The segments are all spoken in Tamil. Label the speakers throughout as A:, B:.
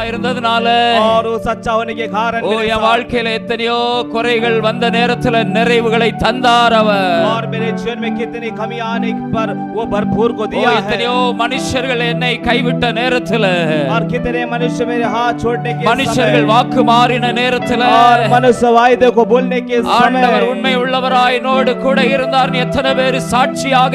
A: இருந்ததனால
B: और वो सच्चा होने के कारण
A: ஓ என் வாழ்க்கையில எத்தனையோ குறைகள் வந்த நேரத்துல நிறைவுகளை தந்தார் அவர்.
B: और मेरे जीवन में कितनी कमी आने पर वो भरपूर को दिया है.
A: எத்தனையோ மனுஷர்கள் என்னை கைவிட்ட நேரத்துல
B: और कितने मनुष्य मेरे हाथ छोड़ने के
A: மனுஷர்கள் வாக்கு மாறின நேரத்துல
B: और मनुष्य वायदे को बोलने के समय
A: ஆண்டவர் உண்மை உள்ளவராய் என்னோடு கூட இருந்தார். எத்தனை பேர் சாட்சியாக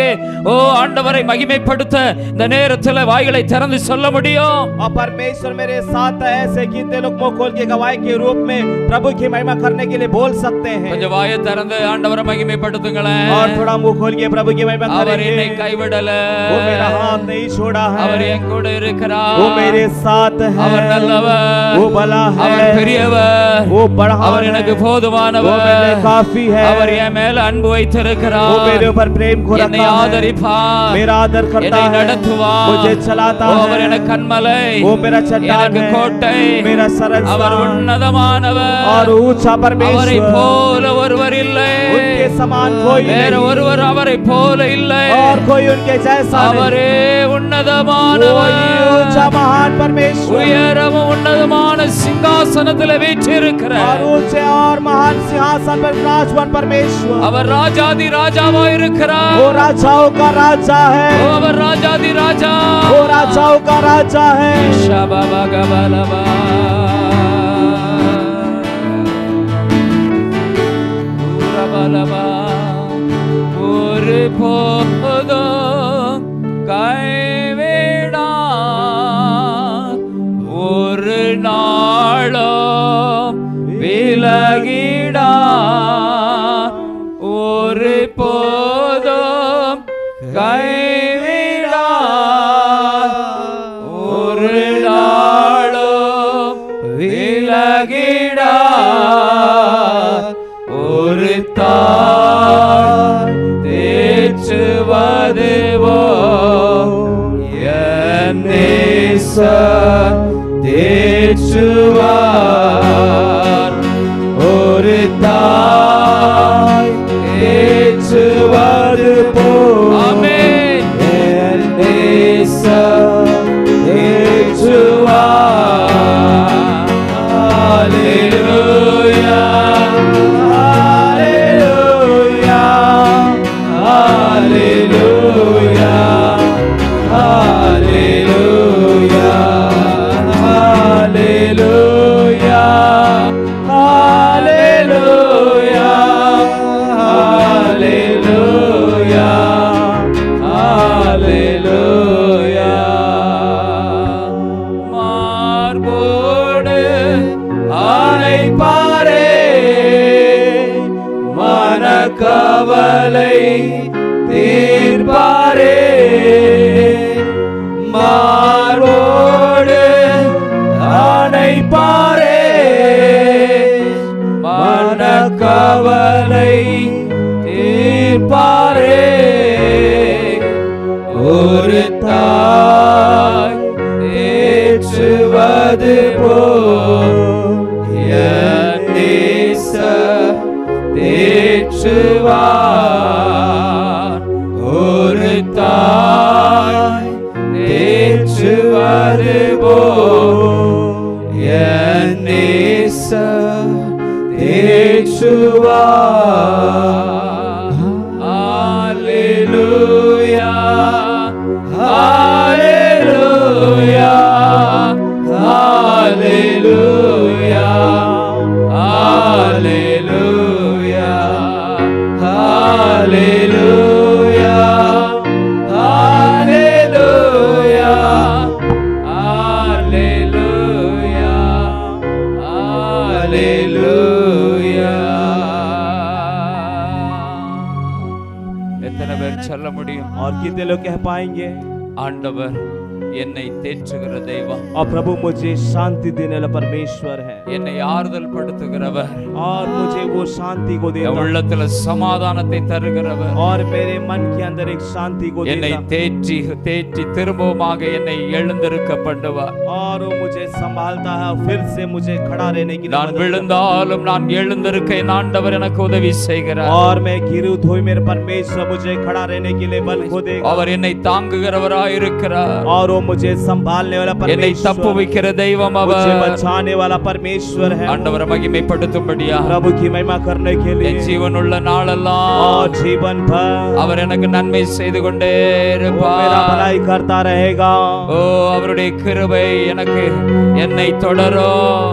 A: ஓ ஆண்டவரை மகிமைப்படுத்த இந்த நேரத்துல வாய்களை திறந்து சொல்ல முடியும்?
B: और परमेश्वर मेरे साथ है ऐसे कितने लोग मुंह खोल के गवाही के रूप में प्रभु की महिमा करने के लिए बोल सकते हैं.
A: கொஞ்சம் வாயை திறந்து ஆண்டவரை மகிமைப்படுத்துங்களேன்.
B: और थोड़ा मुंह खोल के प्रभु की महिमा
A: அவர்
B: करेंगे.
A: என்னை கைவிடல,
B: वो मेरा हाथ नहीं छोड़ा है.
A: அவர் என் கூட இருக்கிறார்.
B: वो मेरे साथ है.
A: அவர் நல்லவர்,
B: वो भला है.
A: அவர் பெரியவர்,
B: वो बड़ा
A: அவர் எனக்கு
B: है. वो
A: போதுமானவர்,
B: मेरे काफी है.
A: அவர் என் மேல அன்பு வைத்திருக்கிறார்.
B: वो मेरे ऊपर प्रेम को
A: என்னை
B: रखता है.
A: ஆதரிப்பார்,
B: मेरा आदर करता
A: என்னை
B: है.
A: நடத்துவார்,
B: मुझे चलाता है.
A: அவர் எனக்கு கன்மலை,
B: वो मेरा चट्टान
A: எனக்கு
B: है.
A: கோட்டை,
B: मेरा सरल
A: அவர் உன்னதமானவர்,
B: और ऊंचा
A: அவரை
B: परमेश्वर.
A: போல ஒருவர் இல்லை,
B: उनके समान कोई
A: வேற
B: नहीं.
A: ஒருவர் அவரை போல இல்லை,
B: और कोई उनके जैसा नहीं.
A: அவரே
B: वही
A: உன்னதமானவர்,
B: ऊंचा महान परमेश्वर.
A: உயரமும் உன்னதமான சிங்காசனத்தில் வீற்றிருக்கிறார்.
B: और ऊंचे और महान सिंहासन पर विराजमान परमेश्वर.
A: அவர் ராஜாதி ராஜாவாய் இருக்கிறார்.
B: वो राजाओं का राजा है.
A: அவர் ராஜாதி ராஜா,
B: वो राजाओं का राजा है.
A: ஷபபகபலபா. உரபலபா. ஒரு போதும் கைவிடார், ஒரு நாளும் விலகிடார், ஒரு போதும் கைவிடார், ஒரு நாளும் விலகிடார், ஒரு தாய் தேற்றுவது என் நேசர் தேற்றுவார், ஒரு தாய் தேற்றுவது ஆமென், என் நேசர் தேற்றுவார். ஹல்லேலூயா, ஹல்லேலூயா, ஹல்லேலூயா, ஹல்லேலூயா, ஹல்லேலூயா, ஹல்லேலூயா, ஹல்லேலூயா, ஹல்லேலூயா. மார்போடு அணைப்பாரே, மனக்கவலை தீர்ப்பாரே, மார்போடு அணைப்பாரே, மனக்கவலை தீர்ப்பாரே, ஒரு தாய் தேற்றுவது என் நேசர் தேற்றுவார், ஒரு தாய் தேற்றுவது என் நேசர் தேற்றுவார். ஹல்லேலூயா, ஹல்லேலூயா, ஹல்லேலூயா, ஹல்லேலூயா, ஹல்லேலூயா, ஹல்லேலூயா, ஹல்லேலூயா, ஹல்லேலூயா. எத்தனை பேர் சொல்ல முடியும்?
B: और कितने लोग कह पाएंगे
A: ஆண்டவர் என்னை தேற்றுகிற தெய்வம்,
B: और प्रभु मुझे शांति देने वाला परमेश्वर है.
A: என்னை ஆறுதல் படுத்துகிறவர்,
B: और मुझे वो शांति को
A: என்
B: देता
A: உள்ளத்துல சமாதானத்தை தருகிறவர்,
B: और मेरे मन के अंदर एक शांति को
A: என்னை
B: देता
A: தேற்றி தேற்றி திரும்பவுமாக என்னை எழுந்திருக்க பண்ணுவார்.
B: और वो मुझे संभालता है और फिर से मुझे खड़ा रहने की
A: நான் விழுந்தாலும் நான் எழுந்திருக்க என் ஆண்டவர் எனக்கு உதவி செய்கிறார்.
B: और मैं गिरूं तो मेरे परमेश्वर मुझे खड़ा रहने के लिए बल को देगा.
A: அவர் என்னை தாங்குகிறவராய் இருக்கிறார்.
B: और वो मुझे संभालने वाला
A: என்னை
B: परमेश्वर,
A: தப்புவிக்கிற தெய்வம்
B: मुझे
A: அவர்.
B: बचाने वाला परमेश्वर है।
A: ஆண்டவரை மகிமைப்படுத்தும்படியா
B: प्रभु की महिमा करने के
A: என்
B: लिए
A: ஜீவனுள்ள
B: और
A: நாளெல்லாம்
B: जीवन भर
A: அவர் எனக்கு நன்மை செய்து கொண்டே
B: वो मेरा
A: இருப்பார்.
B: भलाई करता रहेगा
A: ஓ அவருடைய கிருபை எனக்கு என்னை தொடரும்.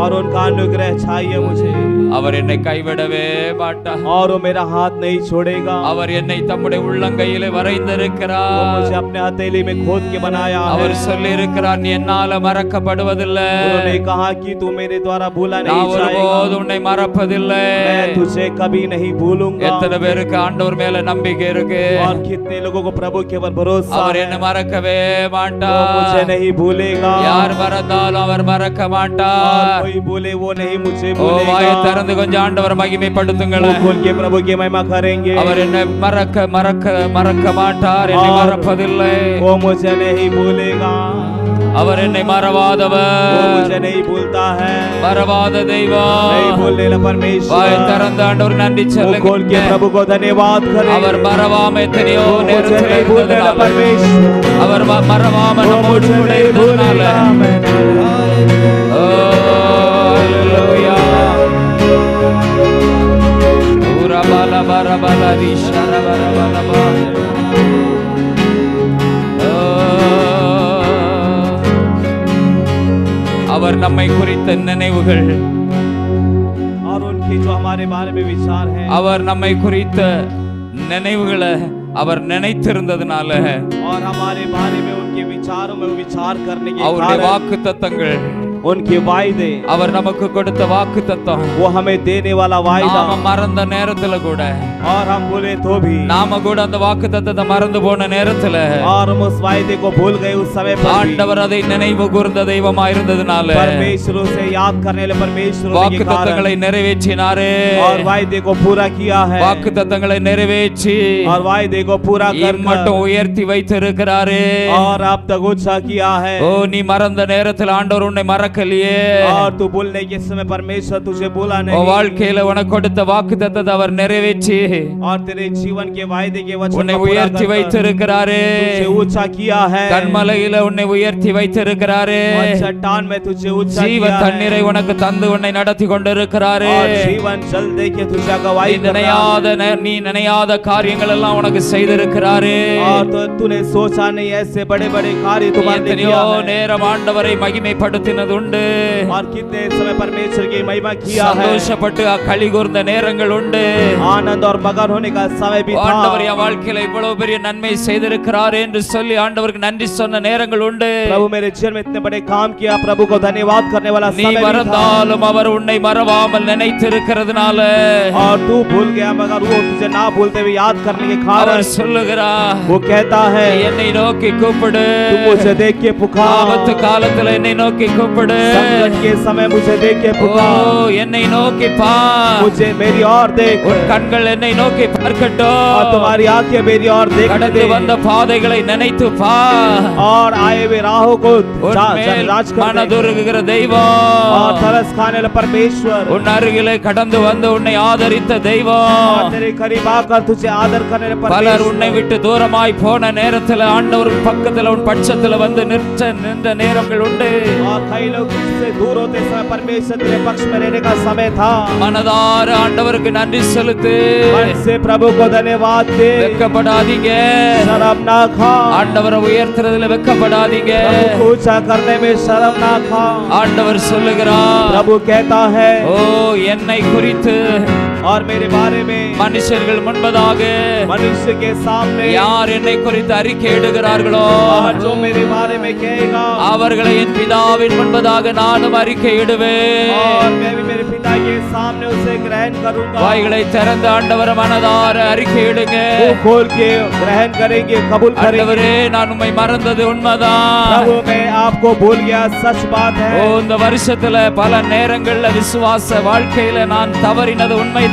B: और उनका अनुग्रह चाहिए मुझे
A: அவர் என்னை கைவிடவே மாட்டார்.
B: और वो मेरा हाथ नहीं छोड़ेगा।
A: அவர் என்னை தம்முடைய உள்ளங்கையிலே
B: वो
A: வரைந்திருக்கிறார்.
B: मुझे अपने हथेली में खोद के बनाया है।
A: அவர் சொல்லி இருக்கிறார், நீ என்னால மறக்கப்படுவதில்லை.
B: उन्होंने कहा कि तू मेरे द्वारा भूला नहीं
A: நான்
B: जाएगा,
A: ஒருபோதும் உன்னை மறப்பதில்லை.
B: मैं तुझे कभी नहीं भूलूंगा।
A: எத்தனை பேருக்கு ஆண்டவர் மேல நம்பிக்கை இருக்கு?
B: और कितने लोगों को प्रभु के ऊपर भरोसा
A: அவர்
B: है,
A: என்னை மறக்கவே
B: वो मुझे
A: மாட்டார்.
B: नहीं भूलेगा।
A: யார் மறந்தாலும் அவர் மறக்க
B: और
A: மாட்டார்.
B: कोई बोले वो नहीं मुझे
A: ஓ வாயை
B: भूलेगा।
A: திறந்து கொஞ்சம் ஆண்டவரை மகிமைப்படுத்துங்களேன்.
B: वो खोल के प्रभु की महिमा करेंगे।
A: அவர் என்னை மறக்க மறக்க மறக்க மாட்டார். என்னை
B: और
A: மறப்பதில்லை.
B: वो मुझे नहीं भूलेगा।
A: அவர் என்னை
B: वो
A: மறவாதவர்.
B: मुझे नहीं भूलता है।
A: மறவாத தெய்வம்.
B: नहीं भूलने वाला
A: வாயை
B: परमेश्वर।
A: திறந்து ஆண்டவர் நன்றி
B: वो खोल के
A: சொல்லுங்க.
B: प्रभु को धन्यवाद
A: அவர்
B: करें।
A: மறவாம எத்தனையோ
B: वो मुझे
A: நேரத்தில்
B: नहीं भूलने वाला
A: இருந்ததுனால,
B: परमेश्वर।
A: அவர் மறவாம
B: वो
A: நம்மோடு
B: मुझे
A: கூட
B: नहीं
A: இருந்ததுனால,
B: भूलेगा।
A: ஓ, அல்லேலூயா. ஊரபல பரபல ரிஷரபரபலபா. ஓ, அவர் நம்மை குறித்த நினைவுகள்,
B: और उनकी जो हमारे बारे में विचार है,
A: அவர் நம்மை குறித்த நினைவுகளை அவர் நினைத்திருந்ததுனால
B: और हमारे बारे में उनके विचारों में विचार करने के
A: அவருடைய
B: कारण
A: வாக்கு தத்தங்கள்,
B: उनके वायदे,
A: அவர் நமக்கு கொடுத்த வாக்கு தத்தம்
B: वो हमें देने वाला वायदा,
A: நாம மறந்த நேரத்துல கூட,
B: और हम बोले तो भी,
A: நாம கூட அந்த வாக்கு தத்தத்தை மறந்து போன நேரத்துல
B: और हम उस वायदे को भूल गए उस समय पर भी,
A: ஆண்டவர் அதை நினைவு கூர்ந்த தெய்வமா இருந்ததுனால
B: परमेश्वर से याद करने वाले परमेश्वर
A: வாக்கு
B: के कारण,
A: தத்தங்களை நிறைவேற்றினாரே.
B: और वायदे को पूरा किया है,
A: வாக்கு தத்தங்களை நிறைவேற்றி
B: और वायदे को पूरा कर
A: மட்டும் உயர்த்தி வைத்திருக்கிறாரே.
B: और अब तक ऊंचा किया है।
A: ஓ நீ மறந்த நேரத்துல ஆண்டவர் உன்னை மறக்கலையே.
B: और तू भूलने के समय परमेश्वर तुझे भूला
A: உன்
B: नहीं,
A: வாழ்க்கையில உனக்கு கொடுத்த வாக்கு தத்தத்தை அவர் நிறைவேற்றி
B: और तेरे जीवन के वायदे के वचन
A: உன்னை
B: को पूरा
A: உயர்த்தி
B: कर
A: வைத்திருக்கிறாரே.
B: तुझे ऊंचा किया है,
A: கண்மலையில உன்னை உயர்த்தி வைத்திருக்கிறாரே.
B: और चट्टान में तुझे ऊंचा
A: ஜீவ
B: किया
A: தண்ணீரை
B: है,
A: உனக்கு தந்து உன்னை நடத்தி கொண்டிருக்கிறாரே.
B: और जीवन जल दे के तुझे अगुवाई
A: நீ
B: कर रहा
A: நீ நினையாத காரியங்கள் எல்லாம் உனக்கு செய்திருக்கிறாரே.
B: है, और तो तूने सोचा नहीं ऐसे बड़े बड़े कार्य
A: நீ
B: तुम्हारे लिए
A: எத்தனையோ
B: किया है,
A: நேரம் ஆண்டவரை மகிமைப்படுத்தினது உண்டு.
B: और कितने समय परमेश्वर की महिमा किया है,
A: சந்தோஷப்பட்டு களி கூர்ந்த நேரங்கள் உண்டு.
B: आनंद और मगन होने का समय भी
A: ஆண்டவர்
B: था।
A: என் வாழ்க்கையில இவ்வளவு பெரிய நன்மை செய்திருக்கிறார் என்று சொல்லி ஆண்டவருக்கு நன்றி சொன்ன நேரங்கள் உண்டு.
B: प्रभु मेरे जीवन में इतने बड़े काम किया, प्रभु को धन्यवाद करने वाला
A: நீ
B: समय भी था।
A: மறந்தாலும் அவர் உன்னை மறவாமல் நினைத்திருக்கிறதுனால
B: और तू भूल गया मगर वो तुझे ना भूलते हुए याद करने के कारण
A: அவர் சொல்லுகிறார்,
B: वो कहता है,
A: நீ என்னை நோக்கி கூப்பிடு.
B: तू मुझे देख के पुकार,
A: ஆபத்து காலத்துல என்னை நோக்கி கூப்பிடு.
B: संकट के समय मुझे देख के
A: ஓ
B: पुकार,
A: என்னை நோக்கி பார்.
B: मुझे मेरी ओर देख,
A: உன் கண்கள் என்னை நோக்கி
B: और
A: பார்க்கட்டும்.
B: तुम्हारी आंखें मेरी ओर देखने
A: கடந்து
B: दे,
A: வந்த பாதைகளை நினைத்து பார்.
B: और आए हुए राहों को
A: உன் மேல்
B: राज कर दे,
A: மனதுருகுகிற
B: और
A: தெய்வம்,
B: तरस खाने वाला परमेश्वर,
A: உன் அருகிலே கடந்து வந்து உன்னை ஆதரித்த
B: और
A: தெய்வம்.
B: तेरे करीब आकर तुझे आदर करने वाला
A: பலர் உன்னை
B: परमेश्वर,
A: விட்டு தூரமாய் போன நேரத்துல ஆண்டவர் உன் பக்கத்துல உன் பட்சத்துல வந்து நின்ற நேரங்கள் உண்டு.
B: और कई लोग तुझसे दूर होते समय परमेश्वर तेरे पक्ष में रहने का समय था।
A: மனதார ஆண்டவருக்கு நன்றி செலுத்து.
B: मन से प्रभु को धन्यवाद दे,
A: வெட்கப்படாதீங்க.
B: शर्म ना खा,
A: ஆண்டவரை உயர்த்துறதுல வெட்கப்படாதீங்க.
B: प्रभु को ऊंचा करने में शर्म ना खा।
A: ஆண்டவர் சொல்லுகிறார்,
B: प्रभु कहता है,
A: ஓ என்னை குறித்து
B: और मेरे बारे में
A: மனுஷர்கள் முன்பதாக
B: मनुष्य के सामने,
A: யார் என்னை குறித்து அறிக்கையிடுகிறார்களோ
B: और जो मेरे बारे में कहेगा,
A: அவர்களை என் பிதாவின் முன்பதாக நானும் அறிக்கையிடுவேன்.
B: और मैं भी मेरे पिता के सामने उसे ग्रहण करूंगा।
A: வாய்களை திறந்து ஆண்டவர மனதார அறிக்கையிடுங்க.
B: मुंह खोल के ग्रहण करेंगे, कबूल करेंगे।
A: ஆண்டவரே நான் உம்மை மறந்தது உண்மைதான்.
B: प्रभु मैं आपको भूल गया, सच बात
A: ஓ
B: है।
A: இந்த வருஷத்துல பல நேரங்கள்ல விசுவாச வாழ்க்கையில நான் தவறினது உண்மைதான்.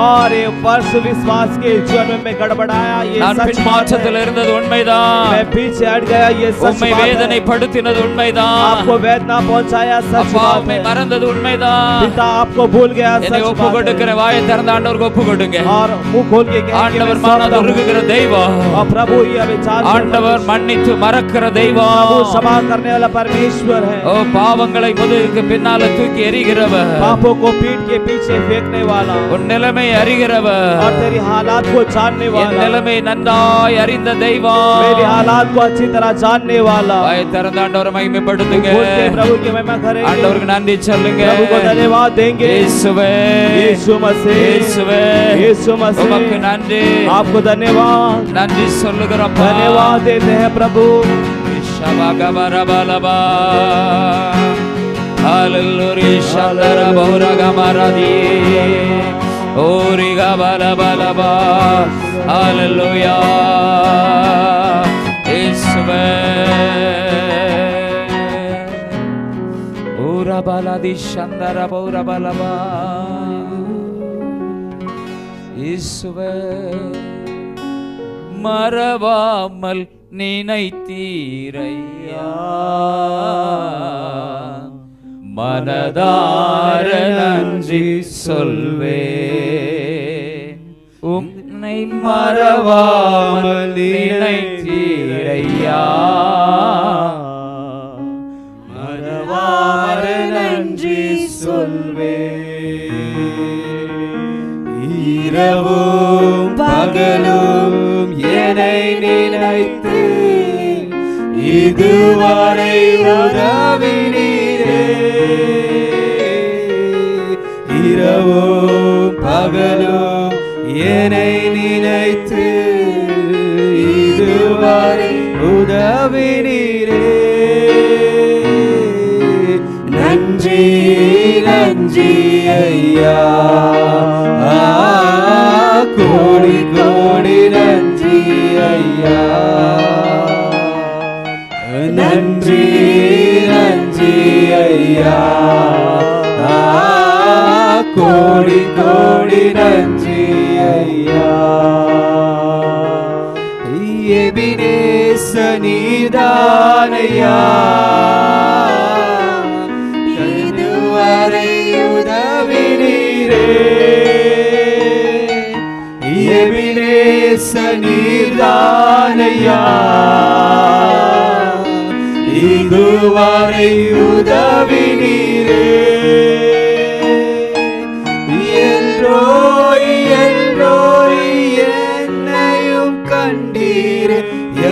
B: और ये वर्ष विश्वास के जीवन में मैं गड़बड़ाया, ये
A: நான்
B: सच बात
A: பின்மாற்றத்தில்
B: है।
A: இருந்தது உண்மைதான்.
B: मैं पीछे हट गया, ये सच
A: உம்மை
B: बात है।
A: வேதனைப்படுத்தினது உண்மைதான்.
B: आपको वेदना पहुंचाया, सच
A: அப்பா
B: बात
A: உம்மை
B: है।
A: மறந்தது உண்மைதான்.
B: पिता आपको को भूल गया,
A: என்னை
B: सच
A: ஒப்பு
B: बात है।
A: கொடுக்கிறேன். வாயை திறந்து ஆண்டவருக்கு ஒப்பு கொடுங்க.
B: और मुंह खोल के कहें कि मैं
A: ஆண்டவர்
B: सौंपता
A: மனது
B: हूं।
A: உருகுகிற தெய்வம்.
B: और प्रभु ये अभी चाल
A: ஆண்டவர் மன்னித்து மறக்கிற
B: प्रभु
A: தெய்வம்.
B: क्षमा करने वाला परमेश्वर है।
A: ஓ பாவங்களை முதுகுக்கு பின்னால தூக்கி எறிகிறவர்.
B: पापों को पीठ के पीछे फेंकने वाला
A: உன் நிலைமை அறிகிறவர்.
B: और तेरी हालात को जानने
A: என்
B: वाला,
A: நிலைமை நன்றாய் அறிந்த தெய்வம்.
B: मेरी हालात को अच्छी तरह जानने वाला।
A: வாயை திறந்து ஆண்டவரை மகிமைப்படுத்துங்க.
B: खोल के प्रभु की महिमा करेंगे,
A: ஆண்டவருக்கு நன்றி சொல்லுங்க.
B: प्रभु को धन्यवाद देंगे।
A: இயேசுவே,
B: यीशु मसीह,
A: இயேசுவே,
B: यीशु मसीह,
A: உமக்கு நன்றி.
B: आपको धन्यवाद,
A: நன்றி சொல்லுகிறோம்.
B: धन्यवाद देते हैं प्रभु।
A: ஷபகபரபலபா. ஹalleluya ஷந்தரபௌரகமரதி. ஓரிகபலபலபா. ஹalleluya இயேசுவே. ஓரபலதி ஷந்தரபௌரபலபா. இயேசுவே மறவாமல் நினைத்தீரையா, மனதார நன்றி சொல்வேன். உன்னை மறவாமல் நினைத்தீரையா,
B: மறவாமல் நன்றி சொல்வேன். இரவும் பகலும் என்னை நினைத்து இதுவரை உதவினீரே. இரவும் பகலும் என்னை நினைத்து இதுவரை உதவினீரே. நன்றி நன்றி ஐயா, கோடி கோடி நன்றி ஐயா. நன்றி நன்றி ஐயா, கோடி கோடி நன்றி ஐயா. எபினேச நீதானையா, இதுவரை உதவினீரே. எபினேச நீதானையா, இதுவரை உதவினீரே. எல்ரோய் எல்ரோய் என்னையும் கண்டீரே,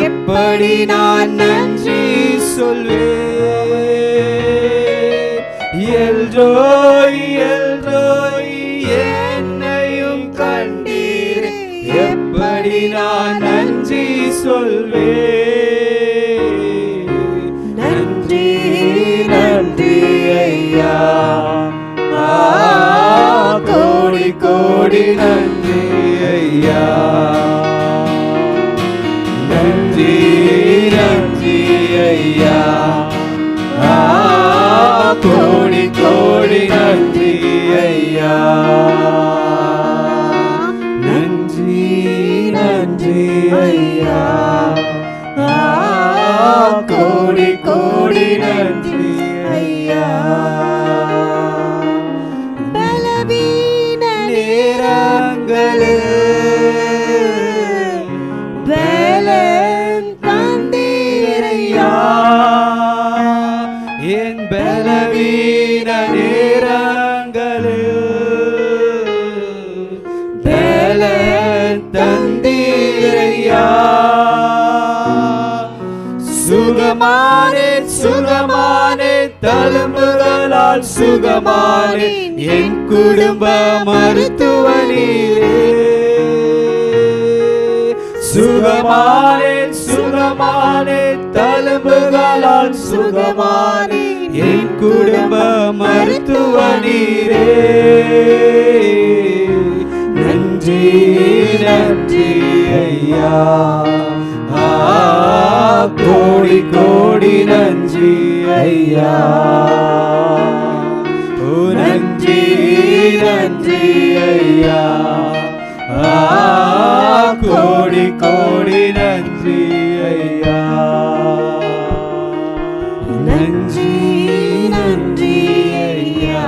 B: எப்படி நான் நன்றி சொல்வேன். எல்ரோய் எல்ரோய் என்னையும் கண்டீரே, எப்படி நான் நன்றி சொல்வேன். நன்றி நன்றி ஐயா, கோடி கோடி நன்றி ஐயா. நன்றி நன்றி ஐயா, கோடி கோடி நன்றி ஐயா. நன்றி நன்றி ஐயா, கோடி கோடி நன்றி ஐயா. பலவீன நேரங்களில் பலன் தந்தீரையா. என் பலவீன நேரங்களில் பலன் தந்தீரையா. சுகமானே சுகமானே தழும்புகளால் சுகமானே என் குடும்ப மருத்துவ நீரே. சுகமானே சுகமானே தழும்புகளால் சுகமானே என் குடும்ப மருத்துவ நீரே. நன்றி நன்றி ஐயா, கோடி கோடி நன்றி ஐயா. ஓ நன்றி நன்றி ஐயா, கோடி கோடி நன்றி ஐயா. நன்றி நன்றி ஐயா,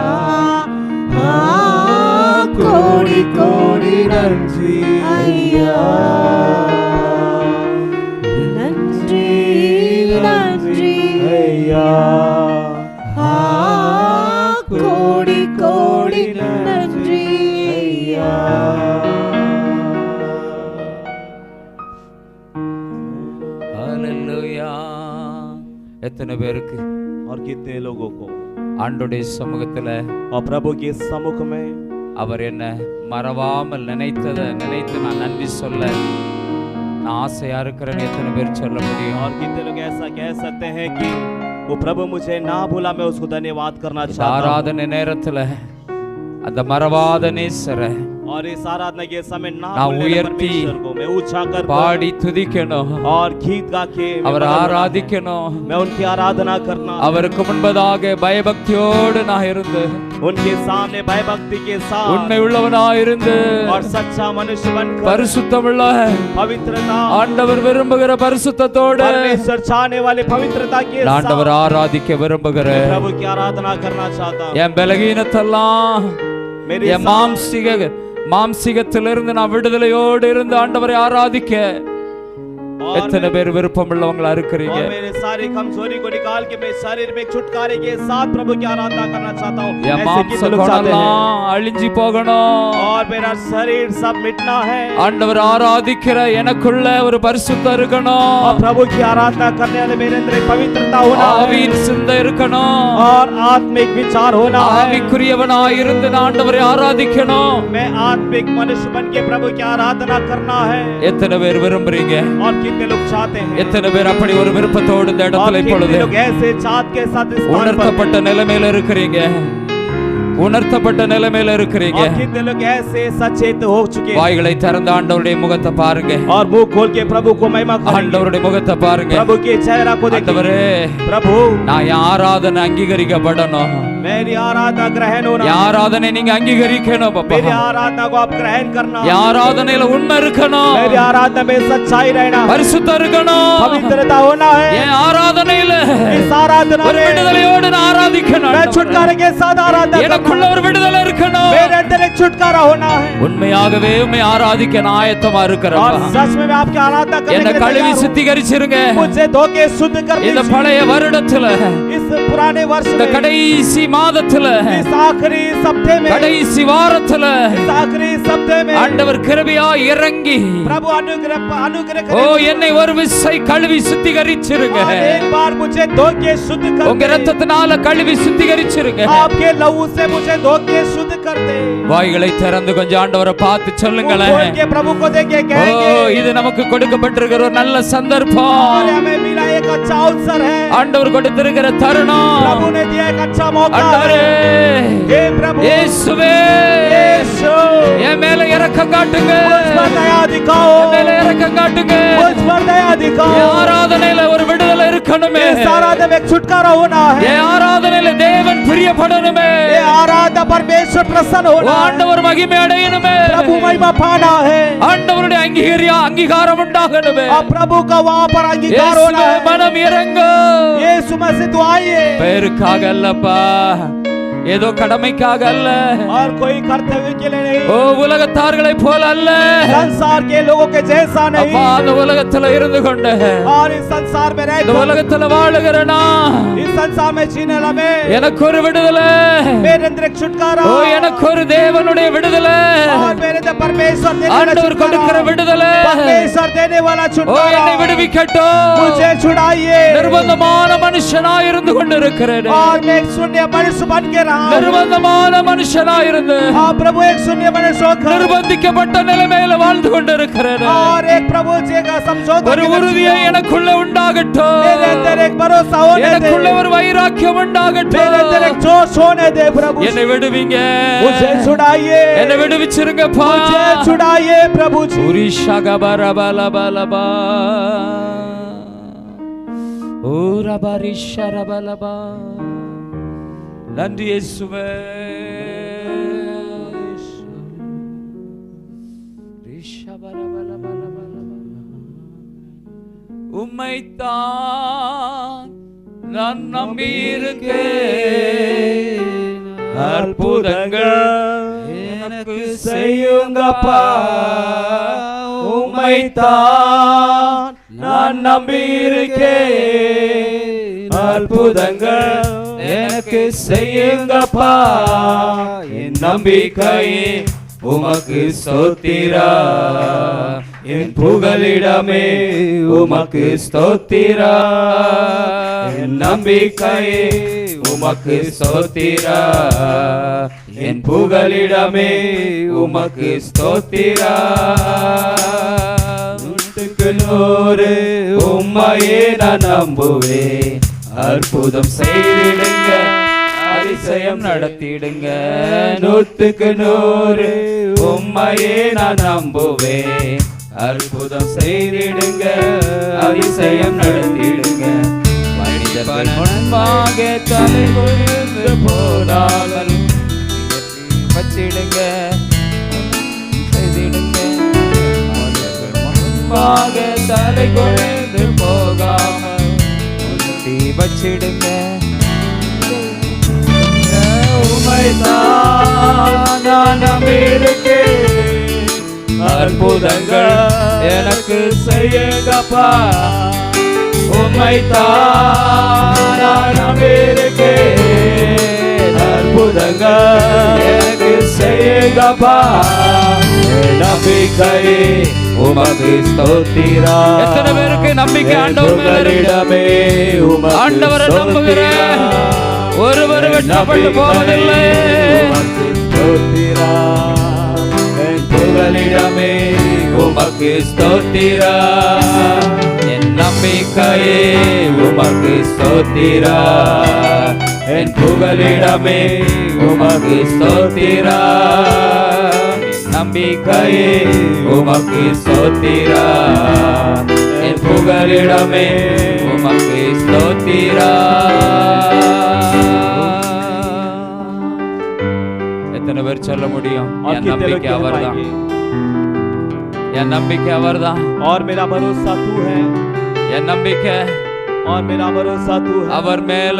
B: கோடி நன்றி ஐயா,
C: நன்றி நன்றி
B: ஐயா,
C: கோடி கோடி நன்றி
B: ஐயா।
A: ஹalleluya. எத்தனை பேருக்கு
B: और कितने लोगों को
A: ஆண்டவருடைய சமூகத்துல
B: और प्रभु के सम्मुख में
A: அவர் என்ன மறவாமல் நினைத்து நான் நன்றி சொல்ல நான் ஆசையா இருக்கிறேன்னு எத்தனை பேர் சொல்ல முடியும்?
B: और कितने लोग ऐसा कह सकते हैं कि वो प्रभु मुझे ना भूला, मैं उसको धन्यवाद करना चाहता हूं।
A: ஆராதனை நேரத்துல அந்த மறவாத நேசரை
B: और इस आराधना के समय ना
A: நான்
B: भूलने
A: உயர்த்தி
B: परमेश्वर को मैं ऊंचा कर
A: பாடி துதிக்கணும்,
B: और गीत गा के
A: அவர் ஆராதிக்கணும்,
B: मैं उनकी आराधना करना,
A: அவருக்கு முன்பதாக பயபக்தியோடு நான் இருந்து
B: उनके सामने भय भक्ति के साथ
A: உண்மை உள்ளவனா இருந்து
B: और सच्चा मनुष्य बनकर
A: பரிசுத்தமுள்ள
B: पवित्रता
A: ஆண்டவர் விரும்புகிற பரிசுத்தத்தோடு
B: परमेश्वर चाहने वाले पवित्रता के साथ
A: ஆண்டவர் ஆராதிக்க விரும்புகிறேன்.
B: प्रभु की आराधना करना चाहता हूं।
A: என் பலகீனத்தெல்லாம்
B: मेरे
A: என் மாம்சிகத்திலிருந்து நான் விடுதலையோடு இருந்து ஆண்டவரை ஆராதிக்க எத்தனை பேர் விருப்பம் உள்ளவங்களா இருக்கிறீங்க?
B: और मेरे सारी कमजोरी को निकाल के मैं शरीर में छुटकारे के साथ प्रभु की आराधना करना चाहता हूं।
A: என்
B: ऐसे कितने लोग चाहते हैं?
A: மாம்சகோணெல்லாம் அழிஞ்சு போகணும்,
B: और मेरा शरीर सब मिटना है
A: ஆண்டவர் ஆராதிக்கிற எனக்குள்ள ஒரு பரிசுத்தம் இருக்கணும்,
B: और प्रभु की आराधना करने वाले मेरे अंदर एक पवित्रता होना है
A: ஆவியின் சிந்தை இருக்கணும்,
B: और आत्मिक विचार होना है।
A: ஆவிக்குரியவனாய் இருந்து நான் ஆண்டவரை ஆராதிக்கணும்.
B: मैं आत्मिक मनुष्य बन के प्रभु की आराधना करना है।
A: எத்தனை பேர் விரும்புறீங்க?
B: और कितने लोग चाहते हैं?
A: எத்தனை பேர் அப்படி ஒரு விருப்பத்தோடு இந்த
B: और
A: இடத்துல இப்பொழுது
B: कितने लोग ऐसे चाहत के साथ इस स्थान पर
A: உணர்த்தப்பட்ட நிலைமையில இருக்கிறீங்க? உணர்த்தப்பட்ட நிலைமையில இருக்கிறீங்க?
B: और कितने लोग ऐसे सचेत हो चुके हैं?
A: வாய்களை திறந்து ஆண்டவருடைய முகத்தை பாருங்க,
B: और मुंह खोल के प्रभु को महिमा करेंगे।
A: ஆண்டவருடைய முகத்தை பாருங்க.
B: प्रभु के चेहरा को देखिए।
A: ஆண்டவரே,
B: प्रभु
A: நான் என் ஆராதனை அங்கீகரிக்கப்படணும்,
B: मेरी आराधना ग्रहण होना,
A: என் ஆராதனை நீங்க அங்கீகரிக்கணும் பாப்பா.
B: मेरी आराधना को आप ग्रहण करना,
A: என் ஆராதனையில உண்மை இருக்கணும்,
B: मेरी आराधना में सच्चाई रहना,
A: பரிசுத்தம் இருக்கணும்,
B: पवित्रता होना है।
A: என் ஆராதனையில
B: इस आराधना
A: ஒரு
B: में
A: விடுதலையோடு நான் ஆராதிக்கணும்,
B: मैं छुटकारे के साथ आराधना
A: எனக்குள்ள
B: करना,
A: ஒரு விடுதலை இருக்கணும்.
B: मेरे अंदर एक छुटकारा होना है।
A: உண்மையாகவே உம்மை ஆராதிக்க நான் ஆயத்தமா
B: और
A: இருக்கிறேன்.
B: सच में मैं आपकी आराधना करने
A: என்ன
B: के लिए
A: கழுவி
B: तैयार हूं।
A: சுத்திகரிச்சிருங்க.
B: मुझे धोके शुद्ध कर
A: இந்த
B: दीजिए।
A: பழைய வருடத்துல,
B: इस पुराने वर्ष
A: இந்த
B: में,
A: கடைசி மாதத்துல,
B: इस आखिरी सप्ते में,
A: கடைசி வாரத்துல
B: इस आखिरी सप्ते में
A: ஆண்டவர் கிருபையா இறங்கி
B: प्रभु अनुग्रह
A: ஓ
B: करें।
A: என்னை ஒரு விசை கழுவி சுத்திகரிச்சிருங்க.
B: और एक बार मुझे धोके शुद्ध कर
A: உங்க
B: दे।
A: ரத்தத்தினால கழுவி சுத்திகரிச்சிருங்க.
B: आपके लहू से मुझे धोके शुद्ध कर दे।
A: வாய்களை திறந்து கொஞ்சம் ஆண்டவரை பார்த்து
B: मुंह
A: சொல்லுங்களேன்.
B: खोल के प्रभु को देखे
A: ஓ
B: कहेंगे,
A: இது நமக்கு கொடுக்கப்பட்டிருக்கிற ஒரு நல்ல
B: और
A: சந்தர்ப்பம்,
B: हमें मिला एक अच्छा अवसर है।
A: ஆண்டவர் கொடுத்திருக்கிற தருணம்.
B: प्रभु ने दिया एक अच्छा मौका
A: ஆண்டவரே,
B: है। हे प्रभु
A: இயேசுவே,
B: यीशु,
A: என் மேல இரக்கம் காட்டுங்க,
B: मुझ पर दया दिखाओ,
A: என் மேல இரக்கம் காட்டுங்க.
B: मुझ पर दया
A: என்
B: दिखाओ।
A: ஆராதனையில ஒரு விடுதலை இருக்கணுமே,
B: इस आराधना में एक छुटकारा होना है।
A: என் ஆராதனையில தேவன் பிரியப்படணுமே,
B: ये आराधना परमेश्वर प्रसन्न होना है।
A: ஆண்டவர் மகிமை அடையணுமே,
B: प्रभु महिमा पाना है।
A: ஆண்டவருடைய அங்கீகாரம் உண்டாகணுமே.
B: और प्रभु का वहाँ पर अंगीकार होना
A: இயேசுவே,
B: है।
A: மனம் இறங்கு.
B: यीशु मसीह तो आइए,
A: பேருக்காக அல்லப்பா, ஏதோ கடமைக்காக அல்ல,
B: और कोई कर्तव्य के लिए नहीं,
A: ஓ உலகத்தார்களை போல அல்ல
B: संसार के लोगों के जैसा
A: அப்பா.
B: नहीं।
A: அந்த உலகத்துல இருந்து கொண்டு
B: और इस संसार में
A: இந்த
B: रहकर,
A: உலகத்துல வாழுகிறனா
B: इस संसार में जीने वाला मैं,
A: எனக்கு ஒரு விடுதலை,
B: मेरे अंदर एक छुटकारा,
A: ஓ எனக்கு ஒரு தேவனுடைய விடுதலை,
B: और मेरे अंदर परमेश्वर देने वाला
A: ஆண்டவர் கொடுக்கிற
B: छुटकारा,
A: விடுதலை,
B: परमेश्वर देने वाला
A: ஓ
B: छुटकारा,
A: என்னை விடுவிக்கட்டும்.
B: मुझे छुड़ाइए।
A: நிர்பந்தமான மனுஷனாய் இருந்து கொண்டிருக்கிறேன்,
B: और मैं एक शून्य मनुष्य बन के रहा हूं।
A: நிர்பந்தமான மனுஷனாய் இருந்து
B: हाँ प्रभु, एक शून्य मनुष्य होकर,
A: நிர்பந்திக்கப்பட்ட நிலைமையில வாழ்ந்து கொண்டிருக்கிறேன்.
B: और एक प्रभु जी का समझौता
A: ஒரு
B: के
A: உறுதியை
B: दर्शन,
A: எனக்குள்ள உண்டாகட்டும்,
B: मेरे अंदर एक भरोसा होने दे,
A: எனக்குள்ள ஒரு வைராக்கியம்
B: मेरे अंदर
A: உண்டாகட்டும்.
B: एक जोश होने दे। प्रभु
A: என்னை விடுவீங்க,
B: मुझे छुड़ाइए,
A: என்னை விடுவிச்சிருங்கப்பா.
B: मुझे छुड़ाइए प्रभु जी।
A: உரிஷகபரபலபலபா, ஊரபரிஷரபலபா. நன்றி இயேசுவே. உம்மைத்தான் நான் நம்பியிருக்கேன், அற்புதங்கள்
B: எனக்கு செய்யுங்கப்பா உம்மைத்தான் நான் நம்பியிருக்கேன் அற்புதங்கள் எனக்கு செய்யுங்கப்பா என் நம்பிக்கையே உமக்கு ஸ்தோத்திரா என் புகலிடமே உமக்கு ஸ்தோத்திரா என் நம்பிக்கையே உமக்கு ஸ்தோத்திரா என் புகலிடமே உமக்கு ஸ்தோத்திரா நூற்றுக்கு நூறு உம்மையே நான் நம்புவேன் அற்புதம் செய்திடுங்க அதிசயம் நடத்திடுங்க நூற்றுக்கு நூறு உம்மையே நான் நம்புவேன் அற்புதம் செய்திடுங்க அதிசயம் நடத்திடுங்க மனிதர்கள் முன்பாக தலை குனிந்து போடாமல் வச்சிடுங்க செய்திடுங்க மனிதர்கள் முன்பாக தலை குனிந்து போகாமல் வச்சிடுங்க உம்மைத்தான் நான் நம்பியிருக்கேன் அற்புதங்கள் எனக்கு செய்யுங்கப்பா உம்மைத்தான் நான் நம்பியிருக்கேன் அற்புதங்கள் எனக்கு செய்யுங்கப்பா நம்பிக்கை உமக்கு ஸ்தோத்திரா
A: எத்தனை பேருக்கு நம்பிக்கை ஆண்டவர் மேல இருக்கு? ஆண்டவரை நம்புகிறேன் ஒருவர் வெட்டப்பட்டு போவதில்லை
B: ஸ்தோத்திரா என் புகலிடமே உமக்கு ஸ்தோத்திரா
A: என் நம்பிக்கையே
B: உமக்கு ஸ்தோத்திரா என் புகலிடமே உமக்கு ஸ்தோத்திரா நம்பிக்கையே உமக்கு ஸ்தோத்திரா என் புகலிடமே உமக்கு ஸ்தோத்திரா
A: எத்தனை பேர் சொல்ல முடியும் என் நம்பிக்கை அவர்தான் என் நம்பிக்கை அவர்தான்
B: और मेरा भरोसा तू है
A: என் நம்பிக்கை
B: और मेरा भरोसा तू है
A: அவர் மேல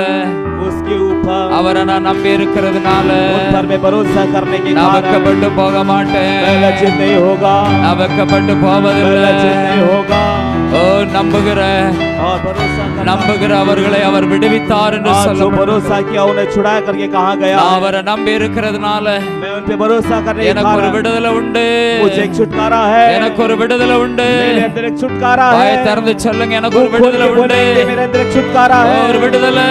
B: उसके ऊपर
A: அவரை நான் நம்பி இருக்கிறதுனால
B: उन पर मैं भरोसा करने के
A: நான்
B: कारण
A: வெட்கப்பட்டு போக மாட்டேன்
B: मैं लज्जित नहीं होगा
A: நான் வெட்கப்பட்டு
B: मैं
A: போவதில்லை
B: लज्जित नहीं होगा
A: ஓ நம்புகிற
B: और भरोसा करना
A: நம்புகிற அவர்களை அவர் விடுவித்தார் என்று
B: आज जो
A: சொல்ல
B: भरोसा किया उन्हें छुड़ा करके कहाँ गया
A: நான் அவரை நம்பி இருக்கிறதுனால
B: मैं उन पे भरोसा करने के
A: எனக்கு ஒரு
B: कारण
A: விடுதலை உண்டு
B: मुझे एक छुटकारा है
A: எனக்கு ஒரு விடுதலை உண்டு
B: मेरे अंदर एक छुटकारा है
A: வாயை திறந்து சொல்லுங்க எனக்கு ஒரு
B: मुंह खोल
A: விடுதலை
B: के
A: உண்டு
B: बोलेंगे, मेरे अंदर एक छुटकारा है
A: ஒரு விடுதலை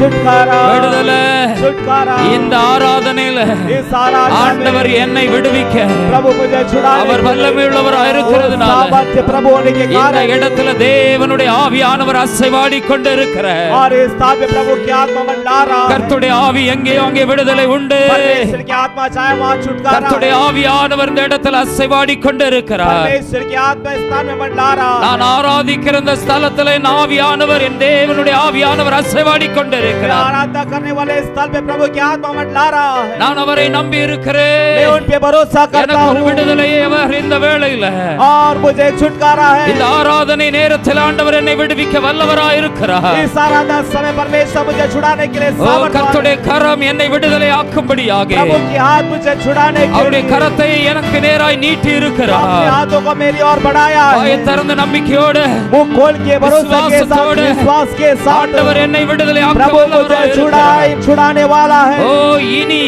B: छुटकारा
A: விடுதலை
B: छुटकारा
A: இந்த ஆராதனையில
B: इस आराधना
A: ஆண்டவர்
B: में
A: என்னை விடுவிக்க
B: प्रभु मुझे छुड़ाने
A: அவர் வல்லமை உள்ளவராய் இருக்கிறதுனால
B: सामर्थ्य प्रभु होने के
A: இந்த
B: कारण
A: இடத்துல தேவனுடைய ஆவியானவர் அசைவாடி கொண்டிருக்கிறார்
B: और इस स्थान पे प्रभु की आत्मा मंडला रहा है
A: கர்த்தருடைய ஆவி எங்கேயோ அங்கே விடுதலை உண்டு
B: परमेश्वर की आत्मा चाहे वहाँ छुटकारा
A: கர்த்தருடைய ஆவியானவர் இந்த இடத்துல அசைவாடி கொண்டிருக்கிறார்
B: परमेश्वर की आत्मा इस स्थान में मंडला रहा है
A: நான் ஆராதிக்கிற இந்த ஸ்தலத்துல என் ஆவியானவர் என் தேவனுடைய ஆவியானவர் அசைவாடி
B: मैं
A: கொண்டிருக்கிறார்
B: आराधना करने वाले इस स्थल पे प्रभु की आत्मा मंडला रहा है
A: நான் அவரை நம்பி
B: मैं
A: இருக்கிறேன்
B: उन पे भरोसा करता
A: எனக்கு ஒரு
B: हूँ
A: விடுதலையை அவர் இந்த வேளையில
B: और मुझे एक छुटकारा है
A: இந்த ஆராதனை நேரத்தில் ஆண்டவர் என்னை விடுவிக்க வல்லவராய் இருக்கிறார்
B: इस आराधना समय परमेश्वर मुझे छुड़ाने के लिए
A: ஓ
B: सामर्थ्य
A: கர்த்தருடைய கரம் என்னை விடுதலை ஆக்கும்படியாக
B: प्रभु की हाथ मुझे छुड़ाने के
A: அவருடைய
B: लिए
A: கரத்தை எனக்கு நேராய் நீட்டி
B: अपने
A: இருக்கிறார்
B: हाथों को मेरी ओर बढ़ाया
A: வாயை
B: है
A: திறந்து நம்பிக்கையோடு
B: मुंह खोल के भरोसा के साथ
A: विश्वासத்தோடு
B: विश्वास के साथ
A: ஆண்டவர் என்னை விடுதலை ஆக்க
B: प्रभु मुझे
A: வல்லவராய் இருக்கிறார்.
B: छुड़ाने वाला है
A: ஓ இனி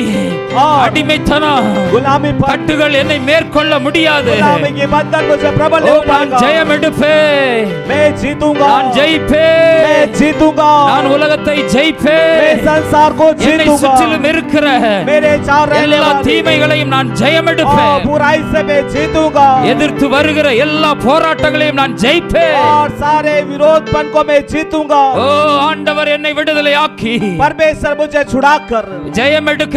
B: और
A: அடிமைத்தனம்
B: गुलामी पर
A: கட்டுகள் என்னை மேற்கொள்ள முடியாது
B: गुलामी के बंधन मुझे प्रबल
A: ஓ
B: हो
A: நான்
B: पाएगा
A: ஜெயம் எடுப்பேன்
B: मैं जीतूंगा
A: நான் ஜெயிப்பேன்
B: मैं जीतूंगा
A: நான் உலகத்தை
B: मैं
A: ஜெயிப்பேன்
B: संसार को
A: என்னை
B: जीतूंगा
A: சுற்றிலும் இருக்கிற
B: मेरे चार रहने
A: எல்லா
B: वाली
A: தீமைகளையும் நான் ஜெயம்
B: और
A: எடுப்பேன்
B: बुराई से मैं जीतूंगा
A: எதிர்த்து வருகிற எல்லா போராட்டங்களையும் நான் ஜெயிப்பேன்
B: और सारे विरोधपन को मैं जीतूंगा
A: ஓ ஆண்டவர் என்னை விடுதலையாக்கி
B: परमेश्वर मुझे छुड़ाकर
A: ஜெயம் எடுக்க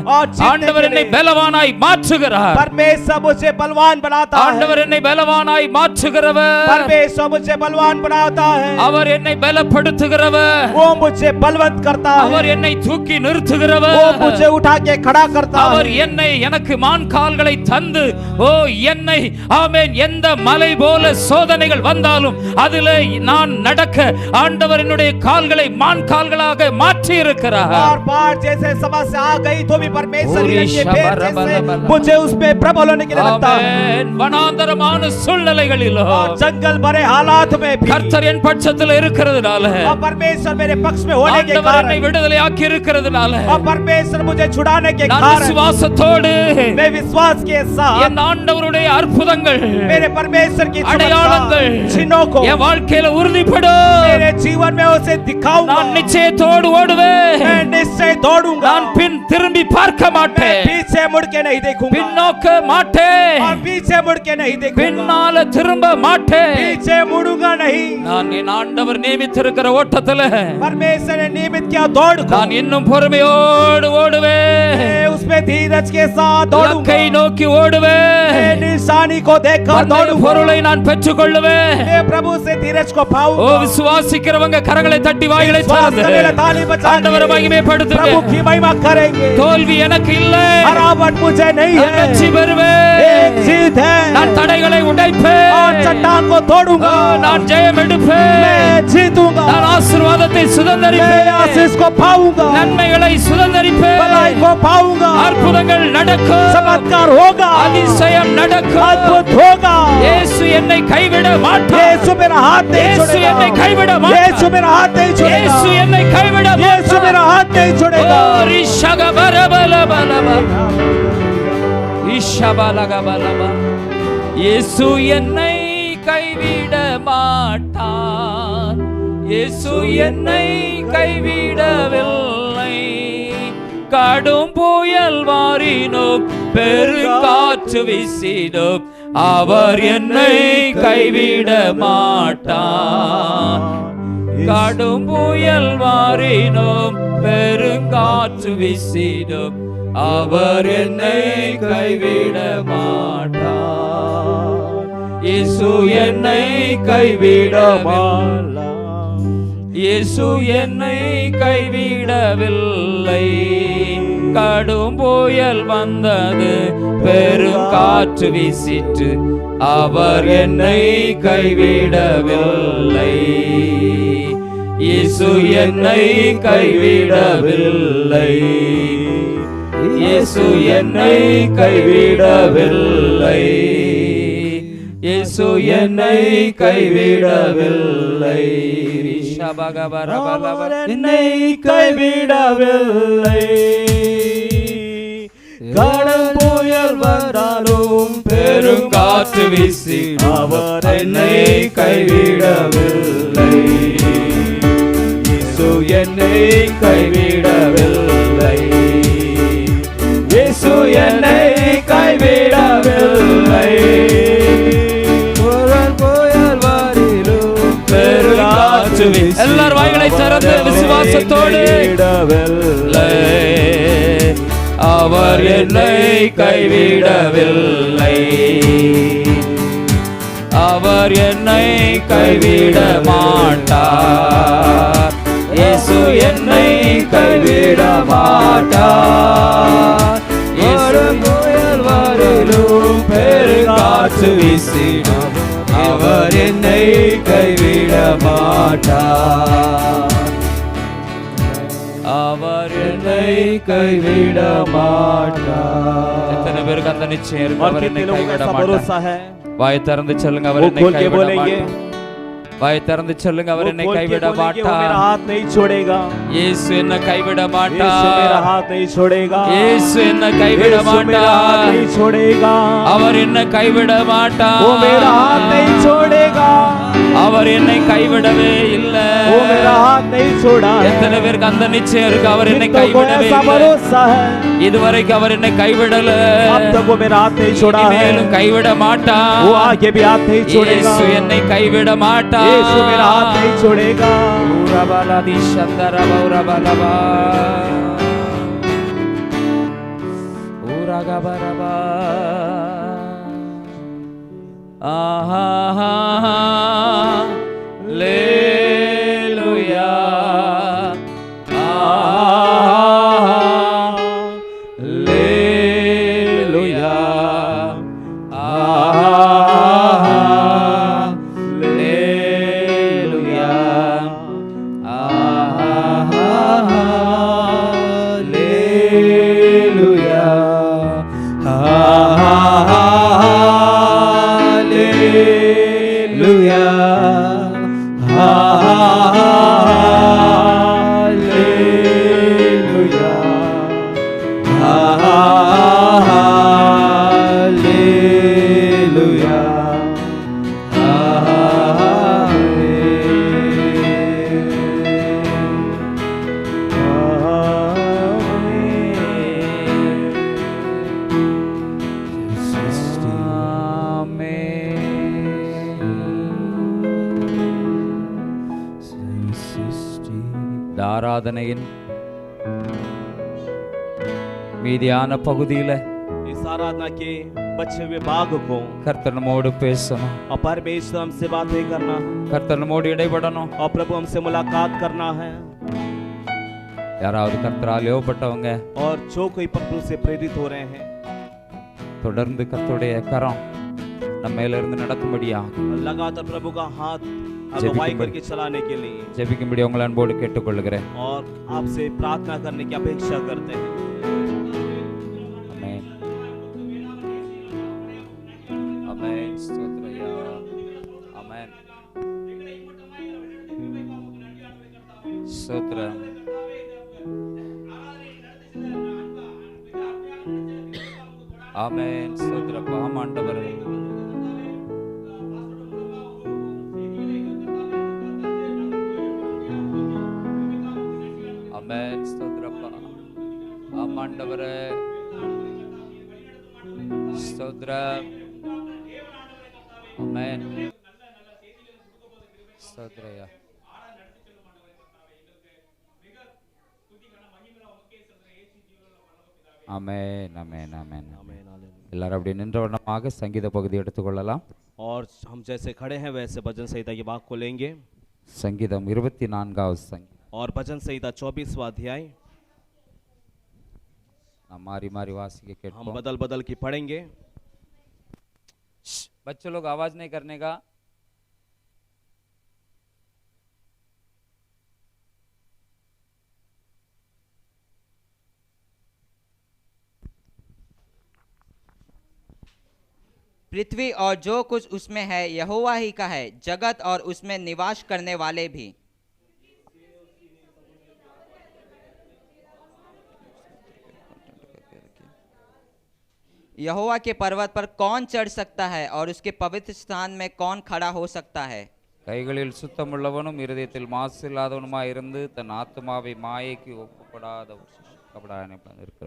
B: और जीतने
A: ஆண்டவர்
B: के
A: என்னை
B: लिए
A: பலவானாய் மாற்றுகிறார்
B: परमेश्वर मुझे बलवान बनाता है
A: ஆண்டவர் என்னை பலவானாய் மாற்றுகிறவர்
B: परमेश्वर मुझे बलवान बनाता करता है,
A: அவர் என்னை பலப்படுத்துகிறவர்,
B: वो मुझे बलवंत करता है,
A: அவர் என்னை தூக்கி
B: वो
A: நிறுத்துகிறவர்,
B: मुझे उठा के खड़ा करता
A: அவர்
B: है,
A: என்னை எனக்கு மான் கால்களை தந்து ஓ என்னை ஆமென் எந்த மலை போல சோதனைகள் வந்தாலும் அதிலே நான் நடக்க ஆண்டவர் என்னுடைய கால்களை மான் கால்களாக மாற்றி இருக்கிறார்.
B: और बाढ़ जैसे समस्या आ गई तो भी परमेश्वर
A: ओरी
B: हिरण के पैर जैसे
A: शबरबलबल।
B: मुझे उस पे प्रबल होने के लिए लगता है।
A: ஆமென். வனாந்தரமான சூழ்நிலைகளிலோ
B: और जंगल भरे हालात में भी
A: கர்த்தர் என் பட்சத்தில் இருக்கிறதுனால,
B: और परमेश्वर मेरे पक्ष में होने के
A: ஆண்டவர் என்னை
B: कारण
A: விடுதலையாக்கி இருக்கிறதுனால,
B: और परमेश्वर मुझे छुड़ाने के
A: நான்
B: कारण
A: விசுவாசத்தோடு
B: मैं विश्वास के साथ
A: என் ஆண்டவருடைய அற்புதங்கள்
B: मेरे परमेश्वर की
A: அடையாளங்கள்
B: चिन्हों को
A: என் வாழ்க்கையில உறுதிப்படும்.
B: मेरे जीवन में उसे दिखाऊंगा।
A: நான் நிச்சயத்தோடு ஓடுவேன்,
B: मैं निश्चय दौड़ूंगा,
A: நான் பின் திரும்பி பார்க்க
B: मैं
A: மாட்டேன்,
B: पीछे मुड़ के नहीं देखूंगा,
A: பின்னோக்க மாட்டேன்,
B: और पीछे मुड़ के नहीं देखूंगा,
A: பின்னால திரும்ப மாட்டேன்.
B: पीछे मुड़ूंगा नहीं।
A: நான் என் ஆண்டவர் நியமித்திருக்கிற ஓட்டத்துல
B: परमेश्वर ने नियमित किया दौड़ को,
A: நான் இன்னும் பொறுமையோடு ஓடுவேன்,
B: मैं उसमें धीरज के साथ दौड़ूंगा,
A: இலக்கை நோக்கி
B: मैं
A: ஓடுவேன்,
B: निशानी को देखकर
A: அந்த
B: दौड़ूंगा,
A: பொருளை நான் பெற்றுக் கொள்ளுவேன்.
B: मैं प्रभु से धीरज को
A: ஓ
B: पाऊंगा।
A: விசுவாசிக்கிறவங்க கரங்களை தட்டி வாய்களை
B: विश्वास
A: திறந்து
B: करने वाले ताली बजा
A: ஆண்டவரை
B: के
A: மகிமைப்படுத்துங்க.
B: प्रभु की महिमा करेंगे।
A: தோல்வி எனக்கு இல்லை,
B: हरावट मुझे नहीं
A: நான்
B: है,
A: வெற்றி பெறுவேன்,
B: एक जीत है,
A: நான் தடைகளை உடைப்பேன்,
B: और चट्टान को तोड़ूंगा,
A: நான் ஜெயம் எடுப்பேன்,
B: मैं जीतूंगा,
A: நான் ஆசீர்வாதத்தை
B: मैं
A: சுதந்தரிப்பேன்,
B: आशीष को पाऊंगा,
A: நன்மைகளை
B: भलाई
A: சுதந்தரிப்பேன்,
B: को पाऊंगा,
A: அற்புதங்கள் நடக்கும்,
B: चमत्कार होगा,
A: அதிசயம் நடக்கும்.
B: अद्भुत होगा।
A: இயேசு என்னை கைவிட மாட்டார்,
B: यीशु मेरा हाथ नहीं
A: இயேசு என்னை
B: छोड़ेगा,
A: கைவிட
B: यीशु
A: மாட்டார்,
B: मेरा हाथ नहीं छोड़ेगा,
A: இயேசு என்னை கைவிட
B: यीशु
A: மாட்டார்.
B: मेरा हाथ नहीं छोड़ेगा।
A: ஓ ரிஷகபரபலபலப. இஷபலகபலப. இயேசு என்னை கைவிட மாட்டார், இயேசு என்னை கைவிடவில்லை. கடும் புயல் வாரினும் பெருங்காற்று வீசினும் அவர் என்னை கைவிட மாட்டார். கடும் புயல் வாரினும் பெருங்காற்று வீசினும் அவர் என்னை கைவிட மாட்டார். இயேசு என்னை கைவிட மாட்டார், இயேசு என்னை கைவிடவில்லை. கடும் புயல் வந்தது, பெருங்காற்று வீசிற்று, அவர் என்னை கைவிடவில்லை. இயேசு என்னை கைவிடவில்லை, இயேசு என்னை கைவிடவில்லை, இயேசு என்னை கைவிடவில்லை.
B: அவர் என்னை கைவிடவில்லை. கடும் புயல் வந்தாலும்
A: பெருங்காற்று வீசி
B: அவர் என்னை கைவிடவில்லை. இயேசு என்னை கைவிடவில்லை, இயேசு என்னை கைவிடவில்லை. புயல் வாரிலும்
A: பெருங்காற்று வீசி எல்லார் வாய்களை திறந்து விசுவாசத்தோடு அவர் என்னை கைவிடவில்லை, அவர் என்னை கைவிட மாட்டார். இயேசு என்னை கைவிட மாட்டார். புயல் வாரிலும் பெருங்காற்று வீசினும் அவர் என்னை கைவிட மாட்டார். அவர் என்னை கைவிட மாட்டார். எத்தனை பேருக்கு அந்த நிச்சயம் இருக்கு? அவர் என்னை கைவிட மாட்டார். வாய் திறந்து சொல்லுங்க, அவர் என்னை கைவிட மாட்டார். வாய் திறந்து சொல்லுங்க, அவர் என்னை கைவிட மாட்டார்.
B: मेरा हाथ नहीं छोड़ेगा,
A: இயேசு என்னை கைவிட
B: यीशु मेरा
A: மாட்டார்.
B: हाथ नहीं छोड़ेगा,
A: இயேசு என்னை கைவிட
B: यीशु मेरा हाथ
A: மாட்டார்.
B: नहीं छोड़ेगा,
A: அவர் என்னை கைவிட மாட்டார்.
B: वो मेरा हाथ नहीं छोड़ेगा,
A: அவர் என்னை கைவிடவே இல்லை.
B: वो मेरा हाथ नहीं छोड़ा है।
A: எத்தனை பேருக்கு அந்த நிச்சயம் இருக்கு? அவர் என்னை
B: कितनों को
A: கைவிடவே
B: ऐसा
A: இல்லை.
B: भरोसा है,
A: இதுவரைக்கும் அவர் என்னை கைவிடல,
B: अब तक वो मेरा हाथ नहीं छोड़ा है,
A: மேலும் கைவிட மாட்டார்.
B: वो आगे भी हाथ नहीं छोड़ेगा,
A: இயேசு என்னை கைவிட மாட்டார்.
B: यीशु मेरा हाथ नहीं छोड़ेगा।
A: உரபலதி சந்தரப உரபலபா உரகபரபா ஆஹா லே ஆராதனையின் மீதியான பகுதியில
B: इस आराधना के बचे हुए भाग को
A: கர்த்தர் நம்மோடு பேசணும்,
B: और परमेश्वर हमसे बातें करना है,
A: கர்த்தர் நம்மோடு இடைப்படணும்.
B: और प्रभु हमसे मुलाकात करना है.
A: யாராவது கர்த்தரால் ஏவப்பட்டவங்க
B: और जो कोई प्रभु से प्रेरित हो रहे हैं,
A: தொடர்ந்து கர்த்தருடைய கரம் நம்ம மேல இருந்து நடக்கும்படியா
B: लगातार प्रभु का हाथ अगुवाई करके चलाने के लिए
A: ஜெபிக்கும்படி உங்களை அன்போடு கேட்டுக்கொள்கிறேன்.
B: और आपसे प्रार्थना करने की अपेक्षा करते हैं.
A: ஆமென். ஆமென். ஸ்தோத்திரயா. ஆமென். ஸ்தோத்திரம். ஆமென். ஸ்தோத்திரப்பா ஆண்டவரே. ஆமென். ஸ்தோத்திரப்பா ஆண்டவரே. ஸ்தோத்திரம். ஆமென். ஸ்தோத்திரயா. ஆமென். ஆமென். ஆமென். எல்லாரும் அப்படி நின்ற வண்ணமாக சங்கீத பகுதி எடுத்துக்கொள்ளலாம்.
B: और हम जैसे खड़े हैं वैसे भजन संहिता की भाग को लेंगे.
A: சங்கீதம் 24வது சங்கீதம்.
B: और भजन संहिता 24वां अध्याय
A: நாம் மாறி மாறி வாசிக்க
B: हम
A: கேட்போம்.
B: बदल बदल के पढ़ेंगे.
A: बच्चों लोग आवाज नहीं करने का.
D: पृथ्वी और जो कुछ उसमें है यहोवा ही का है, जगत और उसमें निवास करने वाले भी. यहोवा के पर्वत पर कौन चढ़ सकता है और उसके पवित्र स्थान में कौन खड़ा हो सकता है.
A: கைகளில் சுத்தமுள்ளவனும் இருதயத்தில் மாசில்லாதவனுமாய் இருந்து தன் ஆத்மாவை மாயைக்கு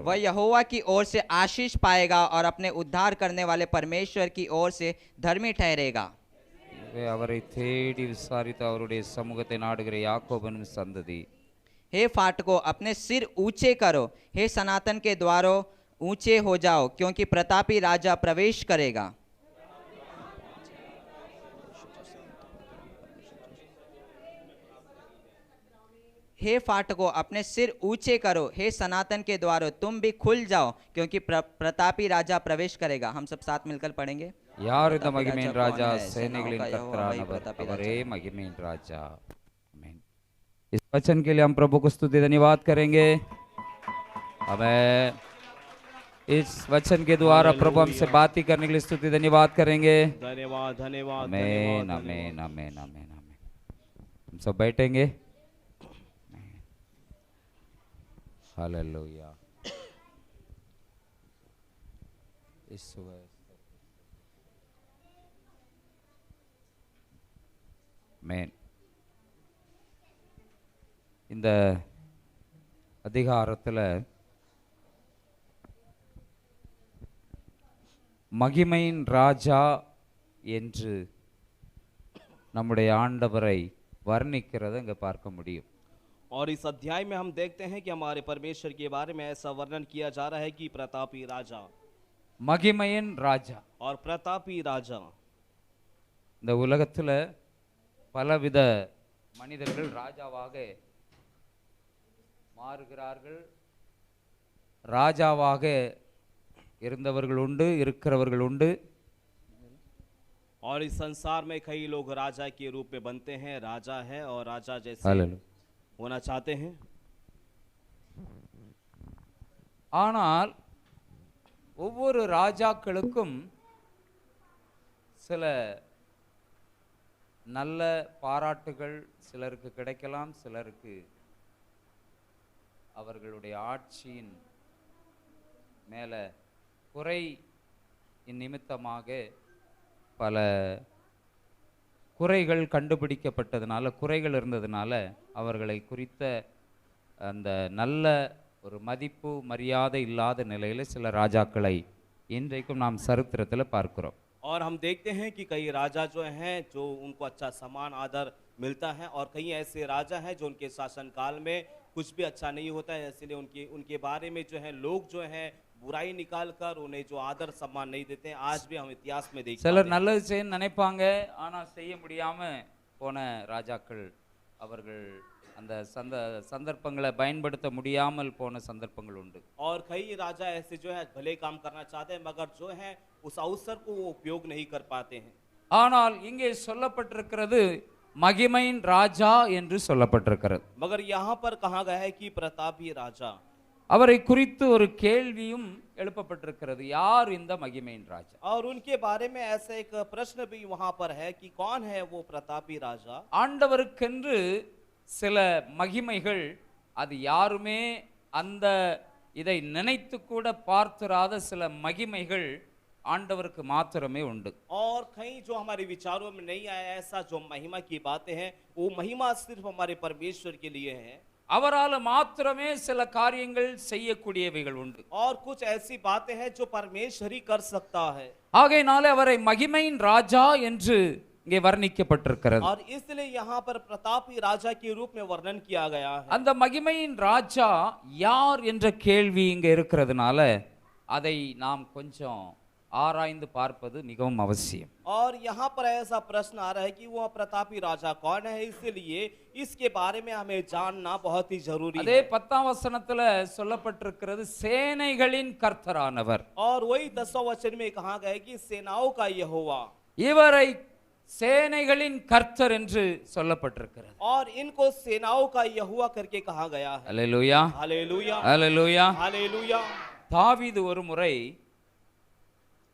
D: वह यहोवा की ओर से आशीष पाएगा और अपने उद्धार करने वाले परमेश्वर की ओर से धर्मी ठहरेगा.
A: அவரை தேடி விசாரித்து அவருடைய சமூகத்தை நாடுகிற யாக்கோபின் சந்ததி.
D: हे फाटको अपने सिर ऊंचे करो, हे सनातन के द्वारों ऊंचे हो जाओ, क्योंकि प्रतापी राजा प्रवेश करेगा. हे फाटको अपने सिर ऊंचे करो, हे सनातन के द्वारों तुम भी खुल जाओ, क्योंकि प्रतापी राजा प्रवेश करेगा. हम सब साथ मिलकर पढ़ेंगे.
A: யார் இந்த மகிமையின் ராஜா? சேனைகளின் கர்த்தரானவர் அவரே மகிமையின் ராஜா. आमीन. इस वचन के लिए हम प्रभु को स्तुति धन्यवाद करेंगे. आमीन. इस वचन के द्वारा प्रभु हमसे बात ही करने के लिए स्तुति धन्यवाद करेंगे.
B: धन्यवाद धन्यवाद.
A: आमीन आमीन आमीन आमीन आमीन. हम सब बैठेंगे. हालेलुया. ஆமென். இந்த அதிகாரத்தில் மகிமையின் ராஜா என்று நம்முடைய ஆண்டவரை வர்ணிக்கிறதை இங்கே பார்க்க முடியும்.
B: और इस अध्याय में हम देखते हैं कि हमारे परमेश्वर के बारे में ऐसा वर्णन किया जा रहा है कि प्रतापी राजा.
A: மகிமையின் ராஜா.
B: और प्रतापी राजा.
A: இந்த உலகத்தில் பலவித மனிதர்கள் ராஜாவாக மாறுகிறார்கள். ராஜாவாக இருந்தவர்கள் உண்டு, இருக்கிறவர்கள் உண்டு.
B: और इस संसार में कई लोग राजा के रूप में बनते हैं, राजा है और राजा जैसे होना चाहते हैं.
A: ஆனால் ஒவ்வொரு ராஜாக்களுக்கும் சில நல்ல பாராட்டுகள் சிலருக்கு கிடைக்கலாம், சிலருக்கு அவர்களுடைய ஆட்சியின் மேல குறை நிமித்தமாக பல குறைகள் கண்டுபிடிக்கப்பட்டதுனால, குறைகள் இருந்ததுனால அவர்களை குறித்த அந்த நல்ல ஒரு மதிப்பு மரியாதை இல்லாத நிலையில சில ராஜாக்களை இன்றைக்கும் நாம் சரித்திரத்தில் பார்க்கிறோம்.
B: और हम देखते हैं कि कई राजा जो हैं जो उनको अच्छा सम्मान आदर मिलता है, और कई ऐसे राजा हैं जो उनके शासन काल में कुछ भी अच्छा नहीं होता है, इसलिए उनके बारे में जो है लोग जो है बुराई निकाल कर उन्हें जो आदर सम्मान नहीं देते हैं। आज भी हम इतिहास में देखते हैं
A: சிலர் நல்லது செய்ய நினைப்பாங்க, ஆனா செய்ய முடியாம போன ராஜாக்கள், அவர்கள் அந்த சந்தர்ப்பங்களை பயன்படுத்த முடியாமல் போன சந்தர்ப்பங்கள் உண்டு.
B: और कई राजा ऐसे जो है भले काम करना चाहते हैं मगर जो है उस अवसर को वो उपयोग नहीं कर पाते हैं।
A: ஆனால் இங்கே சொல்லப்பட்டிருக்கிறது மகிமையின் ராஜா என்று சொல்லப்பட்டிருக்கிறது.
B: मगर यहाँ पर कहा गया है कि प्रतापी राजा,
A: அவரை குறித்து ஒரு கேள்வியும் எழுப்பப்பட்டிருக்கிறது, யார் இந்த மகிமையின் ராஜா?
B: और उनके बारे में ऐसा एक प्रश्न भी वहां पर है कि कौन है वो प्रतापी राजा।
A: ஆண்டவருக்கென்று சில மகிமைகள், அது யாருமே அந்த இதை நினைத்து கூட பார்த்திராத சில மகிமைகள் ஆண்டவருக்கு மாத்திரமே உண்டு.
B: और कहीं जो हमारे विचारों में नहीं आया ऐसा जो महिमा की बातें हैं वो महिमा सिर्फ हमारे परमेश्वर के लिए है।
A: அவரால் மாத்திரமே சில காரியங்கள் செய்யக்கூடியவைகள் உண்டு.
B: और कुछ ऐसी बातें हैं जो परमेश्वर ही कर सकता है।
A: ஆகையினாலே அவரை மகிமையின் ராஜா என்று இங்கே வர்ணிக்கப்பட்டிருக்கிறது.
B: और इसलिए यहाँ पर प्रतापी राजा के रूप में वर्णन किया गया है।
A: அந்த மகிமையின் ராஜா யார் என்ற கேள்வி இங்கே இருக்கிறதுனால அதை நாம் கொஞ்சம் ஆராய்ந்து பார்ப்பது மிகவும் அவசியம்.
B: और यहाँ पर ऐसा प्रश्न आ रहा है कि वह प्रतापी राजा कौन है, इसलिए इसके बारे में हमें जानना बहुत ही जरूरी
A: அதே
B: है।
A: 10ஆம் வசனத்துல சொல்லப்பட்டிருக்கிறது சேனைகளின் கர்த்தரானவர்.
B: और वही 10वें वचन में कहा गया है कि सेनाओं का यहोवा,
A: இவரை சேனைகளின் கர்த்தர் என்று சொல்லப்பட்டிருக்கிறது.
B: और इनको सेनाओं का यहोवा करके कहा गया है।
A: அல்லேலூயா,
B: हालेलुया,
A: அல்லேலூயா.
B: हालेलुया।
A: தாவீது ஒரு முறை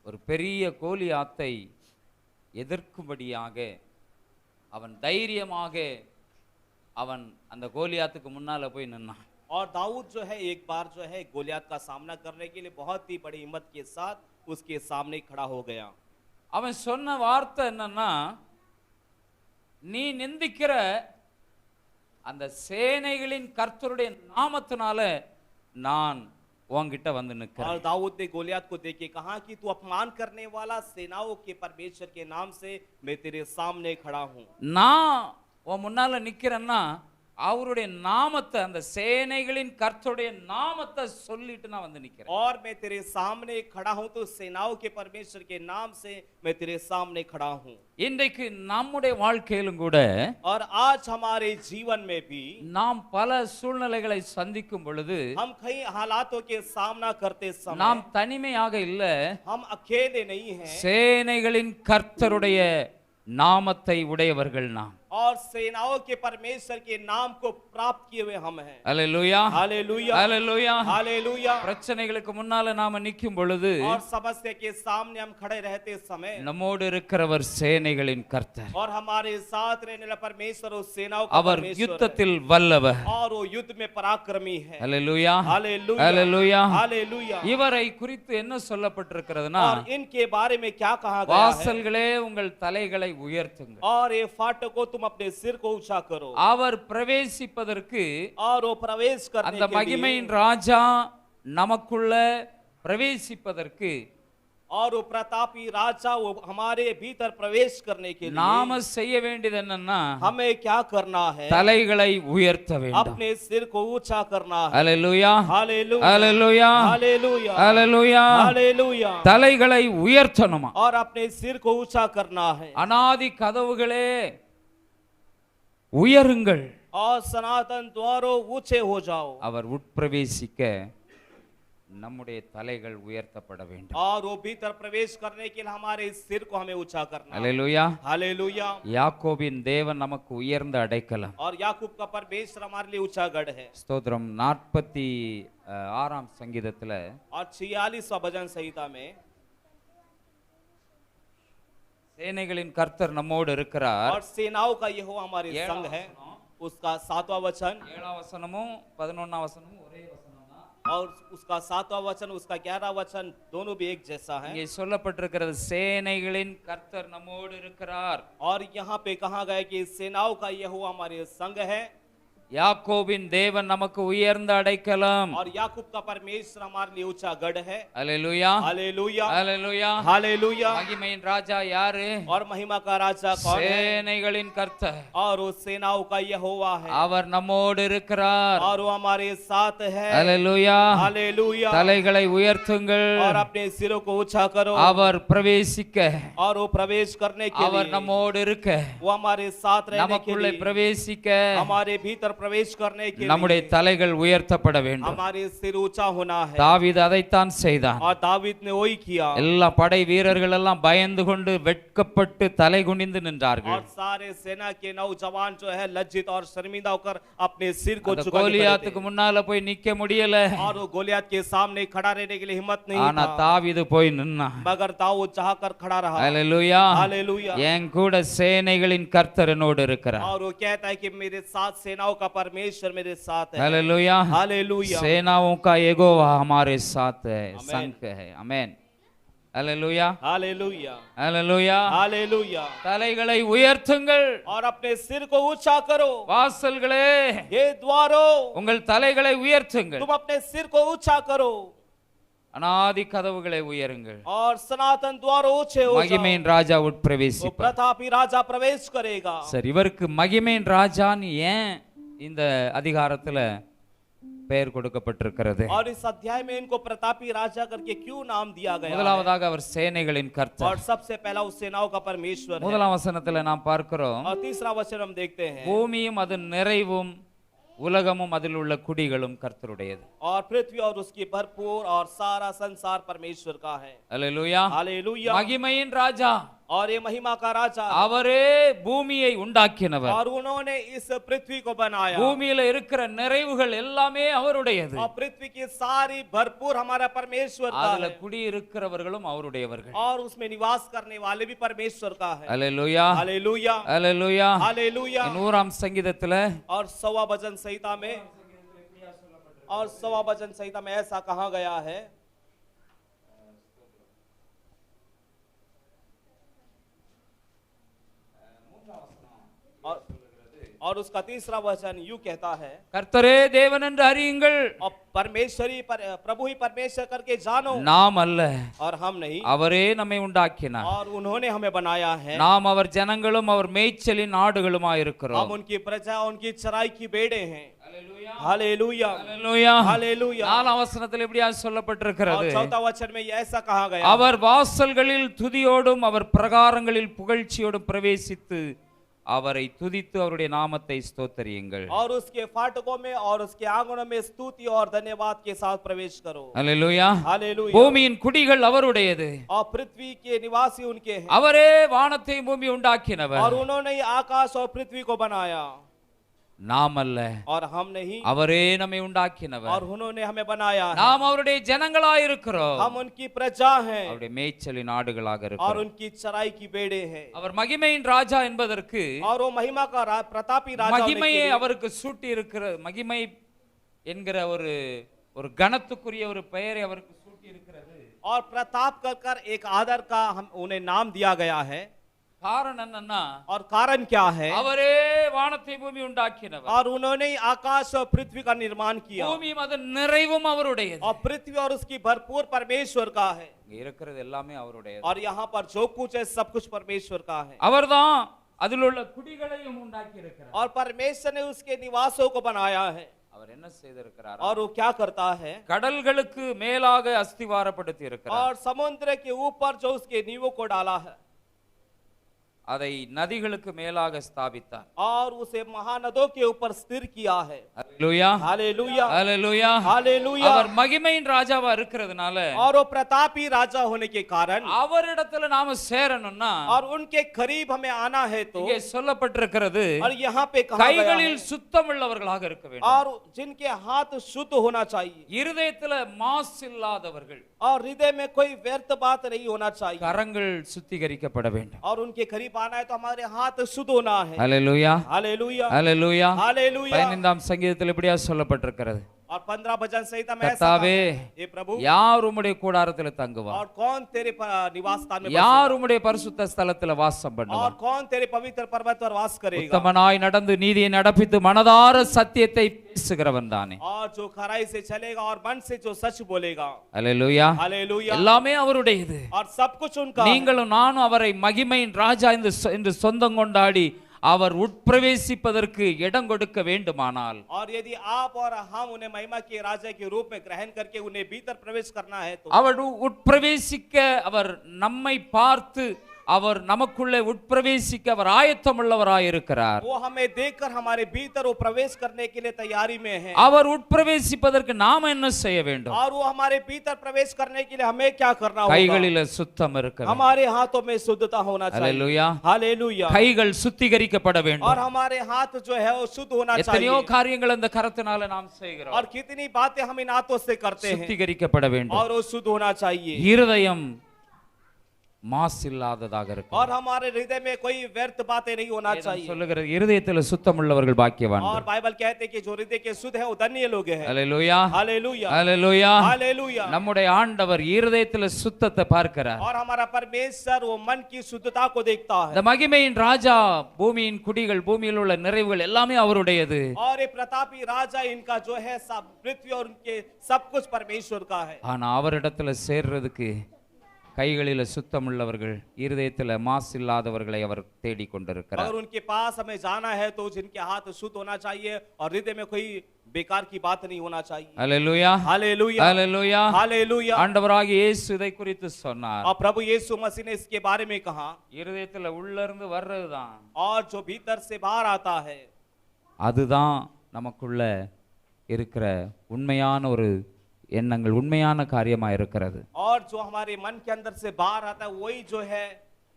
A: ஒரு பெரிய கோலியாத்தை எதிர்க்கும்படியாக அவன் தைரியமாக அவன் அந்த கோலியாத்துக்கு முன்னால போய் நின்னான்.
B: और दाऊद जो है एक बार जो है गोलियत का सामना करने के लिए बहुत ही बड़ी हिम्मत के साथ उसके सामने खड़ा हो गया।
A: அவன் சொன்ன வார்த்தை என்னன்னா, நீ நிந்திக்கிற அந்த சேனைகளின் கர்த்தருடைய நாமத்தினால நான் உன்கிட்ட வந்து
B: और
A: நிற்கிறேன்.
B: दाऊद ने गोलियत को देख के कहा कि तू अपमान करने वाला सेनाओं के परमेश्वर के नाम से मैं तेरे सामने खड़ा हूँ।
A: நான் உன் முன்னால நிக்கிறேன்னா அவருடைய நாமத்தை, அந்த சேனைகளின் கர்த்தருடைய நாமத்தை சொல்லிட்டு நான் வந்து நிக்கிறேன்.
B: और मैं तेरे सामने खड़ा हूँ तो सेनाओं के परमेश्वर के नाम से मैं तेरे सामने खड़ा हूँ।
A: இன்றைக்கு நம்முடைய வாழ்க்கையிலும் கூட
B: और आज हमारे जीवन में भी
A: நாம் பல சூழ்நிலைகளை சந்திக்கும் பொழுது
B: हम कई हालातों के सामना करते समय
A: நாம் தனிமையாக இல்ல,
B: हम अकेले नहीं हैं,
A: சேனைகளின் கர்த்தருடைய நாமத்தை உடையவர்கள் நாம்.
B: और सेनाओं के परमेश्वर के नाम को प्राप्त किए हुए हम हैं।
A: அல்லேலூயா,
B: हालेलुया,
A: அல்லேலூயா.
B: हालेलुया।
A: பிரச்சனைகளுக்கு முன்னால நாம நிற்கும் பொழுது
B: और समस्या के सामने हम खड़े रहते समय
A: நம்மோடு இருக்கிறவர் சேனைகளின் கர்த்தர்.
B: और हमारे साथ रहने वाला परमेश्वर उस सेनाओं का
A: அவர்
B: परमेश्वर
A: யுத்தத்தில் வல்லவர்.
B: है, और वो युद्ध में पराक्रमी है।
A: அல்லேலூயா,
B: हालेलुया,
A: அல்லேலூயா.
B: हालेलुया।
A: இவரை குறித்து என்ன சொல்லப்பட்டிருக்கிறதுனா,
B: और इनके बारे में क्या कहा गया है?
A: வாசல்களே உங்கள் தலைகளை உயர்த்துங்கள்.
B: और ये फाटकों तुम अपने सिर को ऊंचा करो।
A: அவர் பிரவேசிப்பதற்கு
B: और वो प्रवेश करने
A: அந்த
B: के लिए,
A: மகிமையின் ராஜா நமக்குள்ள பிரவேசிப்பதற்கு
B: और वो प्रतापी राजा वो हमारे भीतर प्रवेश करने के लिए
A: நாம செய்ய வேண்டியது என்னன்னா,
B: हमें क्या करना है?
A: தலைகளை உயர்த்த வேண்டும்.
B: अपने सिर को ऊंचा करना है।
A: அல்லேலூயா,
B: हालेलुया,
A: அல்லேலூயா,
B: हालेलुया,
A: அல்லேலூயா.
B: हालेलुया।
A: தலைகளை உயர்த்தணுமா.
B: और अपने सिर को ऊंचा करना है।
A: அநாதி கதவுகளே உயருங்கள்.
B: और सनातन द्वारों ऊंचे हो जाओ।
A: அவர் உட்பிரவேசிக்க நம்முடைய தலைகள் உயர்த்தப்பட வேண்டும்.
B: और वो भीतर प्रवेश करने के लिए हमारे सिर को हमें ऊंचा करना है।
A: அல்லேலூயா.
B: हालेलुया।
A: யாக்கோபின் தேவன் நமக்கு உயர்ந்த அடைக்கலம்.
B: और याकूब का परमेश्वर हमारे लिए ऊंचा गढ़ है।
A: ஸ்தோத்திரம். 46ஆம் சங்கீதத்துல
B: और 46वां भजन संहिता में
A: சேனைகளின் கர்த்தர் நம்மோடு இருக்கிறார்.
B: और सेनाओं का यहोवा हमारे संग है, उसका 7वां वचन
A: 7ஆம் வசனமும் 11ஆம் வசனமும் ஒரே வசனம் தான்.
B: और उसका 7वां वचन उसका 11वां वचन दोनों भी एक जैसा है.
A: இங்கே சொல்லப்பட்டிருக்கிறது சேனைகளின் கர்த்தர் நம்மோடு இருக்கிறார்.
B: और यहाँ पे कहा गया कि सेनाओं का यहोवा हमारे संग है.
A: யாக்கோபின் தேவன் நமக்கு உயர்ந்த அடைக்கலம்.
B: और याकूब का परमेश्वर हमारे लिए ऊंचा गढ़ है.
A: அல்லேலூயா
B: हालेलुया
A: அல்லேலூயா.
B: हालेलुया.
A: மகிமையின் ராஜா யாரு?
B: और महिमा का राजा कौन है?
A: சேனைகளின் கர்த்தர்.
B: और वो सेनाओं का यहोवा है,
A: அவர் நம்மோடு இருக்கிறார்.
B: और वो हमारे साथ है.
A: அல்லேலூயா.
B: हालेलुया.
A: தலைகளை உயர்த்துங்கள்.
B: और अपने सिरों को ऊंचा करो.
A: அவர் பிரவேசிக்க,
B: और वो प्रवेश करने के
A: அவர்
B: लिए,
A: நம்மோடு இருக்க,
B: वो हमारे साथ रहने के
A: நமக்குள்ளே
B: लिए,
A: பிரவேசிக்க
B: हमारे भीतर प्रवेश करने के
A: நம்முடைய
B: लिए
A: தலைகள் உயர்த்தப்பட வேண்டும்.
B: हमारे सिर ऊंचा होना है.
A: தாவீது அதைத்தான் செய்தான்.
B: और दावीद ने वही किया.
A: எல்லா படை வீரர்கள் எல்லாம் பயந்து கொண்டு வெட்கப்பட்டு தலை குனிந்து நின்றார்கள்.
B: और सारे सेना के नौजवान जो है लज्जित और शर्मिंदा होकर अपने सिर को
A: அந்த
B: झुका के खड़े
A: கோலியாத்துக்கு
B: थे.
A: முன்னால போய் நிக்க முடியல.
B: और वो गोलियत के सामने खड़ा रहने के लिए हिम्मत नहीं
A: ஆனா
B: था,
A: தாவீது போய் நின்னான்.
B: मगर दाऊद चाहकर खड़ा रहा.
A: அல்லேலூயா.
B: हालेलुया.
A: என் கூட சேனைகளின் கர்த்தர் என்னோடு இருக்கிறார்.
B: और वो कहता है कि मेरे साथ सेनाओं का परमेश्वर मेरे साथ है.
A: हालेलुया.
B: हालेलुया.
A: सेनाओं का यहोवा हमारे साथ है,
B: आमेन.
A: संग है. Amen. Hallelujah
B: hallelujah.
A: Hallelujah.
B: Hallelujah.
A: தலைகளை உயர்த்துங்கள்.
B: और अपने सिर को ऊंचा करो.
A: வாசல்களே
B: हे द्वारों,
A: உங்கள் தலைகளை உயர்த்துங்கள்.
B: तुम अपने सिर को ऊंचा करो.
A: அநாதி கதவுகளை உயருங்கள்.
B: और सनातन द्वार ऊंचे हो जाओ.
A: மகிமையின் ராஜா
B: वो
A: உட்பிரவேசிப்பார்.
B: प्रतापी राजा प्रवेश करेगा.
A: சரி, இவருக்கு மகிமையின் ராஜான்னு ஏன் இந்த அதிகாரத்துல பெயர் கொடுக்கப்பட்டிருக்கிறது?
B: और इस अध्याय में इनको प्रतापी राजा करके क्यों नाम दिया गया है?
A: முதலாவதாக அவர் சேனைகளின்
B: और
A: கர்த்தர்.
B: सबसे पहला उस सेनाओं का परमेश्वर है.
A: முதலாம் வசனத்துல நாம் பார்க்கிறோம்,
B: और तीसरा वचन हम देखते हैं,
A: பூமியும் அது நிறைவும் உலகமும் அதில் உள்ள குடிகளும் கர்த்தருடையது.
B: और पृथ्वी और उसकी भरपूर और सारा संसार परमेश्वर का है.
A: அல்லேலூயா.
B: हालेलुया.
A: மகிமையின் ராஜா
B: और ये महिमा का राजा,
A: அவரே பூமியை உண்டாக்கினவர்.
B: और उन्होंने इस पृथ्वी को बनाया.
A: பூமியில இருக்கிற நிறைவுகள் எல்லாமே அவருடையது.
B: और पृथ्वी की सारी भरपूर हमारा परमेश्वर का
A: அதுல
B: है.
A: குடி இருக்கிறவர்களும் அவருடையவர்கள்.
B: और उसमें निवास करने वाले भी परमेश्वर का है.
A: அல்லேலூயா.
B: हालेलुया.
A: அல்லேலூயா.
B: हालेलुया.
A: 100ஆம் சங்கீதத்துல
B: और 100वां भजन संहिता में, और 100वां भजन संहिता में ऐसा कहा गया है, और उसका तीसरा वचन यूं कहता है,
A: கர்த்தரே தேவன் என்று அறியுங்கள்.
B: और परमेश्वरी प्रभु ही परमेश्वर करके जानो.
A: நாம் அல்ல,
B: और हम नहीं,
A: அவரே நம்மை உண்டாக்கினார்.
B: और उन्होंने हमें बनाया है.
A: நாம் அவர் ஜனங்களும் அவர் மேய்ச்சலின் ஆடுகளுமாய் இருக்கிறோம்.
B: हम उनकी प्रजा, उनकी चराई की भेड़े हैं. हालेलुया.
A: அல்லேலூயா.
B: हालेलुया.
A: 4ஆம் வசனத்தில் இப்படியா
B: और
A: சொல்லப்பட்டிருக்கிறது,
B: 4वां वचन में ये ऐसा कहा गया,
A: அவர் வாசல்களில் துதியோடும் அவர் பிரகாரங்களில் புகழ்ச்சியோடும் பிரவேசித்து அவரை துதித்து அவருடைய நாமத்தை ஸ்தோத்தரியுங்கள்.
B: और उसके फाटकों में और उसके आंगनों में स्तुति और धन्यवाद के साथ प्रवेश करो.
A: அல்லேலூயா.
B: हालेलुया.
A: பூமியின் குடிகள் அவருடையது.
B: और पृथ्वी के निवासी उनके हैं.
A: அவரே வானத்தையும் பூமி உண்டாக்கினவர்.
B: और उन्होंने ही आकाश और पृथ्वी को बनाया.
A: நாம் அல்ல,
B: और हम नहीं,
A: அவரே நம்மை உண்டாக்கினவர்.
B: और उन्होंने हमें बनाया है.
A: நாம் அவருடைய ஜனங்களாய் இருக்கிறோம்.
B: हम उनकी प्रजा हैं
A: அவருடைய மேய்ச்சலின் ஆடுகளாக
B: और
A: இருக்கிறோம்.
B: उनकी चराई की भेड़े हैं.
A: அவர் மகிமையின் ராஜா என்பதற்கு
B: और वो महिमा का प्रतापी राजा होने के
A: மகிமையை
B: लिए,
A: அவருக்கு சூட்டி இருக்கிற மகிமை என்கிற ஒரு கணத்துக்குரிய ஒரு பெயரை அவருக்கு சூட்டி இருக்கிறது.
B: और प्रताप कर कर एक आदर का हम उन्हें नाम दिया गया है.
A: காரணம் என்னன்னா,
B: और कारण क्या है?
A: அவரே வானத்தை பூமி உண்டாக்கினவர்.
B: और उन्होंने ही आकाश और पृथ्वी का निर्माण किया.
A: பூமியும் அதன் நிறைவும் அவருடையது.
B: और पृथ्वी और उसकी भरपूर परमेश्वर का है.
A: இங்க இருக்கிறது எல்லாமே அவருடையது.
B: और यहाँ पर जो कुछ है सब कुछ परमेश्वर का है.
A: அவர்தான் அதில் உள்ள குடிகளையும் உண்டாக்கி இருக்கிறார்.
B: और परमेश्वर ने उसके निवासों को बनाया है.
A: அவர் என்ன செய்திருக்கிறார்?
B: और वो क्या करता है?
A: கடல்களுக்கு மேலாக அஸ்திவாரப்படுத்தி இருக்கிறார்.
B: और समुद्र के ऊपर जो उसके नींवों को डाला है.
A: அதை நதிகளுக்கு மேலாக ஸ்தாபித்தார்.
B: और उसे महानदों के ऊपर स्थिर किया है।
A: அல்லேலூயா
B: हालेलुया
A: அல்லேலூயா.
B: हालेलुया।
A: அவர் மகிமையின் ராஜாவா இருக்கிறதுனால
B: और वो प्रतापी राजा होने के कारण
A: அவரிடத்துல நாம சேரணும்னா
B: और उनके करीब हमें आना है तो
A: இங்கே சொல்லப்பட்டிருக்கிறது
B: और यहाँ पे कहा गया है,
A: கைகளில் சுத்தமுள்ளவர்களாக இருக்க வேண்டும்.
B: और जिनके हाथ शुद्ध होना चाहिए
A: இருதயத்துல மாசு இல்லாதவர்கள்,
B: और हृदय में कोई व्यर्थ बात नहीं होना चाहिए,
A: கரங்கள் சுத்திகரிக்கப்பட வேண்டும்.
B: और उनके करीब आना है तो हमारे हाथ शुद्ध होना है।
A: அல்லேலூயா
B: हालेलुया
A: அல்லேலூயா.
B: हालेलुया।
A: 15ஆம் சங்கீதத்தில் இப்படியா சொல்லப்பட்டிருக்கிறது,
B: और 15 भजन संहिता में ऐसा
A: கர்த்தாவே
B: कहा है, हे प्रभु
A: யார் உம்முடைய கூடாரத்துல தங்குவார்,
B: और कौन तेरे निवास स्थान में
A: யார்
B: बसेगा?
A: உம்முடைய பரிசுத்த ஸ்தலத்துல வாசம்
B: और
A: பண்ணுவார்.
B: कौन तेरे पवित्र पर्वत पर वास करेगा?
A: உத்தமனாய் நடந்து நீதியை நடப்பித்து மனதார சத்தியத்தை பேசுகிறவன் தானே.
B: और जो खराई से चलेगा और मन से जो सच बोलेगा।
A: அல்லேலூயா.
B: हालेलुया।
A: எல்லாமே அவருடையது.
B: और सब कुछ उनका है।
A: நீங்களும் நானும் அவரை மகிமையின் ராஜா என்று சொந்தம் கொண்டாடி அவர் உட்பிரவேசிப்பதற்கு இடம் கொடுக்க வேண்டுமானால்,
B: और यदि आप और हम उन्हें महिमा के राजा के रूप में ग्रहण करके उन्हें भीतर प्रवेश करना है तो
A: அவர் உட்பிரவேசிக்க அவர் நம்மை பார்த்து அவர் நமக்குள்ளே உட்பிரவேசிக்க அவர் ஆயத்தமுள்ளவராய் இருக்கிறார்.
B: वो हमें देखकर हमारे भीतर वो प्रवेश करने के लिए तैयारी में है।
A: அவர் உட்பிரவேசிப்பதற்கு நாம என்ன செய்ய வேண்டும்?
B: और वो हमारे भीतर प्रवेश करने के लिए हमें क्या करना होगा?
A: கைகளில சுத்தம் இருக்க வேண்டும்.
B: हमारे हाथों में शुद्धता होना चाहिए।
A: அல்லேலூயா.
B: हालेलुया।
A: கைகள் சுத்திகரிக்கப்பட
B: और
A: வேண்டும்.
B: हमारे हाथ जो है वो शुद्ध होना
A: எத்தனையோ
B: चाहिए।
A: காரியங்கள் அந்த கரத்தினால நாம் செய்கிறோம்.
B: और कितनी बातें हम इन हाथों से करते हैं
A: சுத்திகரிக்கப்பட வேண்டும்.
B: और वो शुद्ध होना चाहिए।
A: இருதயம் மாசில்லாததாக இருக்கு.
B: और हमारे हृदय में कोई व्यर्थ बातें नहीं होना चाहिए।
A: சொல்லுகிறது இருதயத்தில் சுத்தம் உள்ளவர்கள் பாக்கியவான்கள்.
B: और बाइबल कहते हैं कि जो हृदय के शुद्ध है वो धन्य लोग हैं।
A: அல்லேலூயா
B: हालेलुया
A: அல்லேலூயா.
B: हालेलुया।
A: நம்முடைய ஆண்டவர் இருதயத்தில் சுத்தத்தை பார்க்கிறார்.
B: और हमारा परमेश्वर वो मन की शुद्धता को देखता है।
A: இந்த மகிமையின் ராஜா பூமியின் குடிகள் பூமியில் உள்ள நிறைவுகள் எல்லாமே அவருடையது.
B: और ये प्रतापी राजा इनका जो है सब पृथ्वी और उनके सब कुछ परमेश्वर का है।
A: ஆனா அவரிடத்துல சேர்றதுக்கு கைகளில சுத்தம் உள்ளவர்கள், இருதயத்துல மாசு இல்லாதவர்களை அவர் தேடிக் கொண்டிருக்கிறார்.
B: अगर उनके पास हमें जाना है तो जिनके हाथ शुद्ध होना चाहिए और हृदय में कोई बेकार की बात नहीं होना चाहिए।
A: அல்லேலூயா
B: हालेलुया
A: அல்லேலூயா.
B: हालेलुया।
A: ஆண்டவராகிய இயேசு இதை குறித்து சொன்னார்.
B: और प्रभु यीशु मसीह ने इसके बारे में कहा,
A: இருதயத்துல உள்ள இருந்து வர்றதுதான்,
B: और जो भीतर से बाहर आता है
A: அதுதான் நமக்குள்ள இருக்கிற உண்மையான ஒரு எண்ணங்கள், உண்மையான காரியமா இருக்கிறது.
B: और जो हमारे मन के अंदर से बाहर आता है वही जो है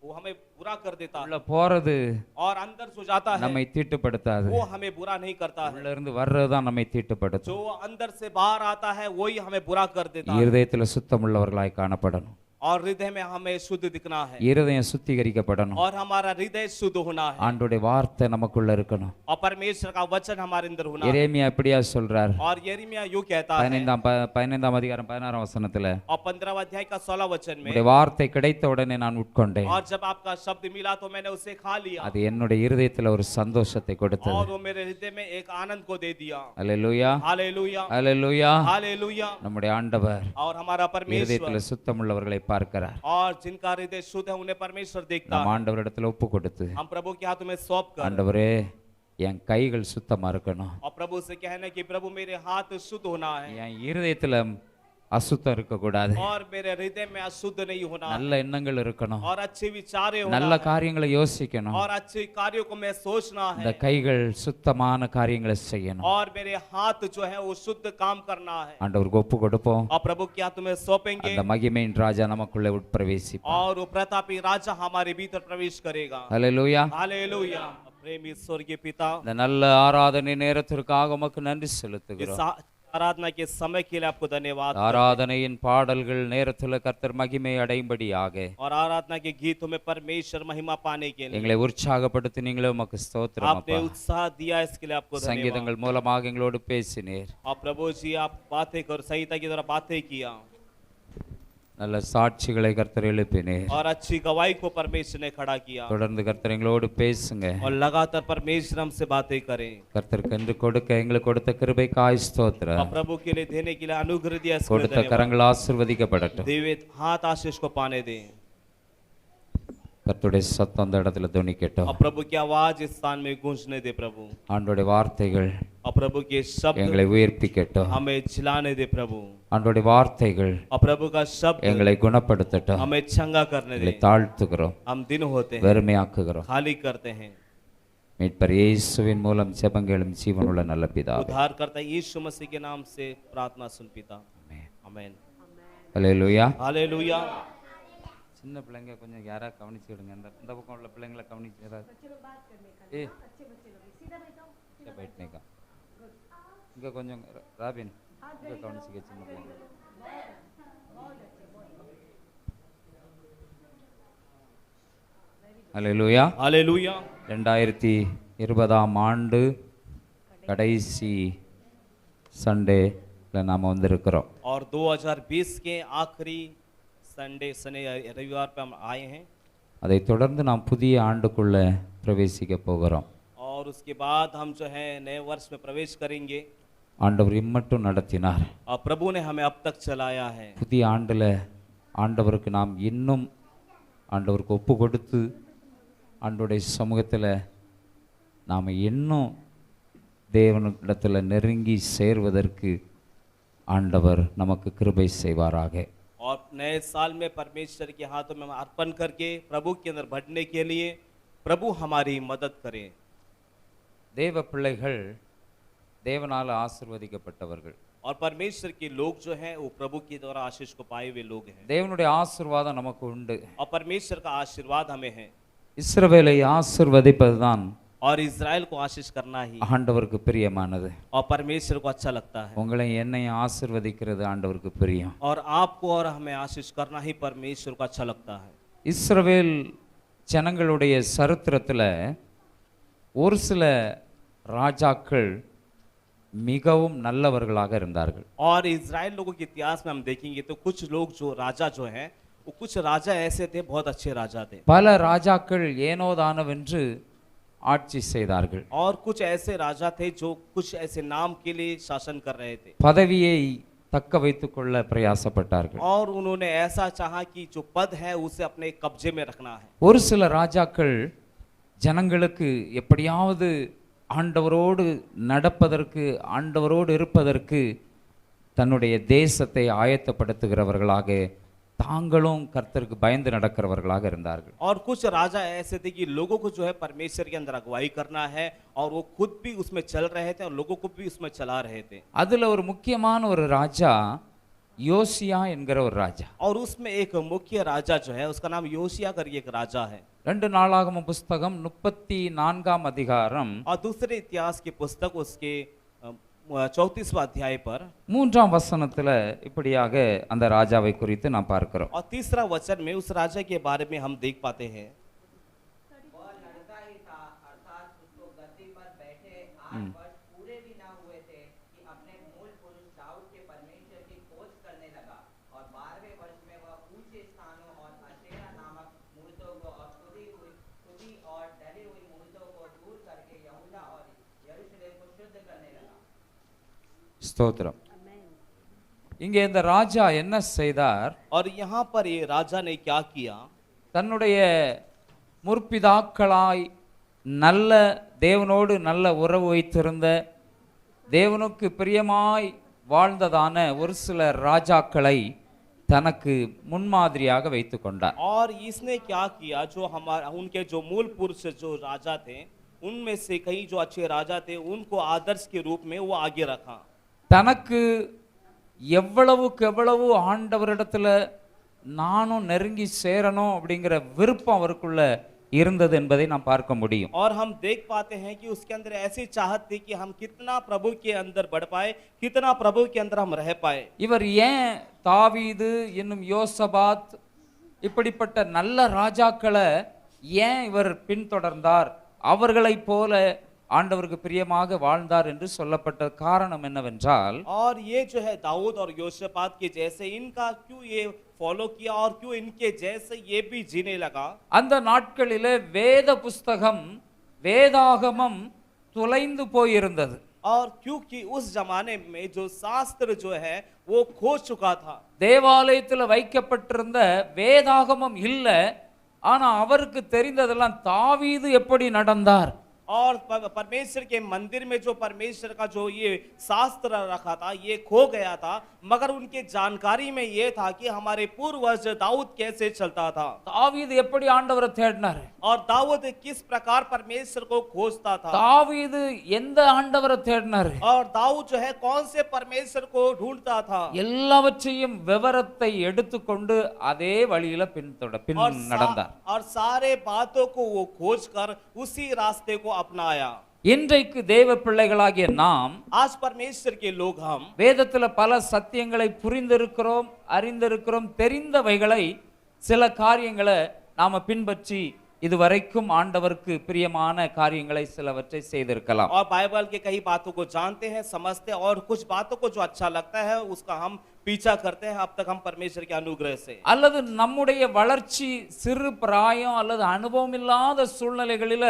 B: वो हमें बुरा कर देता
A: உள்ள
B: है।
A: போறது
B: और अंदर जो जाता है
A: நம்மை தீட்டுப்படுத்தாது.
B: वो हमें बुरा नहीं करता है।
A: உள்ள இருந்து வர்றதுதான் நம்மை தீட்டுப்படுத்தும்.
B: जो अंदर से बाहर आता है वही हमें बुरा कर देता है।
A: இருதயத்துல சுத்தம் உள்ளவர்களாய் காணப்படணும்.
B: और हृदय में हमें शुद्ध दिखना है।
A: இருதயம் சுத்திகரிக்கப்படணும்.
B: और हमारा हृदय शुद्ध होना है।
A: ஆண்டவருடைய வார்த்தை நமக்குள்ள இருக்கணும்.
B: और परमेश्वर का वचन हमारे अंदर होना है।
A: எரேமியா எப்படியா சொல்றார்?
B: और यिर्मयाह यूं कहता है
A: 15ஆம் அதிகாரம் 16ஆம் வசனத்துல,
B: और 15वां अध्याय का 16 वचन में,
A: உம்முடைய வார்த்தை கிடைத்த உடனே நான் உட்கொண்டேன்.
B: और जब आपका शब्द मिला तो मैंने उसे खा लिया
A: அது என்னுடைய இருதயத்துல ஒரு சந்தோஷத்தை கொடுத்தது.
B: और वो मेरे हृदय में एक आनंद को दे दिया।
A: அல்லேலூயா
B: हालेलुया
A: அல்லேலூயா.
B: हालेलुया।
A: நம்முடைய ஆண்டவர்
B: और हमारा परमेश्वर
A: இருதயத்துல சுத்தம் உள்ளவர்களை பார்க்கிறார்.
B: और जिनका हृदय शुद्ध है उन्हें परमेश्वर देखता
A: நம்ம
B: है।
A: ஆண்டவரிடத்துல ஒப்பு கொடுத்து,
B: हम प्रभु के हाथों में सौंप कर,
A: ஆண்டவரே என் கைகள் சுத்தமா இருக்கணும்,
B: और प्रभु से कहना कि प्रभु मेरे हाथ शुद्ध होना है
A: என் இருதயத்துல அசுத்தம் இருக்கக்கூடாது,
B: और मेरे हृदय में अशुद्ध नहीं होना,
A: நல்ல எண்ணங்கள் இருக்கணும்,
B: और अच्छे विचारे
A: நல்ல
B: होना,
A: காரியங்களை யோசிக்கணும்.
B: और अच्छे कार्यों को मैं सोचना
A: இந்த
B: है,
A: கைகள் சுத்தமான காரியங்களை செய்யணும்.
B: और मेरे हाथ जो है वो शुद्ध काम करना है।
A: ஆண்டவருக்கு ஒப்பு கொடுப்போம்.
B: और प्रभु के हाथ में सौंपेंगे
A: அந்த மகிமையின் ராஜா நமக்குள்ளே உட்பிரவேசிப்பார்.
B: और वो प्रतापी राजा हमारे भीतर प्रवेश करेगा।
A: அல்லேலூயா.
B: हालेलुया। प्रेमी स्वर्गीय पिता,
A: இந்த நல்ல ஆராதனை நேரத்திற்காக உமக்கு நன்றி
B: इस
A: செலுத்துகிறோம்.
B: आराधना के समय के लिए आपको धन्यवाद।
A: ஆராதனையின் பாடல்கள் நேரத்தில் கர்த்தர் மகிமை அடையும்படியாக
B: और आराधना के गीतों में परमेश्वर महिमा पाने के लिए
A: எங்களை உற்சாகப்படுத்தி நீங்களே உமக்கு ஸ்தோத்திரம்
B: आपने
A: அப்பா.
B: उत्साह दिया, इसके लिए आपको धन्यवाद।
A: சங்கீதங்கள் மூலமாக எங்களோடு பேசினீர்.
B: और प्रभु जी आप बातें कर, संहिता की तरह बातें किया
A: நல்ல சாட்சிகளை கர்த்தர் எழுப்பினீர்.
B: और अच्छी गवाही को परमेश्वर ने खड़ा किया।
A: தொடர்ந்து கர்த்தர் எங்களோடு பேசுங்க.
B: और लगातार परमेश्वर हमसे बातें करें।
A: கர்த்தருக்கு என்று கொடுக்க எங்களுக்கு கொடுத்த கிருபைக்காய் ஸ்தோத்திரம்.
B: और प्रभु के लिए देने के लिए अनुग्रह दिया, इसके लिए
A: கொடுத்த
B: धन्यवाद।
A: கரங்கள் ஆசீர்வதிக்கப்படட்டும்.
B: देवे हाथ आशीष को पाने दें।
A: கர்த்தருடைய சத்தம் அந்த இடத்துல துணிக்கட்டும்.
B: और प्रभु की आवाज इस स्थान में गूंजने दे प्रभु।
A: ஆண்டவருடைய வார்த்தைகள்
B: और प्रभु के शब्द
A: எங்களை உயிர்ப்பிக்கட்டும்.
B: हमें जिलाने दे प्रभु,
A: ஆண்டவருடைய வார்த்தைகள்
B: और प्रभु का शब्द
A: எங்களை குணப்படுத்தட்டும்.
B: हमें चंगा करने
A: எங்களை
B: दे।
A: தாழ்த்துகிறோம்,
B: हम दिन होते हैं,
A: வெறுமையாக்குகிறோம்.
B: खाली करते हैं।
A: மீட்பர் இயேசுவின் மூலம் ஜெபங்களும் ஜீவனுள்ள நல்ல பிதாவே.
B: उद्धार करता है यीशु मसीह के नाम से प्रार्थना सुन पिता, आमेन।
A: ஹல்லேலூயா.
B: हालेलुया।
A: சின்ன பிள்ளைங்க கொஞ்சம் யாரா கவனிச்சுடுங்க. இந்த பக்கம் உள்ள பிள்ளைங்களை கவனிச்சு ஏதாவது बैठने का इनका கொஞ்சம் ராபின் இங்க கவனிச்சுக்க சின்ன பிள்ளைங்க. ஹல்லேலூயா.
B: हालेलुया।
A: 2020 ஆண்டு கடைசி சண்டேல நாம வந்திருக்கிறோம்.
B: और 2020 के आखिरी संडे रविवार पे हम आए हैं,
A: அதை தொடர்ந்து நாம் புதிய ஆண்டுக்குள்ள பிரவேசிக்க போகிறோம்.
B: और उसके बाद हम जो है नए वर्ष में प्रवेश करेंगे।
A: ஆண்டவர் இம்மட்டும் நடத்தினார்.
B: और प्रभु ने हमें अब तक चलाया है।
A: புதிய ஆண்டுல ஆண்டவருக்கு நாம் இன்னும் ஆண்டவருக்கு ஒப்பு கொடுத்து ஆண்டவருடைய சமூகத்தில் நாம் இன்னும் தேவனிடத்தில் நெருங்கி சேர்வதற்கு ஆண்டவர் நமக்கு கிருபை செய்வாராக.
B: और नए साल में परमेश्वर के हाथों में हम अर्पण करके प्रभु के अंदर बढ़ने के लिए प्रभु हमारी मदद करें।
A: தேவ பிள்ளைகள் தேவனால் ஆசீர்வதிக்கப்பட்டவர்கள்.
B: और परमेश्वर के लोग जो हैं वो प्रभु के द्वारा आशीष को पाए हुए लोग हैं,
A: தேவனுடைய ஆசீர்வாதம் நமக்கு உண்டு.
B: और परमेश्वर का आशीर्वाद हमें है।
A: இஸ்ரவேலை ஆசீர்வதிப்பதுதான்
B: और इज़राइल को आशीष करना ही
A: ஆண்டவருக்கு பிரியமானது.
B: और परमेश्वर को अच्छा लगता है।
A: உங்களை என்னையும் ஆசீர்வதிக்கிறது ஆண்டவருக்கு பிரியம்.
B: और आपको और हमें आशीष करना ही परमेश्वर को अच्छा लगता है।
A: இஸ்ரவேல் ஜனங்களுடைய சரித்திரத்தில் ஒரு சில ராஜாக்கள் மிகவும் நல்லவர்களாக இருந்தார்கள்.
B: और इज़राइल लोगों के इतिहास में हम देखेंगे तो कुछ लोग जो राजा जो हैं वो कुछ राजा ऐसे थे, बहुत अच्छे राजा थे।
A: பல ராஜாக்கள் ஏனோதானவென்று ஆட்சி செய்தார்கள்.
B: और कुछ ऐसे राजा थे जो कुछ ऐसे नाम के लिए शासन कर रहे थे,
A: பதவியை தக்க வைத்துக் கொள்ள பிரயாசப்பட்டார்கள்.
B: और उन्होंने ऐसा चाहा कि जो पद है उसे अपने कब्जे में रखना है।
A: ஒரு சில ராஜாக்கள் ஜனங்களுக்கு எப்படியாவது ஆண்டவரோடு நடப்பதற்கு ஆண்டவரோடு இருப்பதற்கு தன்னுடைய தேசத்தை ஆயத்தப்படுத்துகிறவர்களாக தாங்களும் கர்த்தருக்கு பயந்து நடக்கிறவர்களாக இருந்தார்கள்.
B: और कुछ राजा ऐसे थे कि लोगों को जो है परमेश्वर के अंदर अगुवाई करना है और वो खुद भी उसमें चल रहे थे और लोगों को भी उसमें चला रहे थे।
A: அதுல ஒரு முக்கியமான ஒரு ராஜா யோசியா என்கிற ஒரு ராஜா.
B: और उसमें एक मुख्य राजा जो है उसका नाम योशिया करके एक राजा है।
A: 2 நாளாகம புஸ்தகம் 34ஆம் அதிகாரம்
B: और दूसरे इतिहास की पुस्तक उसके 34वां अध्याय पर
A: 3ஆம் வசனத்துல இப்படியாக அந்த ராஜாவை குறித்து நாம் பார்க்கிறோம்.
B: और तीसरा वचन में उस राजा के बारे में हम देख पाते हैं।
D: वह लड़का ही था, अर्थात उसको गद्दी पर बैठे 8 वर्ष पूरे भी ना हुए थे कि अपने मूल पुरुष दाऊद के परमेश्वर की खोज करने लगा। और 12वें वर्ष में वह ऊंचे स्थानों और अशेरा नामक मूर्तों को और खुदी और डली हुई मूर्तों को दूर करके यहूदा और यरूशलेम को शुद्ध करने लगा।
A: ஸ்தோத்திரம். இங்கே இந்த ராஜா என்ன செய்தார்?
B: और यहाँ पर ये राजा ने क्या किया?
A: தன்னுடைய முற்பிதாக்களாய் நல்ல தேவனோடு நல்ல உறவு வைத்திருந்த தேவனுக்கு பிரியமாய் வாழ்ந்ததான ஒரு சில ராஜாக்களை தனக்கு முன்மாதிரியாக வைத்துக் கொண்டார்.
B: और इसने क्या किया, जो हमारा उनके जो मूल पुरुष जो राजा थे उनमें से कई जो अच्छे राजा थे उनको आदर्श के रूप में वो आगे रखा।
A: தனக்கு எவ்வளவுக்கு எவ்வளவு ஆண்டவரிடத்துல நானும் நெருங்கி சேரணும் அப்படிங்கிற விருப்பம் அவருக்குள்ள இருந்தது என்பதை நாம் பார்க்க முடியும்.
B: और हम देख पाते हैं कि उसके अंदर ऐसी चाहत थी कि हम कितना प्रभु के अंदर बढ़ पाए, कितना प्रभु के अंदर हम रह पाए।
A: இவர் ஏன் தாவீது இன்னும் யோசபாத் இப்படிப்பட்ட நல்ல ராஜாக்களை ஏன் இவர் பின்தொடர்ந்தார், அவர்களைப் போல ஆண்டவருக்கு பிரியமாக வாழ்ந்தார் என்று சொல்லப்பட்ட காரணம் என்னவென்றால்,
B: और ये जो है दाऊद और योशापात के जैसे इनका क्यों ये फॉलो किया और क्यों इनके जैसे ये भी जीने लगा।
A: அந்த நாட்களிலே வேத புஸ்தகம் வேதாகமம் தொலைந்து போயிருந்தது.
B: और क्योंकि उस जमाने में जो शास्त्र जो है वो खो चुका था।
A: தேவாலயத்தில் வைக்கப்பட்டிருந்த வேதாகமம் இல்லை. ஆனா அவருக்கு தெரிந்ததெல்லாம் தாவீது எப்படி நடந்தார்,
B: और परमेश्वर के मंदिर में जो परमेश्वर का जो ये शास्त्र रखा था ये खो गया था, मगर उनके जानकारी में ये था कि हमारे पूर्वज दाऊद कैसे चलता था
A: தாவீது எப்படி ஆண்டவரை தேடினாரு?
B: और दाऊद किस प्रकार परमेश्वर को खोजता था
A: தாவீது எந்த ஆண்டவரை தேடினாரு?
B: और दाऊद जो है कौन से परमेश्वर को ढूंढता था
A: எல்லாவற்றையும் விவரத்தை எடுத்துக்கொண்டு அதே வழியில பின் நடந்தார்.
B: और सारे बातों को वो खोज कर उसी रास्ते को अपनाया।
A: இன்றைக்கு தேவ பிள்ளைகளாகிய நாம்
B: आज परमेश्वर के लोग हम
A: வேதத்துல பல சத்தியங்களை புரிந்திருக்கிறோம், அறிந்திருக்கிறோம், தெரிந்தவைகளை சில காரியங்களை நாம பின்பற்றி இதுவரைக்கும் ஆண்டவருக்கு பிரியமான காரியங்களை சிலவற்றை செய்திருக்கலாம்.
B: और बाइबल के कई बातों को जानते हैं, समझते हैं, और कुछ बातों को जो अच्छा लगता है उसका हम पीछा करते हैं अब तक हम परमेश्वर के अनुग्रह से।
A: அல்லது நம்முடைய வளர்ச்சி சிறு பிராயம் அல்லது அனுபவம் இல்லாத சூழ்நிலைகளில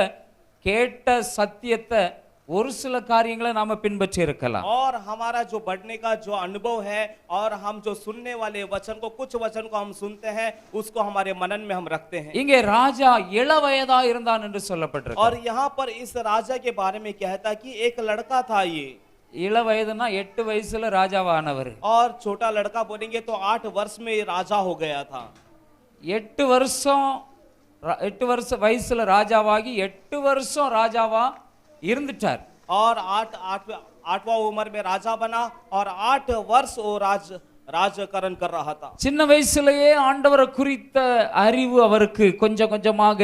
A: கேட்ட சத்தியத்தை ஒரு சில காரியங்களை நாம பின்பற்றி இருக்கலாம்.
B: और हमारा जो बढ़ने का जो अनुभव है और हम जो सुनने वाले वचन को कुछ वचन को हम सुनते हैं उसको हमारे मनन में हम रखते हैं।
A: இங்கே ராஜா இளவயதா இருந்தான் என்று சொல்லப்பட்டிருக்கு.
B: और यहाँ पर इस राजा के बारे में कहता कि एक लड़का था ये।
A: இளவயதுனா 8 வயசுல ராஜாவானவர்.
B: और छोटा लड़का बोलेंगे तो 8 वर्ष में राजा हो गया था।
A: 8 வருஷ வயசுல ராஜாவாகி 8 வருஷம் ராஜாவா இருந்துட்டார்.
B: और 8वां उम्र में राजा बना और 8 वर्ष वो राजकरण कर रहा था।
A: சின்ன வயசுலயே ஆண்டவரை குறித்த அறிவு அவருக்கு கொஞ்சம் கொஞ்சமாக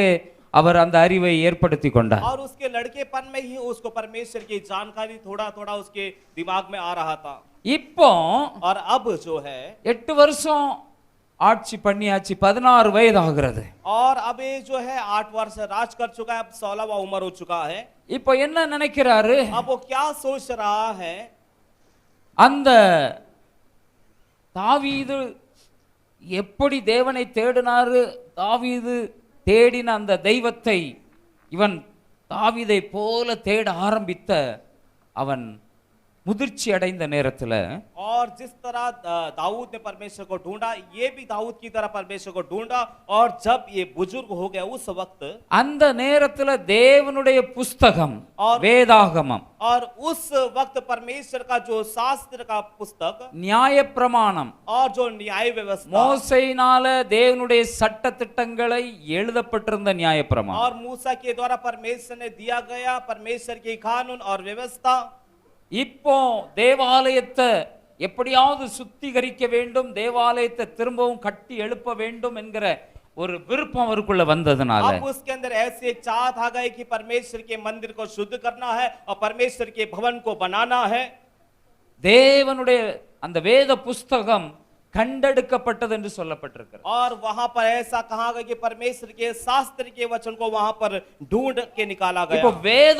A: அவர் அந்த அறிவை ஏற்படுத்தி கொண்டார்.
B: और उसके लड़केपन में ही उसको परमेश्वर की जानकारी थोड़ा थोड़ा उसके दिमाग में आ रहा था।
A: இப்போ
B: और अब जो है
A: 8 வருஷம் ஆட்சி பண்ணியாச்சு, 16 வயது ஆகிறது.
B: और अब ये जो है 8 वर्ष राज कर चुका है, अब 16वां उम्र हो चुका है।
A: இப்போ என்ன நினைக்கிறாரு?
B: अब वो क्या सोच रहा है?
A: அந்த தாவீது எப்படி தேவனை தேடினாரு, தாவீது தேடின அந்த தெய்வத்தை இவன் தாவீதை போல தேட ஆரம்பித்த அவன் முதிர்ச்சி அடைந்த நேரத்துல
B: और जिस तरह दाऊद ने परमेश्वर को ढूंढा, ये भी दाऊद की तरह परमेश्वर को ढूंढा। और जब ये बुजुर्ग हो गया उस वक्त
A: அந்த நேரத்துல தேவனுடைய புஸ்தகம்
B: और
A: வேதாகமம்
B: और उस वक्त परमेश्वर का जो शास्त्र का पुस्तक
A: நியாயப்பிரமாணம்
B: और जो न्याय व्यवस्था
A: மோசேயினால தேவனுடைய சட்ட திட்டங்களை எழுதப்பட்டிருந்த நியாயப்பிரமாணம்
B: और मूसा के द्वारा परमेश्वर ने दिया गया परमेश्वर की कानून और व्यवस्था
A: இப்போ தேவாலயத்தை எப்படியாவது சுத்திகரிக்க வேண்டும், தேவாலயத்தை திரும்பவும் கட்டி எழுப்ப வேண்டும் என்கிற ஒரு விருப்பம் அவருக்குள்ள வந்ததனால
B: अब उसके अंदर ऐसी एक चाहत आ गई कि परमेश्वर के मंदिर को शुद्ध करना है और परमेश्वर के भवन को बनाना है।
A: தேவனுடைய அந்த வேத புஸ்தகம் கண்டெடுக்கப்பட்டது என்று சொல்லப்பட்டிருக்கிறது.
B: और वहां पर ऐसा कहा गया कि परमेश्वर के शास्त्र के वचन को वहां पर ढूंढ के निकाला
A: இப்போ
B: गया।
A: வேத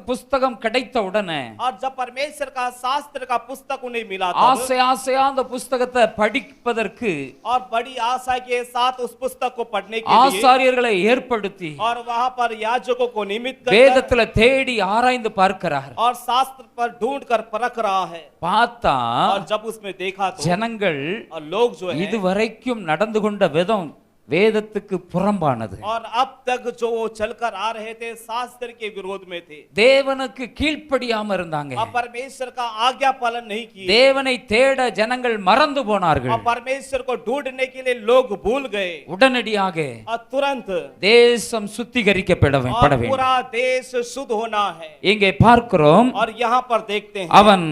A: புஸ்தகம் கிடைத்த உடனே
B: और जब परमेश्वर का शास्त्र का पुस्तक उन्हें मिला
A: ஆசை ஆசையா அந்த புஸ்தகத்தை படிப்பதற்கு
B: और बड़ी आशा के साथ उस पुस्तक को पढ़ने के लिए
A: ஆசாரியர்களை ஏற்படுத்தி
B: और वहां पर याजकों को निमित्त कर
A: வேதத்துல தேடி ஆராய்ந்து பார்க்கிறார்.
B: और शास्त्र पर ढूंढ कर परख रहा है।
A: பார்த்தா
B: और जब उसमें देखा तो
A: ஜனங்கள்
B: और लोग जो है
A: இதுவரைக்கும் நடந்து கொண்ட விதம் வேதத்துக்கு புறம்பானது.
B: और अब तक जो वो चलकर आ रहे थे शास्त्र के विरोध में थे।
A: தேவனுக்கு கீழ்ப்படியாம இருந்தாங்க.
B: अब परमेश्वर का आज्ञा पालन नहीं किए।
A: தேவனை தேட ஜனங்கள் மறந்து போனார்கள்.
B: और परमेश्वर को ढूंढने के लिए लोग भूल गए।
A: உடனடியாக
B: और तुरंत
A: தேசம் சுத்திகரிக்கப்பட
B: और
A: வேண்டும்.
B: पूरा देश शुद्ध होना है।
A: இங்கே பார்க்கிறோம்
B: और यहाँ पर देखते हैं
A: அவன்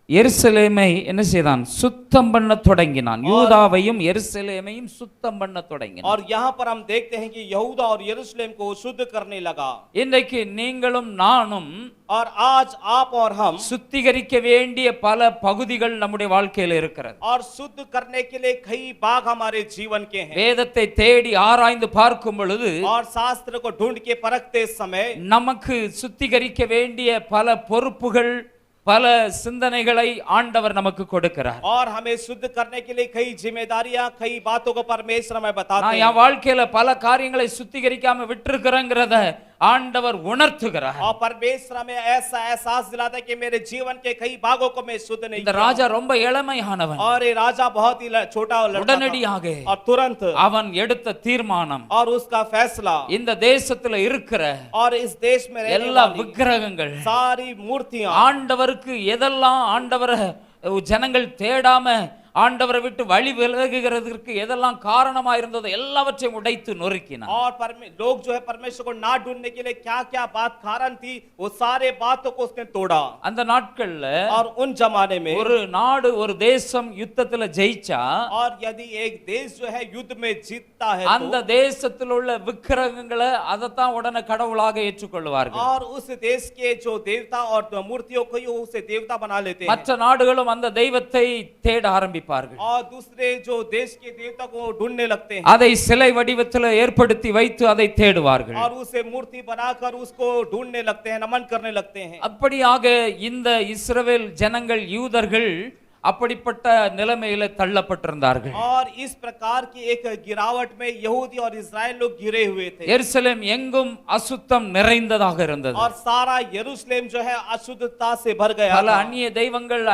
A: எருசலேமை என்ன செய்தான்? சுத்தம் பண்ண தொடங்கினான். யூதாவையும் எருசலேமையும் சுத்தம் பண்ண தொடங்கினான்.
B: और यहाँ पर हम देखते हैं कि यहूदा और यरूशलेम को शुद्ध करने लगा।
A: இன்றைக்கு நீங்களும் நானும்
B: और आज आप और हम
A: சுத்திகரிக்க வேண்டிய பல பகுதிகள் நம்முடைய வாழ்க்கையில் இருக்கிறது.
B: और शुद्ध करने के लिए कई भाग हमारे जीवन के हैं।
A: வேதத்தை தேடி ஆராய்ந்து பார்க்கும் பொழுது
B: और शास्त्र को ढूंढ के परखते समय
A: நமக்கு சுத்திகரிக்க வேண்டிய பல பொறுப்புகள், பல சிந்தனைகளை ஆண்டவர் நமக்கு கொடுக்கிறார்.
B: और हमें शुद्ध करने के लिए कई जिम्मेदारियां, कई बातों को परमेश्वर हमें बताते
A: நான்
B: हैं।
A: என் வாழ்க்கையில பல காரியங்களை சுத்திகரிக்காம விட்டுருக்கிறேங்கிறத ஆண்டவர் உணர்த்துகிறார்.
B: और परमेश्वर हमें ऐसा एहसास दिलाता है कि मेरे जीवन के कई भागों को मैं शुद्ध नहीं
A: இந்த
B: किया।
A: ராஜா ரொம்ப இளமையானவன்.
B: और ये राजा बहुत ही छोटा लड़का था।
A: உடனடியாக
B: और तुरंत
A: அவன் எடுத்த தீர்மானம்
B: और उसका फैसला
A: இந்த தேசத்துல இருக்கிற
B: और इस देश में रहने
A: எல்லா
B: वाली
A: விக்கிரகங்கள்
B: सारी मूर्तियां
A: ஆண்டவருக்கு எதெல்லாம் ஆண்டவரை ஜனங்கள் தேடாம ஆண்டவரை விட்டு வழி விலகுகிறதுக்கு எதெல்லாம் காரணமா இருந்ததோ எல்லாவற்றையும் உடைத்து நொறுக்கினார்.
B: और लोग जो है परमेश्वर को ना ढूंढने के लिए क्या क्या बात कारण थी वो सारे बातों को उसने तोड़ा.
A: அந்த நாட்கள்ல
B: और उन जमाने में
A: ஒரு நாடு ஒரு தேசம் யுத்தத்துல ஜெயிச்சா
B: और यदि एक देश जो है युद्ध में जीतता है
A: அந்த தேசத்தில் உள்ள விக்கிரகங்களை அதைத்தான் உடனே கடவுளாக ஏற்றுக்கொள்வார்கள்.
B: और उस देश के जो देवता और मूर्तियों को उसे देवता बना लेते हैं.
A: மற்ற நாடுகளும் அந்த தெய்வத்தை தேட ஆரம்பிப்பார்கள்.
B: और दूसरे जो देश के देवता को ढूंढने लगते हैं.
A: அதை சிலை வடிவத்தில் ஏற்படுத்தி வைத்து அதை தேடுவார்கள்.
B: और उसे मूर्ति बनाकर उसको ढूंढने लगते हैं, नमन करने लगते हैं.
A: அப்படியாக இந்த இஸ்ரவேல் ஜனங்கள் யூதர்கள் அப்படிப்பட்ட நிலைமையில தள்ளப்பட்டிருந்தார்கள்.
B: और इस प्रकार की एक गिरावट में यहूदी और इस्राएल लोग गिरे हुए थे.
A: எருசலேம் எங்கும் அசுத்தம் நிறைந்ததாக இருந்தது.
B: और सारा यरूशलेम जो है अशुद्धता से भर गया
A: பல
B: था.
A: அந்நிய தெய்வங்கள்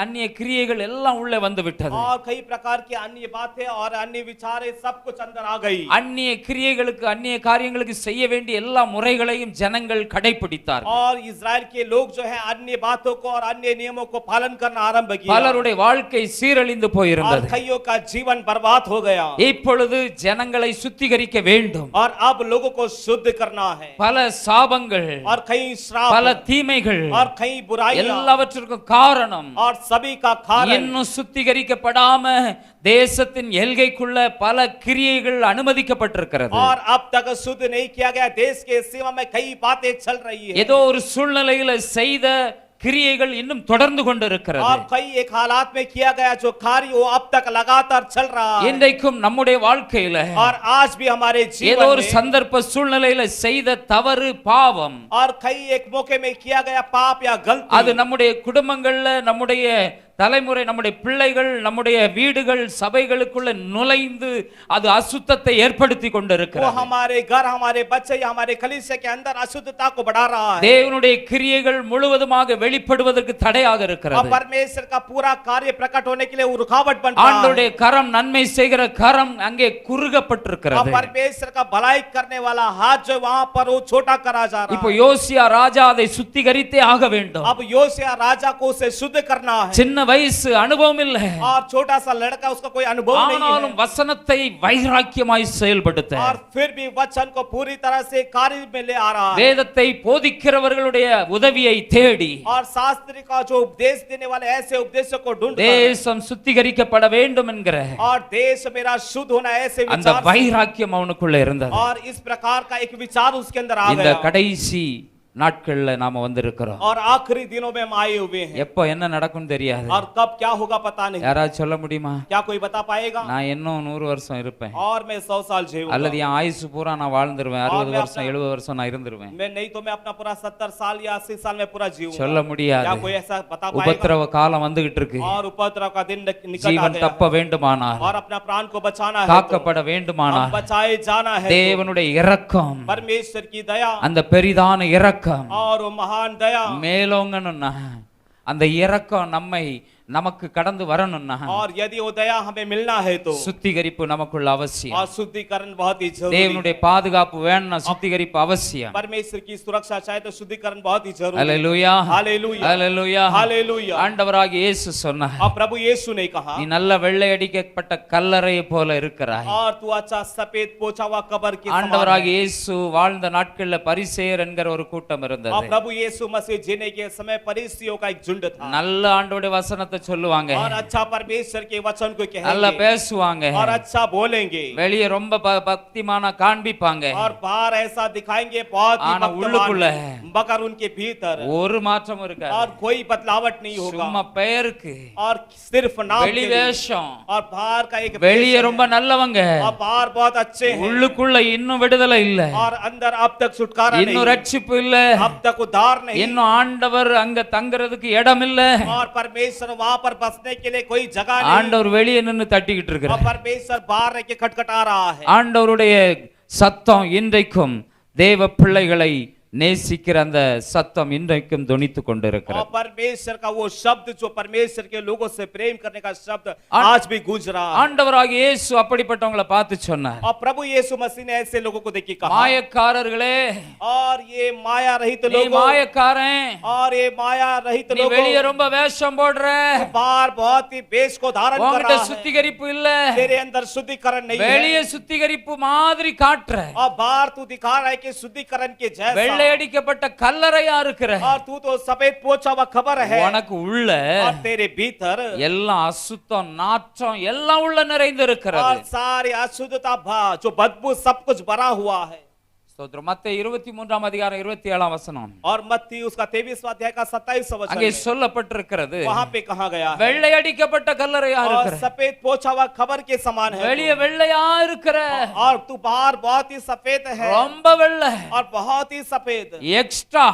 A: அந்நிய கிரியைகள் எல்லாம் உள்ளே வந்து விட்டது.
B: और कई प्रकार की अन्य बातें और अन्य विचारें सब कुछ अंदर आ गई.
A: அந்நிய கிரியைகளுக்கு அந்நிய காரியங்களுக்கு செய்ய வேண்டிய எல்லா முறைகளையும் ஜனங்கள் கடைபிடித்தார்கள்.
B: और इस्राएल के लोग जो है अन्य बातों को और अन्य नियमों को पालन करना आरंभ किया.
A: பலருடைய வாழ்க்கை சீரழிந்து போயிருந்தது.
B: और कईयों का जीवन बर्बाद हो गया.
A: இப்பொழுது ஜனங்களை சுத்திகரிக்க வேண்டும்.
B: और अब लोगों को शुद्ध करना है.
A: பல சாபங்கள்
B: और कई श्राप
A: பல தீமைகள்
B: और कई बुराइयां
A: எல்லாவற்றிற்கும் காரணம்
B: और सभी का कारण
A: இன்னும் சுத்திகரிக்கப்படாம தேசத்தின் எல்கைக்குள்ள பல கிரியைகள் அனுமதிக்கப்பட்டிருக்கிறது.
B: और अब तक शुद्ध नहीं किया गया. देश के सीमा में कई बातें चल रही है.
A: ஏதோ ஒரு சூழ்நிலையில செய்த கிரியைகள் இன்னும் தொடர்ந்து கொண்டிருக்கிறது.
B: और कई एक हालात में किया गया जो कार्य वो अब तक लगातार चल रहा है.
A: இன்றைக்கும் நம்முடைய வாழ்க்கையில
B: और आज भी हमारे
A: ஏதோ
B: जीवन
A: ஒரு
B: में
A: சந்தர்ப்ப சூழ்நிலையில செய்த தவறு பாவம்
B: और कई एक मौके में किया गया पाप या गलती
A: அது நம்முடைய குடும்பங்கள்ல நம்முடைய தலைமுறை நம்முடைய பிள்ளைகள் நம்முடைய வீடுகள் சபைகளுக்குள்ள நுழைந்து அது அசுத்தத்தை ஏற்படுத்தி
B: वो
A: கொண்டிருக்கிறது.
B: हमारे घर हमारे बच्चे या हमारे कलीसिया के अंदर अशुद्धता को बढ़ा रहा है.
A: தேவனுடைய கிரியைகள் முழுவதுமாக வெளிப்படுவதற்கு தடையாக
B: और
A: இருக்கிறது.
B: परमेश्वर का पूरा कार्य प्रकट होने के लिए वो रुकावट बन रहा है.
A: ஆண்டவருடைய கரம் நன்மை செய்கிற கரம் அங்கே
B: और
A: குறுகப்பட்டிருக்கிறது.
B: परमेश्वर का भलाई करने वाला हाथ जो वहां पर वो छोटा करा जा रहा
A: இப்போ
B: है.
A: யோசியா ராஜா அதை சுத்திகரித்தே ஆக வேண்டும்.
B: अब योशिया राजा को उसे शुद्ध करना है.
A: சின்ன வயசு அனுபவம் இல்லை.
B: और छोटा सा लड़का उसका कोई अनुभव नहीं
A: ஆனாலும்
B: है.
A: வசனத்தை வைராக்கியமாய் செயல்படுத்த
B: और फिर भी वचन को पूरी तरह से कार्य में ले आ रहा है.
A: வேதத்தை போதிக்கிறவர்களுடைய உதவியை தேடி
B: और शास्त्र का जो उपदेश देने वाले ऐसे उपदेशों को ढूंढता है.
A: தேசம் சுத்திகரிக்கப்பட வேண்டும் என்கிற
B: और देश मेरा शुद्ध होना ऐसे
A: அந்த
B: विचार से-
A: வைராக்கியம் அவனுக்குள்ள இருந்தது.
B: और इस प्रकार का एक विचार उसके अंदर आ
A: இந்த
B: गया.
A: கடைசி நாட்கள்ல நாம வந்திருக்கிறோம்.
B: और आखिरी दिनों में हम आए हुए हैं.
A: எப்போ என்ன நடக்கும் தெரியாது.
B: और कब क्या होगा पता नहीं.
A: யாராவது சொல்ல முடியுமா?
B: क्या कोई बता पाएगा?
A: நான் இன்னும் 100 வருஷம் இருப்பேன்
B: और मैं 100 साल जीऊंगा.
A: அல்லது என் ஆயுசு பூரா நான் வாழ்ந்துருவேன். 60 வருஷம் 70 வருஷம் நான் இருந்துருவேன்.
B: मैं नहीं तो मैं अपना पूरा 70 साल या 80 साल में पूरा जीऊंगा.
A: சொல்ல
B: क्या
A: முடியாது.
B: कोई ऐसा बता पाएगा?
A: உபத்திரவ காலம் வந்துகிட்டு இருக்கு.
B: और उपद्रव का दिन निकट आ
A: ஜீவன்
B: गया.
A: தப்ப வேண்டுமானால்
B: और अपना प्राण को बचाना है तो,
A: காக்கப்பட
B: हम
A: வேண்டுமானால்
B: बचाए जाना है तो,
A: தேவனுடைய இரக்கம்
B: परमेश्वर की दया
A: அந்த பெரிதான இரக்கம்
B: और वो महान दया
A: மேலோங்கணும்னா அந்த இரக்கம் நமக்கு கடந்து வரணும்னா
B: और यदि वो दया हमें मिलना है तो
A: சுத்திகரிப்பு நமக்குள்ள அவசியம்.
B: और शुद्धिकरण बहुत ही जरूरी है.
A: தேவனுடைய பாதுகாப்பு வேணும்னா சுத்திகரிப்பு அவசியம்.
B: परमेश्वर की सुरक्षा चाहे तो शुद्धिकरण बहुत ही जरूरी है.
A: அல்லேலூயா
B: हालेलुया
A: அல்லேலூயா
B: हालेलुया.
A: ஆண்டவராகிய இயேசு சொன்னார்,
B: अब प्रभु यीशु ने कहा,
A: நீ நல்ல வெள்ளை அடிக்கப்பட்ட கல்லறையை போல இருக்கிறாய்.
B: और तू अच्छा सफेद पोछा हुआ कब्र के समान है.
A: ஆண்டவராகிய இயேசு வாழ்ந்த நாட்கள்ல பரிசேயர் என்கிற ஒரு கூட்டம்
B: और
A: இருந்தது.
B: प्रभु यीशु मसीह जीने के समय फरीसियों का एक झुंड था.
A: நல்ல ஆண்டவருடைய வசனத்தை சொல்லுவாங்க,
B: और अच्छा परमेश्वर के वचन को
A: நல்லா
B: कहेंगे
A: பேசுவாங்க,
B: और अच्छा बोलेंगे
A: வெளியே ரொம்ப பக்திமான காண்பிப்பாங்க.
B: और बाहर ऐसा दिखाएंगे बहुत ही
A: ஆனா
B: भक्तमान,
A: உள்ளுக்குள்ள
B: मगर उनके भीतर
A: ஒரு மாற்றமும் இருக்காது.
B: और कोई बदलावट नहीं होगा.
A: சும்மா பெயருக்கு
B: और सिर्फ नाम
A: வெளி
B: के लिए
A: வேஷம்.
B: और बाहर का एक
A: வெளியே
B: वेश
A: ரொம்ப
B: है,
A: நல்லவங்க,
B: और बाहर बहुत अच्छे हैं
A: உள்ளுக்குள்ள இன்னும் விடுதலை இல்ல,
B: और अंदर अब तक छुटकारा
A: இன்னும்
B: नहीं,
A: ரட்சிப்பு இல்ல,
B: अब तक उद्धार नहीं,
A: இன்னும் ஆண்டவர் அங்க தங்குறதுக்கு இடம் இல்ல.
B: और परमेश्वर वहां पर बसने के लिए कोई जगह नहीं,
A: ஆண்டவர் வெளியே நின்னு தட்டிக்கிட்டு
B: और
A: இருக்கிறார்.
B: परमेश्वर बाहर रह के खटखटा रहा है.
A: ஆண்டவருடைய சத்தம் இன்றைக்கும் தேவ பிள்ளைகளை நேசிக்கிற அந்த சத்தம் இன்றைக்கும் தொனித்துக் கொண்டிருக்கிறது.
B: और परमेश्वर का वो शब्द जो परमेश्वर के लोगों से प्रेम करने का शब्द आज भी गूंज रहा है।
A: ஆண்டவராகிய இயேசு அப்படிப்பட்டவங்களை பார்த்து சொன்னார்,
B: और प्रभु यीशु मसीह ने ऐसे लोगों को देख के कहा,
A: மாயக்காரர்களே,
B: और ये माया रहित
A: நீ
B: लोगों,
A: மாயக்காரன்,
B: और ये माया रहित
A: நீ
B: लोगों,
A: வெளியே ரொம்ப வேஷம் போடுற,
B: बाहर बहुत ही वेश को धारण कर
A: உன்கிட்ட
B: रहा है,
A: சுத்திகரிப்பு இல்ல,
B: तेरे अंदर शुद्धिकरण नहीं है,
A: வெளியே சுத்திகரிப்பு மாதிரி காட்டுற,
B: और बाहर तू दिखा रहा है कि शुद्धिकरण के जैसा,
A: வெள்ளை அடிக்கப்பட்ட கல்லறையா இருக்கிற,
B: और तू तो सफेद पोछा हुआ खबर है,
A: உனக்கு உள்ள
B: और तेरे भीतर
A: எல்லாம் அசுத்தம் நாற்றம் எல்லாம் உள்ள நிறைந்து
B: और
A: இருக்கிறது.
B: सारी अशुद्धता जो बदबू सब कुछ भरा हुआ है।
A: ஸ்தோத்திரம். மத்தேயு 23ஆம் அதிகாரம் 27ஆம் வசனம்,
B: और मत्ती उसका 23वां अध्याय का 27वां वचन
A: அங்கே
B: में
A: சொல்லப்பட்டிருக்கிறது,
B: वहां पे कहा गया है,
A: வெள்ளை அடிக்கப்பட்ட கல்லறையா
B: और
A: இருக்கிற,
B: सफेद पोछा हुआ खबर के समान है
A: வெளியே வெள்ளையா இருக்கிற,
B: और तू बाहर बहुत ही सफेद है
A: ரொம்ப வெள்ளை,
B: और बहुत ही सफेद
A: எக்ஸ்ட்ரா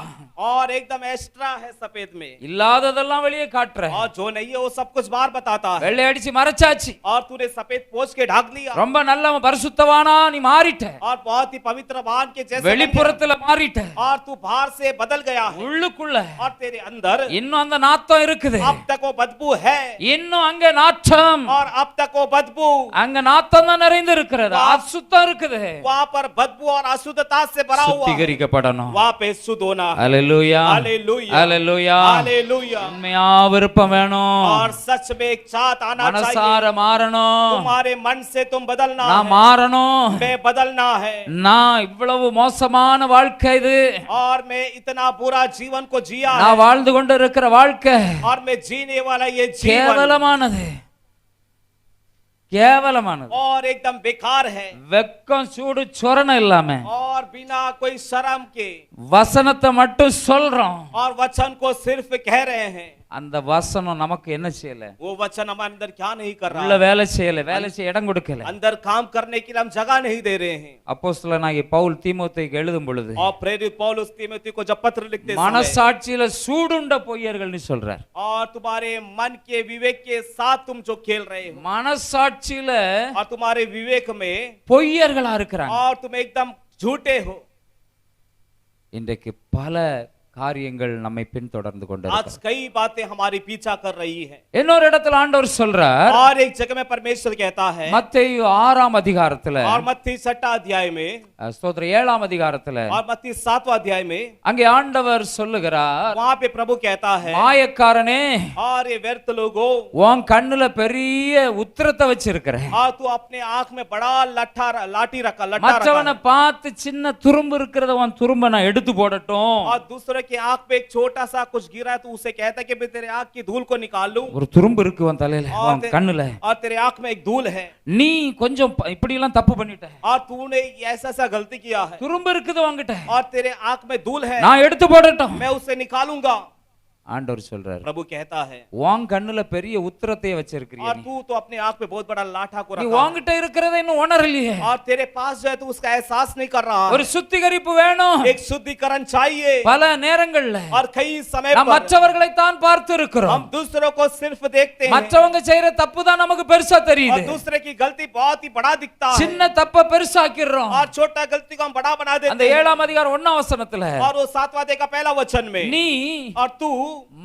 B: और एकदम एक्स्ट्रा है सफेद में,
A: இல்லாததெல்லாம் வெளியே காட்டுற,
B: और जो नहीं है वो सब कुछ बाहर बताता है,
A: வெள்ளை அடிச்சு மறைச்சாச்சு,
B: और तूने सफेद पोछ के ढक लिया
A: ரொம்ப நல்ல பரிசுத்தவானா நீ மாறிட்ட,
B: और बहुत ही पवित्रवान के जैसे बन गया,
A: வெளிப்புறத்துல மாறிட்ட,
B: और तू बाहर से बदल गया है,
A: உள்ளுக்குள்ள
B: और तेरे अंदर
A: இன்னும் அந்த நாத்தம் இருக்குது,
B: अब तक वो बदबू है,
A: இன்னும் அங்க நாற்றம்,
B: और अब तक वो बदबू,
A: அங்க நாத்தம் தான் நிறைந்து இருக்கிறது, அசுத்தம் இருக்குது,
B: वहां पर बदबू और अशुद्धता से भरा हुआ है,
A: சுத்திகரிக்கப்படணும்.
B: वहां पे शुद्ध होना है।
A: ஹல்லேலூயா,
B: हालेलुया,
A: ஹல்லேலூயா.
B: हालेलुया।
A: உண்மையா விருப்பம் வேணும்,
B: और सच में एक चाहत आना चाहिए,
A: மனசார மாறணும்,
B: तुम्हारे मन से तुम बदलना
A: நான்
B: है,
A: மாறணும்,
B: मैं बदलना है,
A: நான் இவ்வளவு மோசமான வாழ்க்கை இது,
B: और मैं इतना बुरा जीवन को जिया है,
A: நான் வாழ்ந்து கொண்டு இருக்கிற வாழ்க்கை
B: और मैं जीने वाला ये जीवन
A: கேவலமானது, கேவலமானது,
B: और एकदम बेकार है,
A: வெக்கம் சூடு சொரணம் இல்லாம
B: और बिना कोई शर्म के,
A: வசனத்தை மட்டும் சொல்றோம்,
B: और वचन को सिर्फ कह रहे हैं,
A: அந்த வசனம் நமக்கு என்ன செய்யல,
B: वो वचन हमारे अंदर क्या नहीं कर
A: உள்ள
B: रहा है,
A: வேலை செய்யல, வேலை செய்ய இடம் கொடுக்கல.
B: अंदर काम करने के लिए हम जगह नहीं दे रहे हैं।
A: அப்போஸ்தலனாகிய பவுல் தீமோத்தேயுக்கு எழுதும் பொழுது
B: और प्रेरित पौलुस तीमुथियुस को जब पत्र लिखते समय,
A: மனசாட்சியில சூடுண்ட பொய்யர்கள்னு சொல்றார்.
B: और तुम्हारे मन के विवेक के साथ तुम जो खेल रहे हो,
A: மனசாட்சியில
B: और तुम्हारे विवेक में,
A: பொய்யர்களா இருக்கிறாங்க.
B: और तुम एकदम झूठे हो।
A: இன்றைக்கு பல காரியங்கள் நம்மை பின்தொடர்ந்து
B: आज
A: கொண்டிருக்கிறது.
B: कई बातें हमारी पीछा कर रही है।
A: இன்னொரு இடத்துல ஆண்டவர் சொல்றார்,
B: और एक जगह में परमेश्वर कहता है,
A: மத்தேயு 6ஆம் அதிகாரத்துல,
B: और मत्ती 6 अध्याय में,
A: ஸ்தோத்திரம் 7ஆம் அதிகாரத்துல,
B: और मत्ती 7वां अध्याय में,
A: அங்கே ஆண்டவர் சொல்லுகிறார்,
B: वहां पे प्रभु कहता है,
A: மாயக்காரனே,
B: और ये व्यर्थ लोगों,
A: உன் கண்ணுல பெரிய உத்திரத்தை வச்சிருக்கிற,
B: और तू अपने आंख में बड़ा लाठी रखा, लट्टा
A: மற்றவனை
B: रखा,
A: பார்த்து சின்ன துரும்பு இருக்கிறத உன் துரும்ப நான் எடுத்து போடட்டும்,
B: और दूसरे की आंख पे एक छोटा सा कुछ गिरा है, तो उसे कहता है कि मैं तेरे आंख की धूल को निकाल लूं,
A: ஒரு துரும்பு இருக்கு உன் தலையில உன் கண்ணுல,
B: और तेरे आंख में एक धूल है,
A: நீ கொஞ்சம் இப்படி எல்லாம் தப்பு பண்ணிட்ட,
B: और तूने ऐसा सा गलती किया है,
A: துரும்பு இருக்குது உன்கிட்ட,
B: और तेरे आंख में धूल है,
A: நான் எடுத்து போடட்டும்.
B: मैं उसे निकालूंगा।
A: ஆண்டவர் சொல்றாரு,
B: प्रभु कहता है,
A: உன் கண்ணுல பெரிய உத்திரத்தை வச்சிருக்கிறிய,
B: और तू तो अपने आंख में बहुत बड़ा लाठा को
A: நீ
B: रखा है,
A: உன்கிட்ட இருக்கிறத இன்னும் உணரலையே.
B: और तेरे पास जो है तू उसका एहसास नहीं कर रहा
A: ஒரு
B: है।
A: சுத்திகரிப்பு வேணும்.
B: एक शुद्धिकरण चाहिए,
A: பல நேரங்கள்ல
B: और कई समय
A: நாம்
B: पर
A: மற்றவர்களை தான் பார்த்து இருக்கிறோம்,
B: हम दूसरों को सिर्फ देखते हैं,
A: மற்றவங்க செய்யற தப்பு தான் நமக்கு பெருசா
B: और
A: தெரியுது,
B: दूसरे की गलती बहुत ही बड़ा दिखता है,
A: சின்ன தப்ப பெருசாக்கிடுறோம்.
B: और छोटा गलती को हम बड़ा बना
A: அந்த
B: देते हैं।
A: 7ஆம் அதிகாரம் 1ஆம் வசனத்துல,
B: और वो 7वां अध्याय का पहला वचन में,
A: நீ
B: और तू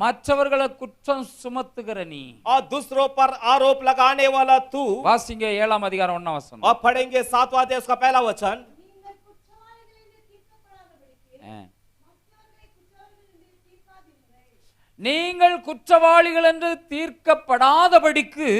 A: மற்றவர்களை குற்றம் சுமத்துகிற நீ,
B: और दूसरों पर आरोप लगाने वाला तू,
A: வாசிங்க 7ஆம் அதிகாரம் 1ஆம் வசனம்.
B: और पढ़ेंगे 7वां अध्याय उसका पहला वचन,
A: நீங்கள் குற்றவாளிகள் என்று தீர்க்கப்படாதபடிக்கு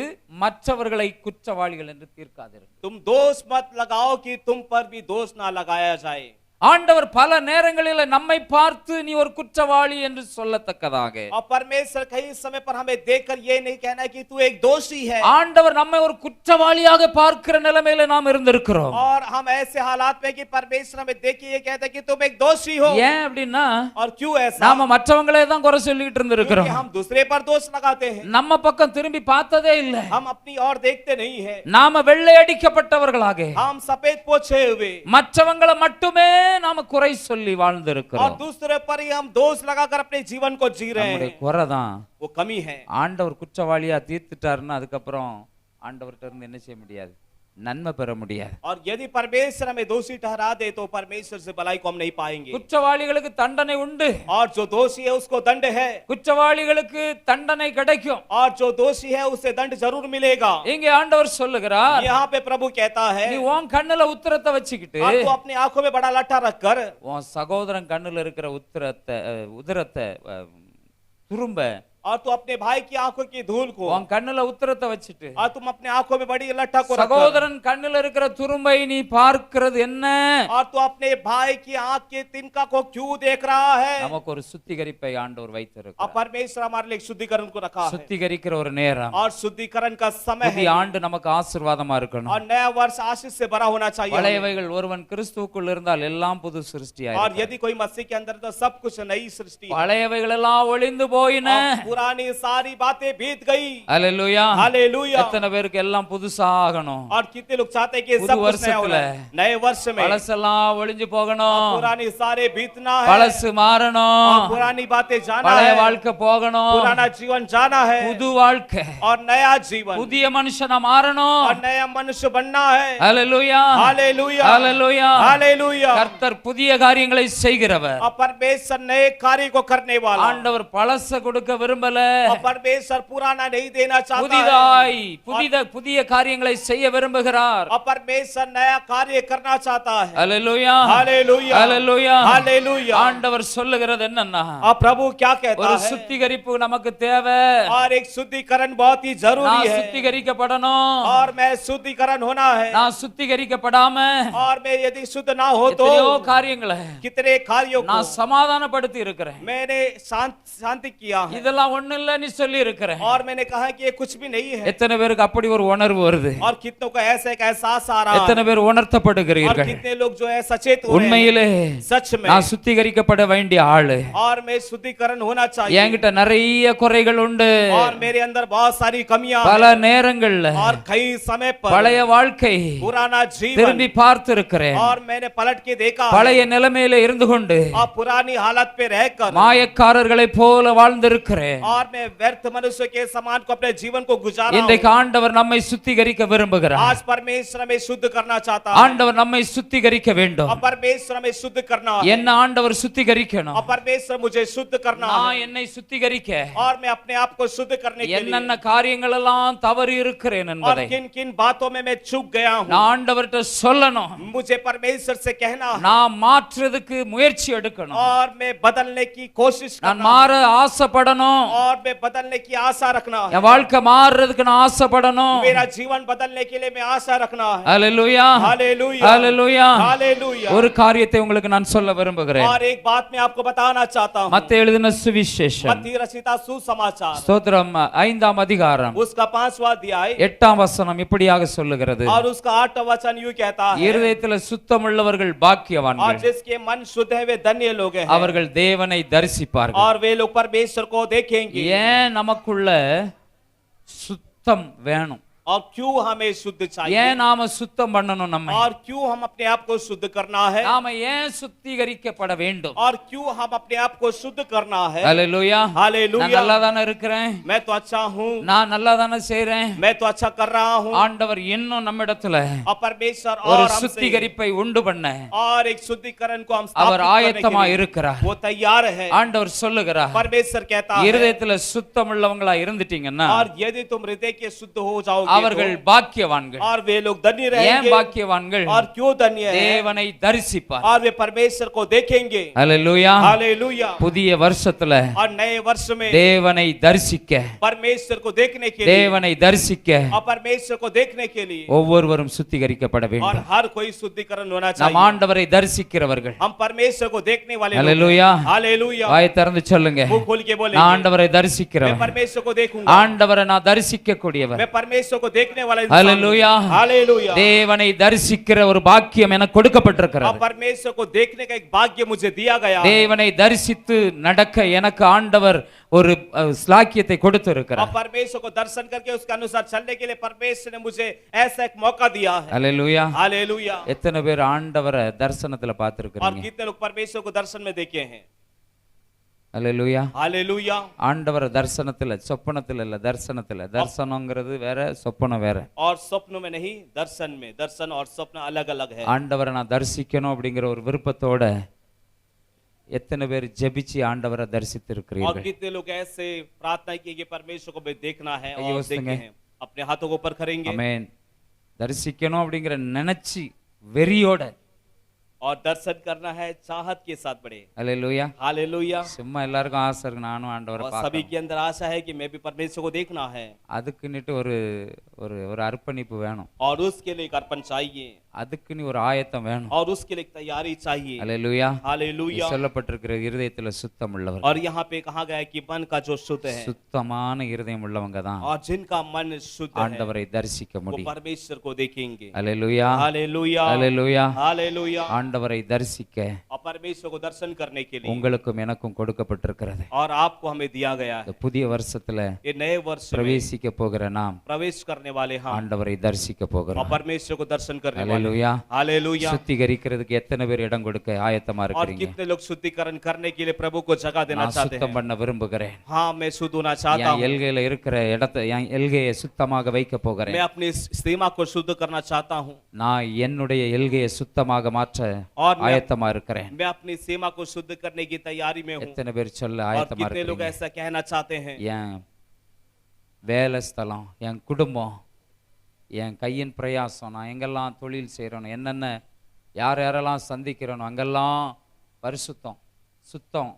A: மற்றவர்களை குற்றவாளிகள் என்று தீர்க்காதீர்கள்.
B: तुम दोष मत लगाओ कि तुम पर भी दोष ना लगाया जाए।
A: ஆண்டவர் பல நேரங்களில் நம்மை பார்த்து நீ ஒரு குற்றவாளி என்று சொல்லத்தக்கதாக,
B: और परमेश्वर कई समय पर हमें देखकर ये नहीं कहना है कि तू एक दोषी है,
A: ஆண்டவர் நம்மை ஒரு குற்றவாளியாக பார்க்கிற நிலைமையில நாம் இருந்திருக்கிறோம்.
B: और हम ऐसे हालात में कि परमेश्वर हमें देख के ये कहता है कि तुम एक दोषी हो।
A: ஏன் அப்படின்னா,
B: और क्यों ऐसा?
A: நாம மற்றவங்களே தான் குறை சொல்லிட்டு இருந்திருக்கிறோம்,
B: क्योंकि हम दूसरे पर दोष लगाते हैं,
A: நம்ம பக்கம் திரும்பி பார்த்ததே இல்லை.
B: हम अपनी ओर देखते नहीं है,
A: நாம வெள்ளை அடிக்கப்பட்டவர்களாக
B: हम सफेद पोछे हुए,
A: மற்றவங்களை மட்டுமே நாம குறை சொல்லி
B: और
A: வாழ்ந்திருக்கிறோம்.
B: दूसरे पर ही हम दोष लगाकर अपने जीवन को जी रहे
A: நம்முடைய
B: हैं।
A: குறை தான்.
B: वो कमी है।
A: ஆண்டவர் குற்றவாளியா தீர்த்துட்டாருன்னா அதுக்கப்புறம் ஆண்டவர்கிட்ட இருந்து என்ன செய்ய முடியாது, நன்மை பெற முடியாது.
B: और यदि परमेश्वर हमें दोषी ठहरा दे तो परमेश्वर से भलाई को हम नहीं पाएंगे.
A: குற்றவாளிகளுக்கு தண்டனை உண்டு.
B: और जो दोषी है उसको दंड है.
A: குற்றவாளிகளுக்கு தண்டனை கிடைக்கும்.
B: और जो दोषी है उसे दंड जरूर मिलेगा.
A: இங்கே ஆண்டவர் சொல்லுகிறார்,
B: यहाँ पे प्रभु कहता है,
A: நீ உன் கண்ணுல உத்திரத்தை வச்சுக்கிட்டு
B: और तू अपनी आंखों में बड़ा लट्ठा रखकर
A: உன் சகோதரன் கண்ணுல இருக்கிற உதிரத்தை துரும்ப
B: और तू अपने भाई की आंखों की धूल को
A: உன் கண்ணுல உத்திரத்தை வச்சுட்டு
B: और तुम अपने आंखों में बड़ी लट्ठा को रखकर
A: சகோதரன் கண்ணுல இருக்கிற துரும்பை நீ பார்க்கிறது என்ன?
B: और तू अपने भाई की आंख के तिनका को क्यों देख रहा है?
A: நமக்கு ஒரு சுத்திகரிப்பை ஆண்டவர்
B: और
A: வைத்திருக்கிறார்.
B: परमेश्वर हमारे लिए शुद्धिकरण को रखा है.
A: சுத்திகரிக்கிற ஒரு நேரம்,
B: और शुद्धिकरण का समय है.
A: புதிய ஆண்டு நமக்கு ஆசீர்வாதமா இருக்கணும்.
B: और नया वर्ष आशीष से भरा होना चाहिए.
A: பழையவைகள் ஒருவன் கிறிஸ்துவுக்குள் இருந்தால் எல்லாம் புது சிருஷ்டியாய்
B: और यदि कोई मसीह के अंदर तो सब कुछ नई सृष्टि है.
A: பழையவைகள் எல்லாம் ஒளிந்து போயின.
B: पुरानी सारी बातें बीत गई.
A: அல்லேலூயா.
B: हालेलुया.
A: எத்தனை பேருக்கு எல்லாம் புதுசா ஆகணும்?
B: और कितने लोग चाहते हैं कि सब कुछ नया हो. नए वर्ष में
A: பழசெல்லாம் ஒளிஞ்சு போகணும்.
B: पुरानी सारे बीतना है.
A: பழசு மாறணும்.
B: पुरानी बातें जाना
A: பழைய
B: है.
A: வாழ்க்கை போகணும்.
B: पुराना जीवन जाना है.
A: புது வாழ்க்கை,
B: और नया जीवन,
A: புதிய மனுஷனா மாறணும்.
B: और नया मनुष्य बनना है.
A: அல்லேலூயா.
B: हालेलुया.
A: அல்லேலூயா.
B: हालेलुया.
A: கர்த்தர் புதிய காரியங்களை செய்கிறவர்.
B: और परमेश्वर नए कार्य को करने वाला.
A: ஆண்டவர் பழச கொடுக்க விரும்பல.
B: और परमेश्वर पुराना नहीं देना चाहता
A: புதிதாய்
B: है.
A: புதிய காரியங்களை செய்ய விரும்புகிறார்.
B: और परमेश्वर नया कार्य करना चाहता है.
A: அல்லேலூயா.
B: हालेलुया.
A: அல்லேலூயா.
B: हालेलुया.
A: ஆண்டவர் சொல்லுகிறது என்னன்னா,
B: और प्रभु क्या कहता
A: ஒரு
B: है?
A: சுத்திகரிப்பு நமக்கு தேவை.
B: और एक शुद्धिकरण बहुत ही जरूरी
A: நான்
B: है.
A: சுத்திகரிக்கப்படணும்.
B: और मैं शुद्धिकरण होना है.
A: நான் சுத்திகரிக்கப்படாம
B: और मैं यदि शुद्ध ना हो तो
A: எத்தனையோ காரியங்களை
B: कितने कार्यों को
A: நான் சமாதானப்படுத்தி இருக்கிறேன்.
B: मैंने शांति किया है.
A: இதெல்லாம் ஒண்ணு இல்லன்னு சொல்லி இருக்கிறேன்.
B: और मैंने कहा कि ये कुछ भी नहीं है.
A: எத்தனை பேருக்கு அப்படி ஒரு உணர்வு வருது?
B: और कितनों को ऐसा एक एहसास आ रहा है.
A: எத்தனை பேர்
B: और
A: உணர்த்தப்படுகிறீர்கள்?
B: कितने लोग जो है सचेत हो रहे हैं.
A: உண்மையிலே
B: सच में.
A: நான் சுத்திகரிக்கப்பட வேண்டிய ஆளு.
B: और मैं शुद्धिकरण होना चाहिए.
A: என்கிட்ட நிறைய குறைகள் உண்டு.
B: और मेरे अंदर बहुत सारी कमियां
A: பல நேரங்கள்ல
B: और कई समय पर
A: பழைய வாழ்க்கை
B: पुराना जीवन
A: திரும்பி பார்த்து இருக்கிறேன்.
B: और मैंने पलट के देखा
A: பழைய நிலைமையில இருந்து கொண்டு
B: और पुरानी हालत पे रहकर
A: மாயக்காரர்களை போல வாழ்ந்திருக்கிறேன்.
B: और मैं व्यर्थ मनुष्य के समान को अपने जीवन को गुजारा.
A: இன்றைக்கு ஆண்டவர் நம்மை சுத்திகரிக்க விரும்புகிறார்.
B: आज परमेश्वर हमें शुद्ध करना चाहता है.
A: ஆண்டவர் நம்மை சுத்திகரிக்க வேண்டும்.
B: और परमेश्वर हमें शुद्ध करना है.
A: என்ன ஆண்டவர் சுத்திகரிக்கணும்.
B: और परमेश्वर मुझे शुद्ध करना
A: நான்
B: है.
A: என்னை சுத்திகரிக்க
B: और मैं अपने आप को शुद्ध करने के लिए
A: என்னென்ன காரியங்கள் எல்லாம் தவறு இருக்கிறேன்
B: और
A: என்பதை
B: किन किन बातों में मैं चूक गया हूँ
A: நான் ஆண்டவர்ட்ட சொல்லணும்.
B: मुझे परमेश्वर से कहना है.
A: நான் மாற்றுறதுக்கு முயற்சி எடுக்கணும்.
B: और मैं बदलने की कोशिश
A: நான்
B: करना
A: மாற ஆசைப்படணும்.
B: और मैं बदलने की आशा रखना है.
A: என் வாழ்க்கை மாறுறதுக்கு நான் ஆசைப்படணும்.
B: मेरा जीवन बदलने के लिए मैं आशा रखना है.
A: அல்லேலூயா.
B: हालेलुया.
A: அல்லேலூயா.
B: हालेलुया.
A: ஒரு காரியத்தை உங்களுக்கு நான் சொல்ல விரும்புகிறேன்.
B: और एक बात मैं आपको बताना चाहता हूँ.
A: மத்தேயு எழுதின சுவிசேஷம்
B: मत्ती रचिता सुसमाचार
A: ஸ்தோத்திரம் 5ஆம் அதிகாரம்
B: उसका 5वां अध्याय
A: 8ஆம் வசனம் இப்படியாக சொல்லுகிறது.
B: और उसका 8वां वचन यूं कहता है.
A: இருதயத்தில் சுத்தமுள்ளவர்கள்
B: और
A: பாக்கியவான்கள்,
B: जिसके मन शुद्ध है वे धन्य लोग हैं.
A: அவர்கள் தேவனை தரிசிப்பார்கள்.
B: और वे लोग परमेश्वर को देखेंगे.
A: ஏன் நமக்குள்ள சுத்தம் வேணும்?
B: और क्यों हमें शुद्ध चाहिए?
A: ஏன் நாம சுத்தம் பண்ணணும்? நம்ம
B: और क्यों हम अपने आप को शुद्ध करना है?
A: நாம ஏன் சுத்திகரிக்கப்பட வேண்டும்?
B: और क्यों हम अपने आप को शुद्ध करना है?
A: அல்லேலூயா. நான்
B: हालेलुया.
A: நல்லா தானே இருக்கிறேன்,
B: मैं तो अच्छा हूँ.
A: நான் நல்லா தானே செய்றேன்.
B: मैं तो अच्छा कर रहा हूँ.
A: ஆண்டவர் இன்னும் நம்மிடத்துல
B: और परमेश्वर
A: ஒரு
B: और हमसे
A: சுத்திகரிப்பை உண்டு பண்ண
B: और एक शुद्धिकरण को हम
A: அவர்
B: स्थापित करने
A: ஆயத்தமா
B: के लिए
A: இருக்கிறார்.
B: वो तैयार है.
A: ஆண்டவர் சொல்லுகிறார்,
B: परमेश्वर कहता है.
A: இருதயத்துல சுத்தமுள்ளவங்களா இருந்துட்டீங்கன்னா
B: और यदि तुम हृदय के शुद्ध हो जाओगे
A: அவர்கள்
B: तो
A: பாக்கியவான்கள்.
B: और वे लोग धन्य
A: ஏன்
B: रहेंगे.
A: பாக்கியவான்கள்?
B: और क्यों धन्य है?
A: தேவனை தரிசிப்பார்.
B: और वे परमेश्वर को देखेंगे.
A: அல்லேலூயா.
B: हालेलुया.
A: புதிய வருஷத்துல
B: और नए वर्ष में
A: தேவனை தரிசிக்க,
B: परमेश्वर को देखने के लिए
A: தேவனை தரிசிக்க
B: और परमेश्वर को देखने के लिए
A: ஒவ்வொருவரும் சுத்திகரிக்கப்பட
B: और
A: வேண்டும்.
B: हर कोई शुद्धिकरण होना
A: நாம்
B: चाहिए.
A: ஆண்டவரை தரிசிக்கிறவர்கள்.
B: हम परमेश्वर को देखने वाले लोग हैं.
A: அல்லேலூயா.
B: हालेलुया.
A: வாயை திறந்து சொல்லுங்க,
B: मुंह खोल के
A: நான்
B: बोलेंगे.
A: ஆண்டவரை
B: मैं
A: தரிசிக்கிறவன்.
B: परमेश्वर को देखूंगा.
A: ஆண்டவரை நான் தரிசிக்க கூடியவன்.
B: मैं परमेश्वर को देखने वाला इंसान हूं.
A: அல்லேலூயா.
B: हालेलुया.
A: தேவனை தரிசிக்கிற ஒரு பாக்கியம் எனக்கு
B: और
A: கொடுக்கப்பட்டிருக்கிறது.
B: परमेश्वर को देखने का एक भाग्य मुझे दिया गया है.
A: தேவனை தரிசித்து நடக்க எனக்கு ஆண்டவர் ஒரு ஸ்லாக்கியத்தை கொடுத்து
B: और
A: இருக்கிறார்.
B: परमेश्वर को दर्शन करके उसके अनुसार चलने के लिए परमेश्वर ने मुझे ऐसा एक मौका दिया है.
A: அல்லேலூயா.
B: हालेलुया.
A: எத்தனை பேர் ஆண்டவரை தரிசனத்துல
B: और
A: பார்த்திருக்கிறீங்க?
B: कितने लोग परमेश्वर को दर्शन में देखे हैं?
A: அல்லேலூயா.
B: हालेलुया।
A: ஆண்டவர் தரிசனத்துல, சொப்பனத்துல இல்ல, தரிசனத்துல. தரிசனங்கிறது வேற, சொப்பனம் வேற.
B: और स्वप्न में नहीं, दर्शन में। दर्शन और स्वप्न अलग अलग है।
A: ஆண்டவரை நான் தரிசிக்கணும் அப்படிங்கிற ஒரு விருப்பத்தோட எத்தனை பேர் ஜெபிச்சு ஆண்டவரை தரிசித்து
B: और
A: இருக்கிறீர்கள்?
B: कितने लोग ऐसे प्रार्थना किए कि परमेश्वर को भी देखना है
A: आइए
B: और
A: उस
B: देखते
A: संगे।
B: हैं, अपने हाथों को ऊपर करेंगे
A: ஆமென். தரிசிக்கணும் அப்படிங்கிற நினைச்சு வெறியோட,
B: और दर्शन करना है चाहत के साथ बड़े।
A: அல்லேலூயா.
B: हालेलुया।
A: சும்மா எல்லாருக்கும் ஆசை இருக்கு, நானும் ஆண்டவரை
B: और सभी
A: பார்க்கணும்.
B: के अंदर आशा है कि मैं भी परमेश्वर को देखना है,
A: அதுக்குன்னுட்டு ஒரு ஒரு ஒரு அர்ப்பணிப்பு வேணும்.
B: और उसके लिए एक अर्पण चाहिए,
A: அதுக்குன்னு ஒரு ஆயத்தம் வேணும்.
B: और उसके लिए एक तैयारी चाहिए।
A: அல்லேலூயா.
B: हालेलुया।
A: சொல்லப்பட்டிருக்கிற இருதயத்துல சுத்தம் உள்ளவர்,
B: और यहाँ पे कहा गया है कि मन का जो शुद्ध है
A: சுத்தமான இருதயம் உள்ளவங்க தான்
B: और जिनका मन शुद्ध है
A: ஆண்டவரை தரிசிக்க
B: वो
A: முடியும்.
B: परमेश्वर को देखेंगे।
A: அல்லேலூயா.
B: हालेलुया।
A: அல்லேலூயா.
B: हालेलुया।
A: ஆண்டவரை தரிசிக்க
B: और परमेश्वर को दर्शन करने के लिए
A: உங்களுக்கும் எனக்கும் கொடுக்கப்பட்டிருக்கிறது.
B: और आपको हमें दिया गया
A: இந்த
B: है।
A: புதிய வருஷத்துல
B: ये नए वर्ष में
A: பிரவேசிக்க போகிற நாம்
B: प्रवेश करने वाले हम
A: ஆண்டவரை தரிசிக்க
B: और
A: போகிறோம்.
B: परमेश्वर को दर्शन करने वाले।
A: அல்லேலூயா.
B: हालेलुया।
A: சுத்திகரிக்கிறதுக்கு எத்தனை பேர் இடம் கொடுக்க ஆயத்தமா
B: और
A: இருக்கிறீங்க?
B: कितने लोग शुद्धिकरण करने के लिए प्रभु को जगह देना
A: நான்
B: चाहते
A: சுத்தம்
B: हैं?
A: பண்ண விரும்புகிறேன்.
B: हाँ, मैं शुद्ध होना चाहता
A: என்
B: हूँ।
A: எல்கையில இருக்கிற இடத்தை, என் எல்கையை சுத்தமாக வைக்க
B: मैं
A: போகிறேன்.
B: अपनी सीमा को शुद्ध करना चाहता हूँ
A: நான் என்னுடைய எல்கையை சுத்தமாக மாற்ற
B: और
A: ஆயத்தமா இருக்கிறேன்.
B: मैं अपनी सीमा को शुद्ध करने की तैयारी में हूँ।
A: எத்தனை பேர் சொல்ல
B: और
A: ஆயத்தமா
B: कितने लोग
A: இருக்கிறீங்க?
B: ऐसा कहना चाहते हैं?
A: என் வேலை ஸ்தலம், என் குடும்பம், என் கையின் பிரயாசம், நான் எங்கெல்லாம் தொழில் செய்கிறேனோ, என்னென்ன யார் யாரெல்லாம் சந்திக்கிறேனோ அங்கெல்லாம் பரிசுத்தம், சுத்தம்,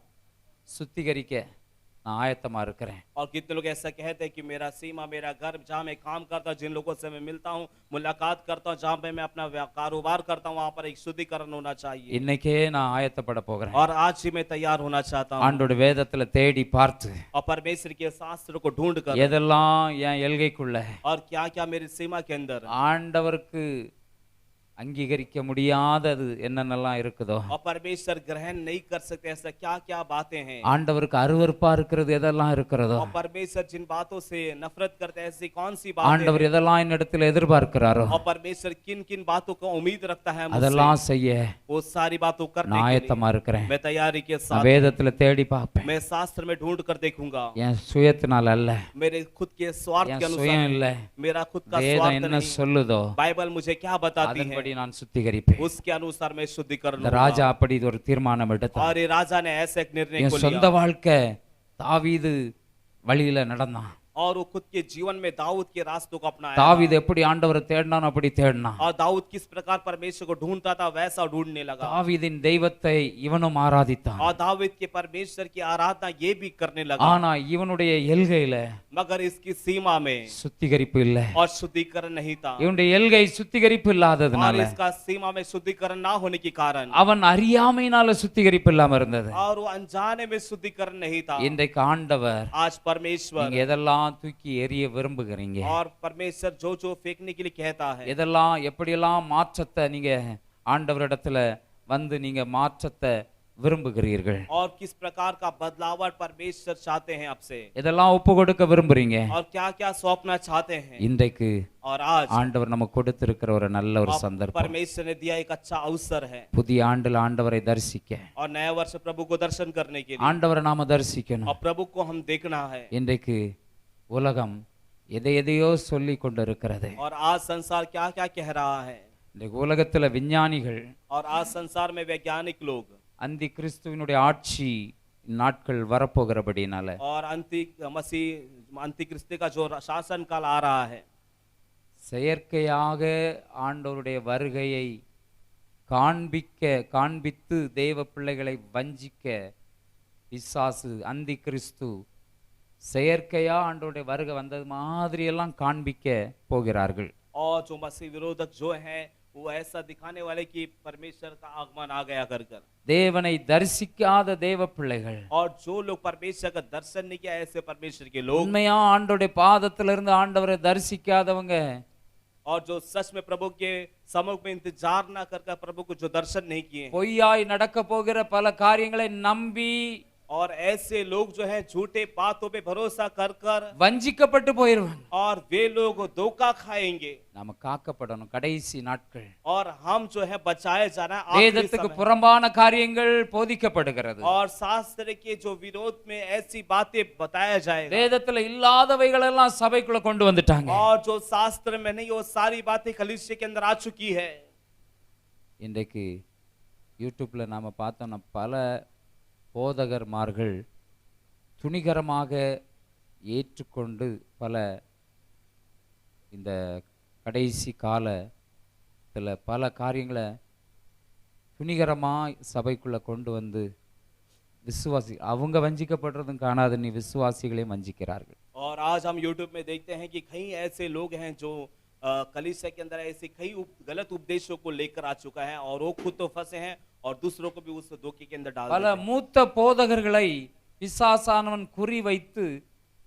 A: சுத்திகரிக்க நான் ஆயத்தமா இருக்கிறேன்.
B: और कितने लोग ऐसा कहते हैं कि मेरा सीमा, मेरा घर, जहाँ मैं काम करता हूँ, जिन लोगों से मैं मिलता हूँ, मुलाकात करता हूँ, जहाँ पे मैं अपना कारोबार करता हूँ, वहाँ पर एक शुद्धिकरण होना चाहिए।
A: இன்னைக்கே நான் ஆயத்தப்பட போகிறேன்.
B: और आज ही मैं तैयार होना चाहता हूँ
A: ஆண்டோட வேதத்துல தேடி பார்த்து
B: और परमेश्वर के शास्त्र को ढूंढ कर
A: எதெல்லாம் என் எல்கைக்குள்ள
B: और क्या क्या मेरी सीमा के अंदर
A: ஆண்டவருக்கு அங்கீகரிக்க முடியாதது என்னென்னலாம் இருக்குதோ,
B: और परमेश्वर ग्रहण नहीं कर सकते ऐसा क्या क्या बातें हैं,
A: ஆண்டவருக்கு அருவருப்பா இருக்கிறது எதெல்லாம் இருக்கிறதோ,
B: और परमेश्वर जिन बातों से नफरत करते हैं ऐसी कौन सी बातें
A: ஆண்டவர்
B: हैं?
A: எதெல்லாம் என்னிடத்தில் எதிர்பார்க்கிறாரோ
B: और परमेश्वर किन किन बातों को उम्मीद रखता है मुझसे,
A: அதெல்லாம் செய்ய
B: वो सारी बातों करने
A: நான்
B: के
A: ஆயத்தமா
B: लिए
A: இருக்கிறேன்.
B: मैं तैयारी के
A: நான்
B: साथ
A: வேதத்துல தேடி பார்ப்பேன்.
B: मैं शास्त्र में ढूंढ कर देखूंगा।
A: என் சுயத்தினால அல்ல,
B: मेरे खुद के स्वार्थ
A: என்
B: के
A: சுயம்
B: अनुसार
A: இல்ல,
B: मेरा खुद का
A: வேதம்
B: स्वार्थ
A: என்ன
B: नहीं,
A: சொல்லுதோ
B: बाइबल मुझे क्या बताती है
A: அதன்படி நான் சுத்திகரிப்பேன்.
B: उसके अनुसार मैं शुद्धिकरण
A: இந்த
B: लूंगा।
A: ராஜா அப்படி ஒரு தீர்மானம் எடுத்தான்.
B: और ये राजा ने ऐसे एक निर्णय
A: என்
B: को
A: சொந்த
B: लिया
A: வாழ்க்கை தாவீது வழியில நடந்தான்.
B: और वो खुद के जीवन में दाऊद के रास्तों को अपनाया।
A: தாவீது எப்படி ஆண்டவரை தேடினானோ அப்படி தேடினான்.
B: और दाऊद किस प्रकार परमेश्वर को ढूंढता था वैसा ढूंढने लगा।
A: தாவீதின் தெய்வத்தை இவனும் ஆராதித்தான்.
B: और दाऊद के परमेश्वर की आराधना ये भी करने लगा।
A: ஆனா இவனுடைய எல்கையில
B: मगर इसकी सीमा में
A: சுத்திகரிப்பு இல்ல.
B: और शुद्धिकरण नहीं था।
A: இவனுடைய எல்கை சுத்திகரிப்பு
B: और
A: இல்லாததுனால
B: इसका सीमा में शुद्धिकरण ना होने के कारण
A: அவன் அறியாமையினால சுத்திகரிப்பு இல்லாம இருந்தது.
B: और वो अनजाने में शुद्धिकरण नहीं था।
A: இன்றைக்கு ஆண்டவர்
B: आज परमेश्वर
A: நீங்க எதெல்லாம் தூக்கி எறிய விரும்புகிறீங்க,
B: और परमेश्वर जो जो फेंकने के लिए कहता है,
A: எதெல்லாம் எப்படியெல்லாம் மாற்றத்தை நீங்க ஆண்டவரிடத்துல வந்து நீங்க மாற்றத்தை விரும்புகிறீர்கள்,
B: और किस प्रकार का बदलावट परमेश्वर चाहते हैं आपसे,
A: எதெல்லாம் ஒப்பு கொடுக்க விரும்புறீங்க,
B: और क्या क्या सौंपना चाहते हैं।
A: இன்றைக்கு
B: और आज
A: ஆண்டவர் நமக்கு கொடுத்திருக்கிற ஒரு நல்ல ஒரு சந்தர்ப்பம்.
B: परमेश्वर ने दिया एक अच्छा अवसर है
A: புதிய ஆண்டுல ஆண்டவரை தரிசிக்க,
B: और नया वर्ष प्रभु को दर्शन करने के लिए
A: ஆண்டவரை நாம தரிசிக்கணும்.
B: और प्रभु को हम देखना है।
A: இன்றைக்கு உலகம் எதை எதையோ சொல்லி கொண்டிருக்கிறது.
B: और आज संसार क्या क्या कह रहा है,
A: இன்றைக்கு உலகத்துல விஞ்ஞானிகள்
B: और आज संसार में वैज्ञानिक लोग
A: அந்தி கிறிஸ்துவினுடைய ஆட்சி நாட்கள் வரப்போகிறபடினால
B: और अंतिक्रिस्त का जो शासन काल आ रहा है,
A: செயற்கையாக ஆண்டவருடைய வருகையை காண்பித்து தேவ பிள்ளைகளை வஞ்சிக்க பிசாசு அந்தி கிறிஸ்து செயற்கையா ஆண்டவருடைய வருகை வந்தது மாதிரி எல்லாம் காண்பிக்க போகிறார்கள்.
B: और जो मसीह विरोधक जो है वो ऐसा दिखाने वाले कि परमेश्वर का आगमन आ गया कर कर।
A: தேவனை தரிசிக்காத தேவ பிள்ளைகள்,
B: और जो लोग परमेश्वर का दर्शन नहीं किया ऐसे परमेश्वर के लोग,
A: உண்மையா ஆண்டவருடைய பாதத்துல இருந்து ஆண்டவரை தரிசிக்காதவங்க,
B: और जो सच में प्रभु के सम्मुख में इंतजार ना कर प्रभु को जो दर्शन नहीं किए,
A: பொய்யாய் நடக்க போகிற பல காரியங்களை நம்பி
B: और ऐसे लोग जो है झूठे बातों पे भरोसा कर कर
A: வஞ்சிக்கப்பட்டு போயிருவாங்க.
B: और वे लोग धोखा खाएंगे
A: நாம காக்கப்படணும் கடைசி நாட்கள்.
B: और हम जो है बचाए जाना है आखिरी
A: வேதத்துக்கு
B: समय।
A: புறம்பான காரியங்கள் போதிக்கப்படுகிறது.
B: और शास्त्र के जो विरोध में ऐसी बातें बताया जाएगा
A: வேதத்துல இல்லாதவைகள் எல்லாம் சபைக்குள்ள கொண்டு வந்துட்டாங்க.
B: और जो शास्त्र में नहीं वो सारी बातें कलीसिया के अंदर आ चुकी है।
A: இன்றைக்கு யூடியூப்ல நாம பார்த்தோம்னா பல போதகர்மார்கள் துணிகரமாக ஏற்றுக்கொண்டு பல இந்த கடைசி காலத்துல பல காரியங்களை துணிகரமாக சபைக்குள்ள கொண்டு வந்து விசுவாசி அவங்க வஞ்சிக்கப்படுறதும் காணாது நீ விசுவாசிகளையும் வஞ்சிக்கிறார்கள்.
B: और आज हम YouTube में देखते हैं कि कई ऐसे लोग हैं जो कलीसिया के अंदर ऐसे कई गलत उपदेशों को लेकर आ चुका है और वो खुद तो फंसे हैं और दूसरों को भी उस धोखे के अंदर डाल
A: பல
B: देते हैं।
A: மூத்த போதகர்களை பிசாசானவன் குறி வைத்து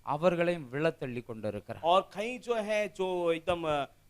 A: அவர்களையும் விழத்தள்ளி கொண்டிருக்கிறார்.
B: और कई जो है जो एकदम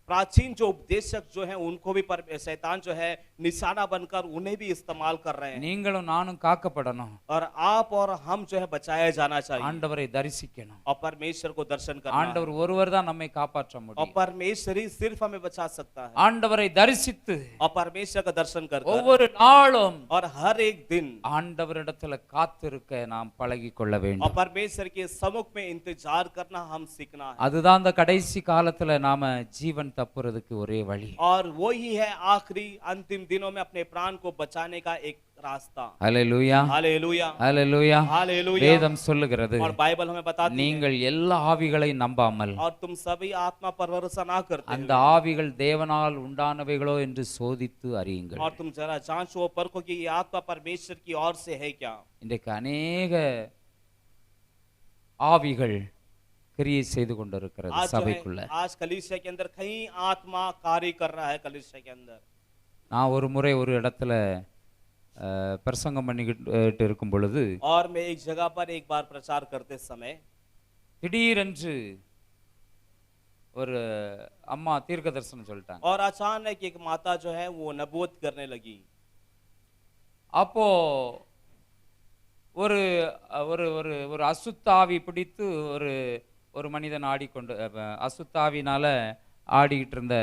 B: प्राचीन जो उपदेशक जो है उनको भी शैतान जो है निशाना बनकर उन्हें भी इस्तेमाल कर रहे हैं।
A: நீங்களும் நானும் காக்கப்படணும்.
B: और आप और हम जो है बचाया जाना चाहिए
A: ஆண்டவரை தரிசிக்கணும்.
B: और परमेश्वर को दर्शन करना है।
A: ஆண்டவர் ஒருவர் தான் நம்மை காப்பாற்ற
B: और
A: முடியும்.
B: परमेश्वर ही सिर्फ हमें बचा सकता है
A: ஆண்டவரை தரிசித்து
B: और परमेश्वर का दर्शन कर
A: ஒவ்வொரு நாளும்
B: और हर एक दिन
A: ஆண்டவரிடத்துல காத்திருக்க நாம் பழகிக் கொள்ள
B: और
A: வேண்டும்.
B: परमेश्वर के सम्मुख में इंतजार करना हम सीखना है।
A: அதுதான் அந்த கடைசி காலத்துல நாம ஜீவன் தப்புறதுக்கு ஒரே வழி.
B: और वही है आखिरी अंतिम दिनों में अपने प्राण को बचाने का एक रास्ता।
A: ஹல்லேலூயா
B: हालेलुया
A: ஹல்லேலூயா.
B: हालेलुया।
A: வேதம் சொல்லுகிறது
B: और बाइबल हमें बताती है
A: நீங்கள் எல்லா ஆவிகளையும் நம்பாமல்
B: और तुम सभी आत्मा पर भरोसा ना करते
A: அந்த ஆவிகள் தேவனால் உண்டானவைகளோ என்று சோதித்து அறியுங்கள்.
B: और तुम जरा जांचो परखो कि ये आत्मा परमेश्वर की ओर से है क्या।
A: இன்றைக்கு அநேக ஆவிகள் கிரியை செய்து கொண்டிருக்கிறது
B: आज जो
A: சபைக்குள்ள.
B: है आज कलीसिया के अंदर कई आत्मा कार्य कर रहा है कलीसिया के अंदर।
A: நான் ஒரு முறை ஒரு இடத்துல பிரசங்கம் பண்ணிக்கிட்டு இருக்கும் பொழுது
B: और मैं एक जगह पर एक बार प्रचार करते समय
A: திடீரென்று ஒரு அம்மா தீர்க்க தரிசனம் சொல்லிட்டாங்க.
B: और अचानक एक माता जो है वो नबूवत करने लगी।
A: அப்போ ஒரு ஒரு ஒரு ஒரு அசுத்தாவி பிடித்து ஒரு ஒரு மனிதன் ஆடிக்கொண்டு அசுத்தாவினால ஆடிக்கிட்டு இருந்த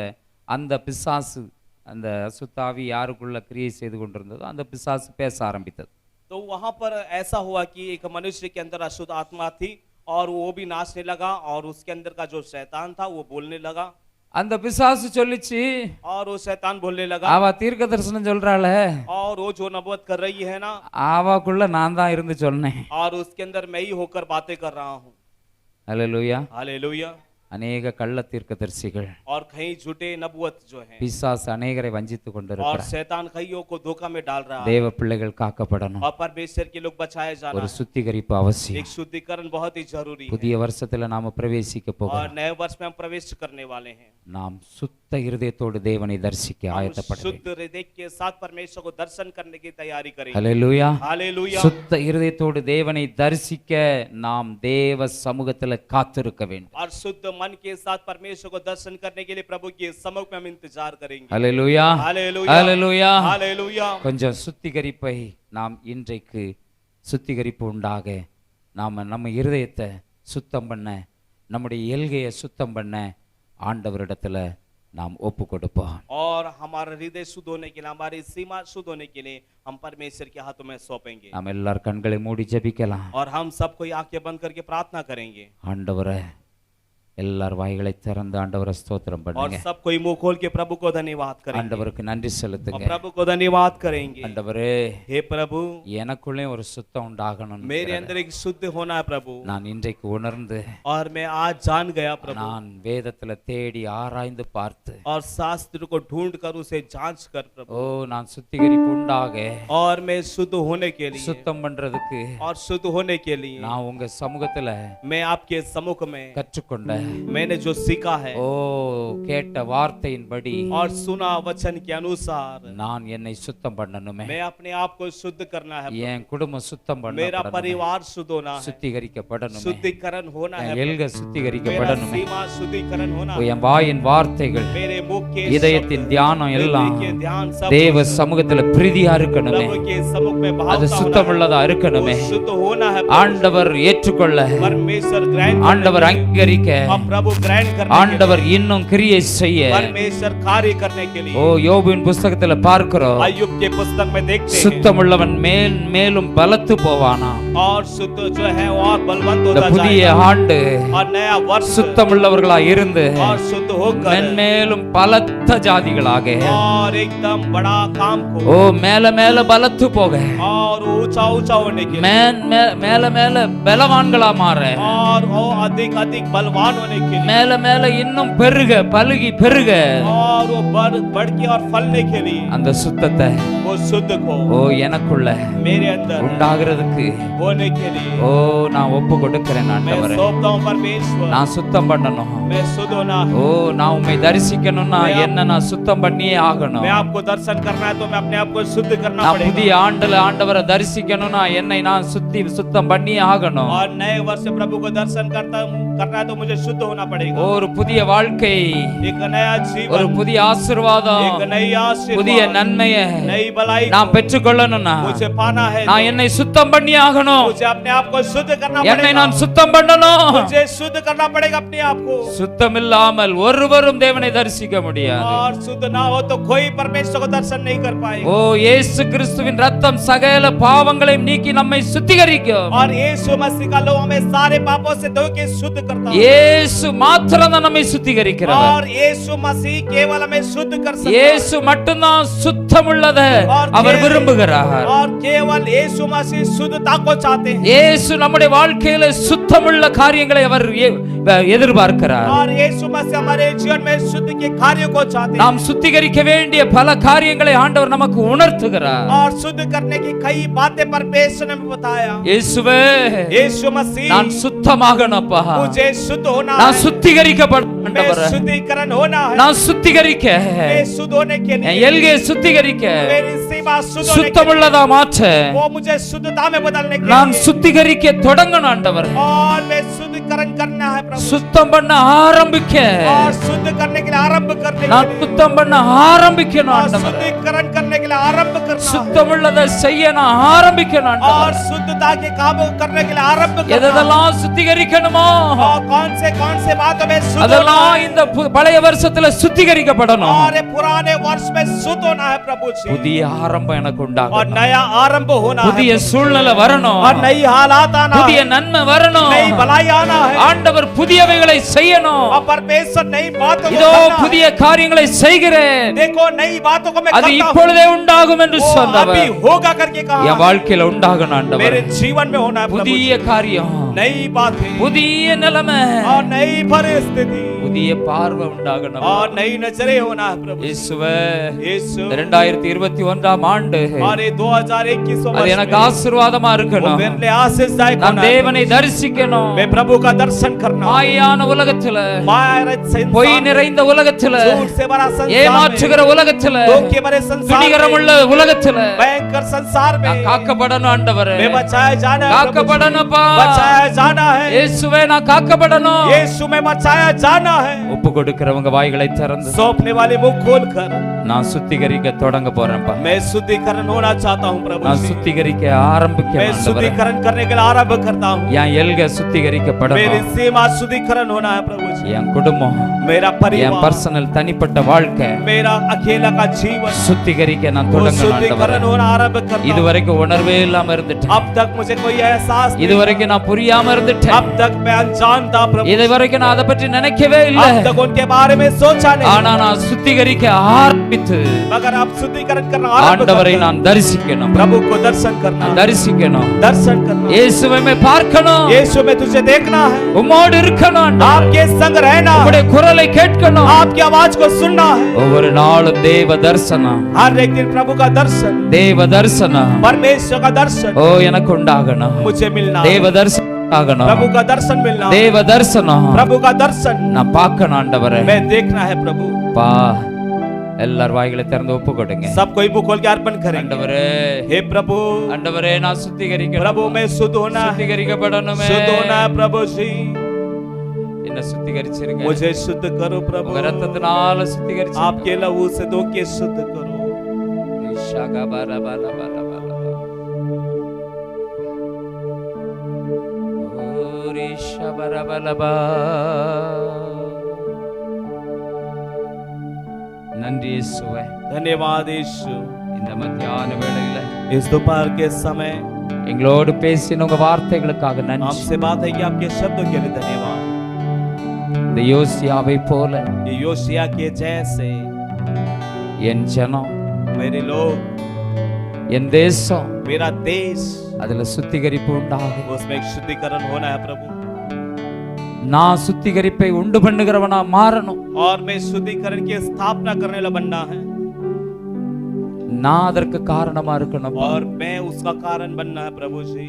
A: அந்த பிசாசு அந்த அசுத்தாவி யாருக்குள்ள கிரியை செய்து கொண்டிருந்ததோ அந்த பிசாசு பேச ஆரம்பித்தது.
B: तो वहां पर ऐसा हुआ कि एक मनुष्य के अंदर अशुद्ध आत्मा थी और वो भी नाचने लगा और उसके अंदर का जो शैतान था वो बोलने लगा।
A: அந்த பிசாசு சொல்லிச்சு
B: और वो शैतान बोलने लगा
A: அவ தீர்க்க தரிசனம் சொல்றாளே
B: और वो जो नबूवत कर रही है ना
A: அவக்குள்ள நான் தான் இருந்து சொன்னேன்.
B: और उसके अंदर मैं ही होकर बातें कर रहा हूँ।
A: ஹல்லேலூயா.
B: हालेलुया।
A: அநேக கள்ள தீர்க்கதரிசிகள்
B: और कई झूठे नबूवत जो हैं
A: பிசாசு அநேகரை வஞ்சித்து
B: और
A: கொண்டிருக்கிறார்.
B: शैतान कईयों को धोखा में डाल रहा है
A: தேவ பிள்ளைகள் காக்கப்படணும்.
B: और परमेश्वर के लोग बचाए जाना
A: ஒரு
B: है।
A: சுத்திகரிப்பு அவசியம்.
B: एक शुद्धिकरण बहुत ही जरूरी है
A: புதிய வருஷத்துல நாம பிரவேசிக்க
B: और
A: போகிறோம்.
B: नए वर्ष में हम प्रवेश करने वाले हैं।
A: நாம் சுத்த இருதயத்தோடு தேவனை தரிசிக்க
B: हम
A: ஆயத்தப்பட வேண்டும்.
B: शुद्ध हृदय के साथ परमेश्वर को दर्शन करने की तैयारी करेंगे।
A: ஹல்லேலூயா.
B: हालेलुया।
A: சுத்த இருதயத்தோடு தேவனை தரிசிக்க நாம் தேவ சமூகத்துல காத்திருக்க வேண்டும்.
B: और शुद्ध मन के साथ परमेश्वर को दर्शन करने के लिए प्रभु के सम्मुख में हम इंतजार करेंगे।
A: ஹல்லேலூயா.
B: हालेलुया।
A: ஹல்லேலூயா.
B: हालेलुया।
A: கொஞ்சம் சுத்திகரிப்பை நாம் இன்றைக்கு சுத்திகரிப்பு உண்டாக நாம நம்ம இருதயத்தை சுத்தம் பண்ண நம்முடைய எல்கையை சுத்தம் பண்ண ஆண்டவரிடத்துல நாம் ஒப்பு கொடுப்போம்.
B: और हमारा हृदय शुद्ध होने के लिए हमारी सीमा शुद्ध होने के लिए हम परमेश्वर के हाथों में सौंपेंगे
A: நாம் எல்லாரும் கண்களை மூடி ஜெபிக்கலாம்.
B: और हम सबको आंखें बंद करके प्रार्थना करेंगे
A: ஆண்டவரே எல்லார் வாய்களை திறந்து ஆண்டவரை ஸ்தோத்திரம்
B: और
A: பண்ணுங்க.
B: सब कोई मुंह खोल के प्रभु को धन्यवाद करेंगे
A: ஆண்டவருக்கு நன்றி
B: और
A: செலுத்துங்க.
B: प्रभु को धन्यवाद करेंगे।
A: ஆண்டவரே
B: हे प्रभु
A: எனக்குள்ளே ஒரு சுத்தம் உண்டாகணும்.
B: मेरे अंदर एक शुद्ध होना है प्रभु
A: நான் இன்றைக்கு உணர்ந்து
B: और मैं आज जान गया प्रभु
A: நான் வேதத்துல தேடி ஆராய்ந்து பார்த்து
B: और शास्त्र को ढूंढ कर उसे जांच कर प्रभु
A: ஓ நான் சுத்திகரிப்பு உண்டாக
B: और मैं शुद्ध होने के लिए
A: சுத்தம் பண்றதுக்கு
B: और शुद्ध होने के लिए
A: நான் உங்க சமூகத்துல
B: मैं आपके सम्मुख में
A: கற்றுக்கொண்ட
B: मैंने जो सीखा है
A: ஓ கேட்ட வார்த்தையின்படி
B: और सुना वचन के अनुसार
A: நான் என்னை சுத்தம் பண்ணணுமே,
B: मैं अपने आप को शुद्ध करना है,
A: என் குடும்பம் சுத்தம்
B: मेरा
A: பண்ணணும்,
B: परिवार शुद्ध होना है,
A: சுத்திகரிக்கப்படணுமே,
B: शुद्धिकरण होना है,
A: என் எல்க
B: मेरा
A: சுத்திகரிக்கப்படணுமே,
B: सीमा शुद्धिकरण होना है,
A: என் வாயின் வார்த்தைகள்
B: मेरे मुख के
A: இதயத்தின்
B: शब्द,
A: தியானம்
B: हृदय
A: எல்லாம்
B: के ध्यान सब
A: தேவ சமூகத்துல பிரீதியா இருக்கணுமே,
B: प्रभु के सम्मुख में
A: அது
B: भावता
A: சுத்தமுள்ளதா
B: होना है,
A: இருக்கணுமே,
B: वो शुद्ध होना है,
A: ஆண்டவர் ஏற்றுக்கொள்ள,
B: परमेश्वर ग्रहण
A: ஆண்டவர்
B: करने के लिए,
A: அங்கீகரிக்க,
B: और प्रभु ग्रहण करने के
A: ஆண்டவர் இன்னும் கிரியை செய்ய,
B: लिए, परमेश्वर कार्य करने के
A: ஓ
B: लिए
A: யோபின் புஸ்தகத்துல பார்க்கிறோம்,
B: अय्यूब के पुस्तक में देखते हैं,
A: சுத்தமுள்ளவன் மேல் மேலும் பலத்து போவானா.
B: और शुद्ध जो है वो और बलवंत
A: இந்த
B: होता
A: புதிய
B: जाएगा,
A: ஆண்டு
B: और नया वर्ष
A: சுத்தமுள்ளவர்களா இருந்து
B: और शुद्ध होकर
A: மென்மேலும் பலத்த ஜாதிகளாக,
B: और एकदम बड़ा काम
A: ஓ
B: को
A: மேல மேல பலத்து போக,
B: और ऊंचा ऊंचा होने के लिए,
A: மேல மேல பலவான்களா மாற,
B: और वो अधिक अधिक बलवान होने के लिए,
A: மேல மேல இன்னும் பெருக பலுகி பெருக,
B: और वो बढ़ के और फलने के लिए
A: அந்த சுத்தத்தை
B: वो शुद्ध को
A: ஓ எனக்குள்ள
B: मेरे अंदर
A: உண்டாகிறதுக்கு
B: होने के लिए
A: ஓ நான் ஒப்பு கொடுக்கிறேன்
B: मैं
A: ஆண்டவரே.
B: सौंपता हूं परमेश्वर,
A: நான் சுத்தம் பண்ணணும்,
B: मैं शुद्ध होना
A: ஓ நான் உம்மை தரிசிக்கணும்னா என்ன நான் சுத்தம் பண்ணியே ஆகணும்.
B: मैं आपको दर्शन करना है तो मैं अपने आप को शुद्ध करना
A: நான்
B: पड़ेगा,
A: புதிய ஆண்டுல ஆண்டவரை தரிசிக்கணும்னா என்னை நான் சுத்தம் பண்ணியே ஆகணும்.
B: और नए वर्ष से प्रभु को दर्शन करना है तो मुझे शुद्ध होना पड़ेगा,
A: ஒரு புதிய வாழ்க்கை,
B: एक नया
A: ஒரு
B: जीवन,
A: புதிய ஆசீர்வாதம்,
B: एक नई
A: புதிய
B: आशीर्वाद,
A: நன்மையை
B: नई भलाई
A: நான் பெற்றுக்கொள்ளணும்னா
B: मुझे पाना है,
A: நான் என்னை சுத்தம் பண்ணி ஆகணும்.
B: मुझे अपने आप को शुद्ध करना
A: என்னை
B: पड़ेगा,
A: நான் சுத்தம் பண்ணணும்.
B: मुझे शुद्ध करना पड़ेगा अपने आप को,
A: சுத்தம் இல்லாமல் ஒருவரும் தேவனை தரிசிக்க முடியாது.
B: और शुद्ध ना हो तो कोई परमेश्वर को दर्शन नहीं कर पाएगा,
A: ஓ இயேசு கிறிஸ்துவின் ரத்தம் சகல பாவங்களையும் நீக்கி நம்மை சுத்திகரிக்கும்.
B: और यीशु मसीह का लहू हमें सारे पापों से धो के शुद्ध करता है,
A: இயேசு மாத்திரம் தான் நம்மை சுத்திகரிக்கிறவர்.
B: और यीशु मसीह केवल हमें शुद्ध कर सकता है,
A: இயேசு மட்டும்தான் சுத்தமுள்ளத அவர் விரும்புகிறார்.
B: और केवल यीशु मसीह शुद्धता को चाहते हैं,
A: இயேசு நம்முடைய வாழ்க்கையில சுத்தமுள்ள காரியங்களை அவர் எதிர்பார்க்கிறார்.
B: और यीशु मसीह हमारे जीवन में शुद्ध के कार्यों को चाहते हैं,
A: நாம் சுத்திகரிக்க வேண்டிய பல காரியங்களை ஆண்டவர் நமக்கு உணர்த்துகிறார்.
B: और शुद्ध करने की कई बातें परमेश्वर ने बताया,
A: இயேசுவே
B: यीशु मसीह
A: நான் சுத்தமாகணும்ப்பா,
B: मुझे शुद्ध होना
A: நான்
B: है,
A: சுத்திகரிக்கப்பட
B: मैं
A: ஆண்டவரே,
B: शुद्धिकरण होना है,
A: நான் சுத்திகரிக்க,
B: मैं शुद्ध होने के
A: என்
B: लिए
A: எல்கையை சுத்திகரிக்க,
B: मेरी सीमा शुद्ध होने के लिए
A: சுத்தமுள்ளதா மாற்ற
B: वो मुझे शुद्धता में बदलने के
A: நான்
B: लिए,
A: சுத்திகரிக்க தொடங்கணும் ஆண்டவரே.
B: और मैं शुद्धिकरण करना है प्रभु,
A: சுத்தம் பண்ண ஆரம்பிக்க,
B: और शुद्ध करने के लिए आरंभ करने के
A: நான்
B: लिए,
A: சுத்தம் பண்ண ஆரம்பிக்கணும்
B: और
A: ஆண்டவரே.
B: शुद्धिकरण करने के लिए आरंभ करना है,
A: சுத்தமுள்ளதை செய்ய நான் ஆரம்பிக்கணும்
B: और
A: ஆண்டவரே.
B: शुद्धता के काम करने के लिए आरंभ करना है,
A: எதெல்லாம் சுத்திகரிக்கணுமோ
B: और कौन से बातों में शुद्ध होना
A: அதெல்லாம்
B: है,
A: இந்த பழைய வருஷத்துல சுத்திகரிக்கப்படணும்.
B: और ये पुराने वर्ष में शुद्ध होना है प्रभु जी,
A: புதிய ஆரம்பம் எனக்கு
B: और
A: உண்டாகணும்,
B: नया आरंभ होना
A: புதிய
B: है,
A: சூழ்நிலை வரணும்,
B: और नई हालात आना
A: புதிய
B: है,
A: நன்மை வரணும்,
B: नई भलाई आना है,
A: ஆண்டவர் புதியவைகளை செய்யணும்.
B: और परमेश्वर नई बातों को
A: இதோ
B: करना है।
A: புதிய காரியங்களை செய்கிறேன்,
B: देखो नई बातों को मैं
A: அது
B: करता हूं,
A: இப்பொழுதே உண்டாகும் என்று
B: वो अभी
A: சொன்னவர்
B: होगा करके कहा,
A: என் வாழ்க்கையில உண்டாகணும் ஆண்டவர்.
B: मेरे जीवन में होना है प्रभु जी,
A: புதிய காரியம்,
B: नई बातें,
A: புதிய நிலைமை,
B: और नई परिस्थिति,
A: புதிய பார்வை உண்டாகணும்.
B: और नई नजरें होना है प्रभु जी,
A: இயேசுவே
B: यीशु,
A: 2021 ஆண்டு
B: और ये 2021
A: அது
B: वर्ष
A: எனக்கு
B: में
A: ஆசீர்வாதமா
B: वो
A: இருக்கணும்.
B: मेरे लिए आशीषदायक
A: நான்
B: होना है,
A: தேவனை தரிசிக்கணும்.
B: मैं प्रभु का दर्शन करना,
A: மாயான உலகத்துல,
B: माया
A: பொய் நிறைந்த உலகத்துல,
B: झूठ से भरा संसार में,
A: ஏமாற்றுகிற உலகத்துல,
B: धोखे भरे संसार
A: துணிகரமுள்ள
B: में,
A: உலகத்துல
B: भयंकर संसार में
A: நான் காக்கப்படணும் ஆண்டவரே.
B: मैं बचाया जाना है प्रभु जी,
A: காக்கப்படணும்ப்பா.
B: बचाया जाना है,
A: இயேசுவே நான் காக்கப்படணும்.
B: यीशु में बचाया जाना है,
A: ஒப்பு கொடுக்கிறவங்க வாய்களை திறந்து
B: सौंपने वाले मुंह खोलकर
A: நான் சுத்திகரிக்க தொடங்க போறேன்ப்பா.
B: मैं शुद्धिकरण होना चाहता हूँ प्रभु
A: நான்
B: जी,
A: சுத்திகரிக்க ஆரம்பிக்க
B: मैं
A: ஆண்டவரே.
B: शुद्धिकरण करने के लिए आरंभ करता हूँ,
A: என் எல்க
B: मेरी
A: சுத்திகரிக்கப்படணும்.
B: सीमा शुद्धिकरण होना है प्रभु जी,
A: என் குடும்பம்,
B: मेरा
A: என்
B: परिवार,
A: பர்சனல் தனிப்பட்ட வாழ்க்கை
B: मेरा अकेला का जीवन,
A: சுத்திகரிக்க நான்
B: वो
A: தொடங்கணும்
B: शुद्धिकरण
A: ஆண்டவரே.
B: होना आरंभ करता हूँ।
A: இதுவரைக்கும் உணர்வே இல்லாம இருந்துட்டேன்,
B: अब तक मुझे कोई एहसास नहीं,
A: இதுவரைக்கும் நான் புரியாம இருந்துட்டேன்,
B: अब तक मैं अनजान था प्रभु,
A: இதுவரைக்கும் நான் அதை பற்றி நினைக்கவே
B: अब
A: இல்லை.
B: तक उनके बारे में सोचा नहीं,
A: ஆனா நான் சுத்திகரிக்க ஆரம்பித்து
B: मगर अब शुद्धिकरण करना आरंभ
A: ஆண்டவரை
B: करता हूं।
A: நான் தரிசிக்கணும்,
B: प्रभु को दर्शन करना,
A: நான் தரிசிக்கணும்,
B: दर्शन करना,
A: இயேசுவை பார்க்கணும்,
B: यीशु में तुझे देखना है,
A: உம்மோடு இருக்கணும் ஆண்டவரே.
B: आपके संग रहना है,
A: உம்முடைய குரலை கேட்கணும்.
B: आपकी आवाज को सुनना है,
A: ஒவ்வொரு நாளும் தேவ தரிசனம்,
B: हर एक दिन प्रभु का दर्शन,
A: தேவ தரிசனம்
B: परमेश्वर का दर्शन
A: ஓ எனக்கு உண்டாகணும்.
B: मुझे मिलना
A: தேவ
B: है,
A: தரிசனம் ஆகணும்.
B: प्रभु का दर्शन मिलना,
A: தேவ தரிசனம்
B: प्रभु का दर्शन
A: நான் பார்க்கணும் ஆண்டவரே.
B: मैं देखना है प्रभु।
A: பா எல்லார் வாய்களை திறந்து ஒப்பு கொடுங்க.
B: सब कोई मुंह खोल के अर्पण करेंगे।
A: ஆண்டவரே,
B: हे प्रभु,
A: ஆண்டவரே நான் சுத்திகரிக்கணும்.
B: प्रभु मैं शुद्ध होना है,
A: சுத்திகரிக்கப்படணுமே.
B: शुद्ध होना है प्रभु जी,
A: என்ன சுத்திகரிச்சிருங்க.
B: मुझे शुद्ध करो प्रभु,
A: உங்க ரத்தத்தினால சுத்திகரிச்சு
B: आपके लहू से धो के शुद्ध करो।
A: ஷாகா பாரா பாரா பாரா பாரா ஓரி ஷபரா பாரா பா. நன்றி இயேசுவே.
B: धन्यवाद यीशु।
A: இந்த மத்தியான வேளையில
B: इस दोपहर के समय
A: எங்களோடு பேசின உங்க வார்த்தைகளுக்காக நன்றி.
B: हमसे बात है कि आपके शब्दों के लिए धन्यवाद।
A: இந்த யோசியாவை போல
B: ये योशिया के जैसे
A: என் ஜனம்,
B: मेरे लोग,
A: என் தேசம்,
B: मेरा देश,
A: அதுல சுத்திகரிப்பு உண்டாகும்.
B: उसमें एक शुद्धिकरण होना है प्रभु,
A: நான் சுத்திகரிப்பை உண்டு பண்ணுகிறவனா மாறணும்.
B: और मैं शुद्धिकरण की स्थापना करने वाला बनना है,
A: நான் அதற்கு காரணமா இருக்கணும்.
B: और मैं उसका कारण बनना है प्रभु जी।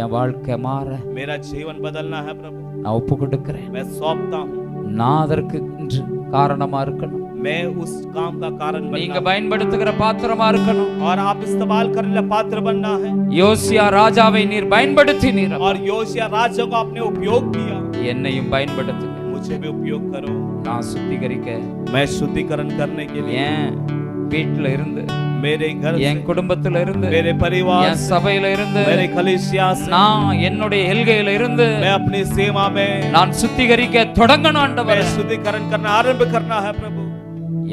A: என் வாழ்க்கை மாற
B: मेरा जीवन बदलना है प्रभु,
A: நான் ஒப்பு கொடுக்கிறேன்.
B: मैं सौंपता हूँ,
A: நான் அதற்கு இன்று காரணமா இருக்கணும்.
B: मैं उस काम का कारण
A: நீங்க
B: बनना
A: பயன்படுத்துகிற பாத்திரமா இருக்கணும்.
B: और आप इस्तेमाल करने वाला पात्र बनना है।
A: யோசியா ராஜாவை நீர் பயன்படுத்தினீர்,
B: और योशिया राजा को आपने उपयोग किया,
A: என்னையும் பயன்படுத்துங்க.
B: मुझे भी उपयोग करो,
A: நான் சுத்திகரிக்க
B: मैं शुद्धिकरण करने के लिए
A: ஏன் வீட்டுல இருந்து,
B: मेरे घर से,
A: என் குடும்பத்துல இருந்து,
B: मेरे परिवार
A: என்
B: से,
A: சபையில இருந்து,
B: मेरे कलीसिया से,
A: நான் என்னுடைய எல்கையில இருந்து
B: मैं अपनी सेवा में
A: நான் சுத்திகரிக்க தொடங்கணும்
B: मैं
A: ஆண்டவரே.
B: शुद्धिकरण करना आरंभ करना है प्रभु।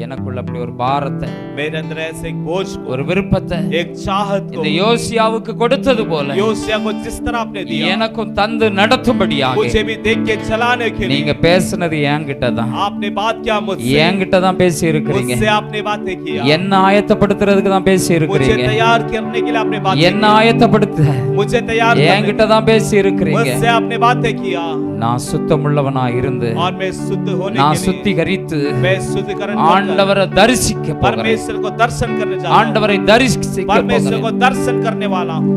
A: எனக்குள்ள அப்படி ஒரு பாரத்தை,
B: मेरे अंदर ऐसे एक बोझ को,
A: ஒரு விருப்பத்தை
B: एक चाहत को
A: இந்த யோசியாவுக்கு கொடுத்தது போல
B: योशिया को जिस तरह आपने दिया,
A: எனக்கும் தந்து நடத்தும்படியாக
B: मुझे भी देख के चलाने के लिए
A: நீங்க பேசுனது என்கிட்ட தான்,
B: आपने बात किया मुझसे,
A: என்கிட்ட தான் பேசி இருக்கிறீங்க.
B: मुझसे आपने बातें किया,
A: என்ன ஆயத்தப்படுத்துறதுக்கு தான் பேசி
B: मुझे
A: இருக்கிறீங்க.
B: तैयार करने के लिए आपने बातें
A: என்ன
B: की,
A: ஆயத்தப்படுத்த
B: मुझे तैयार
A: என்கிட்ட தான் பேசி இருக்கிறீங்க.
B: मुझसे आपने बातें किया,
A: நான் சுத்தமுள்ளவனா இருந்து
B: और मैं शुद्ध होने
A: நான்
B: के लिए
A: சுத்திகரித்து
B: मैं शुद्धिकरण कर
A: ஆண்டவரை தரிசிக்க போகிறேன்.
B: परमेश्वर को दर्शन करने जा रहा हूं,
A: ஆண்டவரை தரிசிக்க
B: परमेश्वर को
A: போகிறேன்.
B: दर्शन करने वाला हूं।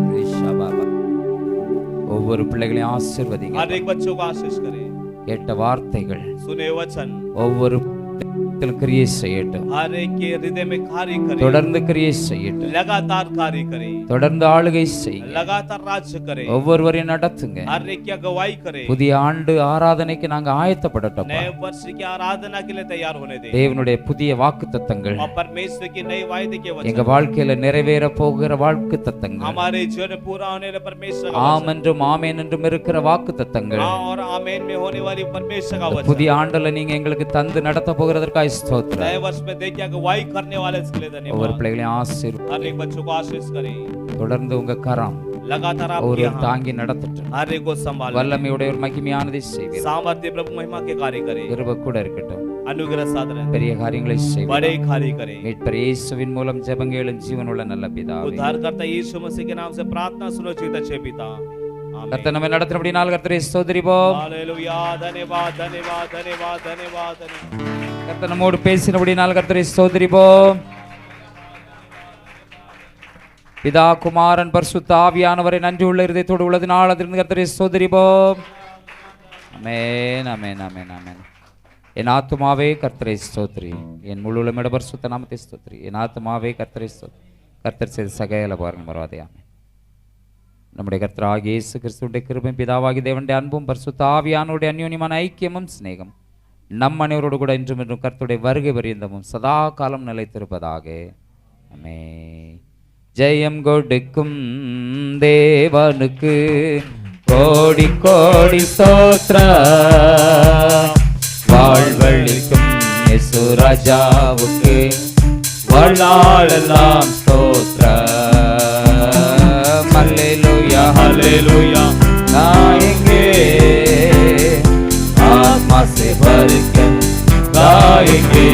A: ஒவ்வொரு பிள்ளைகளையும் ஆசீர்வதிங்க.
B: हर एक बच्चों को आशीष करें,
A: கேட்ட வார்த்தைகள்
B: सुने वचन
A: ஒவ்வொரு கிரியை செய்யட்டும்,
B: हर एक के हृदय में कार्य करे,
A: தொடர்ந்து கிரியை செய்யட்டும்,
B: लगातार कार्य करे,
A: தொடர்ந்து ஆளுகை செய்யுங்க,
B: लगातार राज्य करे,
A: ஒவ்வொருவரையும் நடத்துங்க.
B: हर एक की अगुवाई करे,
A: புதிய ஆண்டு ஆராதனைக்கு நாங்க ஆயத்தப்படட்டும்.
B: नए वर्ष की आराधना के लिए तैयार होने दे,
A: தேவனுடைய புதிய வாக்குத்தத்தங்கள்
B: और परमेश्वर की नई वायदे के
A: எங்க
B: वचन
A: வாழ்க்கையில நிறைவேற போகிற வாக்குத்தத்தங்கள்,
B: हमारे जीवन में पूरा होने वाले परमेश्वर का
A: ஆம் என்றும் ஆமென் என்றும் இருக்கிற வாக்குத்தத்தங்கள்
B: हाँ और आमीन में होने वाली परमेश्वर का वचन
A: புதிய ஆண்டுல நீங்க எங்களுக்கு தந்து நடத்த போகிறதற்காக ஸ்தோத்திரம்.
B: नए वर्ष में देखिए अगुवाई करने वाले इसके लिए
A: ஒவ்வொரு
B: धन्यवाद।
A: பிள்ளைகளையும் ஆசீர்வதிங்க.
B: हर एक बच्चों को आशीष करें,
A: தொடர்ந்து உங்க கரம்
B: लगातार आपके
A: ஒரு
B: यहाँ
A: தாங்கி நடத்தட்டும்.
B: हर एक को संभाल,
A: வல்லமையுடைய ஒரு மகிமையானதை செய்வீர்.
B: सामर्थ्य प्रभु महिमा के कार्य करे,
A: கிருபை கூட இருக்கட்டும்.
B: अनुग्रह साधन
A: பெரிய காரியங்களை செய்வீர்.
B: बड़े कार्य करे।
A: மீட்பர் இயேசுவின் மூலம் ஜெபங்களும் ஜீவனுள்ள நல்ல பிதாவே.
B: उद्धारकर्ता यीशु मसीह के नाम से प्रार्थना सुनो जीवित अच्छे पिता, आमीन।
A: கர்த்தர் நம்மை நடத்தினபடியால் கர்த்தரை ஸ்தோத்திரிப்போம்.
B: हालेलुया, धन्यवाद धन्यवाद धन्यवाद धन्यवाद धन्यवाद।
A: கர்த்தர் நம்மோடு பேசினபடியால் கர்த்தரை ஸ்தோத்திரிப்போம். பிதா குமாரன் பரிசுத்த ஆவியானவரை நன்றி உள்ள இதயத்தோடு உள்ளதினால் அதிலிருந்து கர்த்தரை ஸ்தோத்திரிப்போம். ஆமென் ஆமென் ஆமென் ஆமென். என் ஆத்துமாவே கர்த்தரை ஸ்தோத்திரி, என் முழு உள்ளமிட பரிசுத்த நாமத்தை ஸ்தோத்திரி. என் ஆத்துமாவே கர்த்தரை ஸ்தோத்திரி, கர்த்தர் செய்த சகல பாருங்க மறவாதே. ஆமென். நம்முடைய கர்த்தராகிய இயேசு கிறிஸ்துவின் கிருபையும் பிதாவாகிய தேவனுடைய அன்பும் பரிசுத்த ஆவியானவருடைய அந்யோன்யமான ஐக்கியமும் சிநேகம் நம் அனைவரோடு கூட இன்றும் இன்றும் கர்த்தருடைய வருகை பரியந்தமும் சதா காலம் நிலைத்திருப்பதாக. ஆமென். ஜெயம் கொடுக்கும் தேவனுக்கு கோடி கோடி ஸ்தோத்திரம். வாழ்வழிக்கும் இயேசு ராஜாவுக்கு வாழ்நாளெல்லாம் ஸ்தோத்திரம். ஹல்லேலூயா ஹல்லேலூயா. गाएंगे आत्मा से भर के गाएंगे,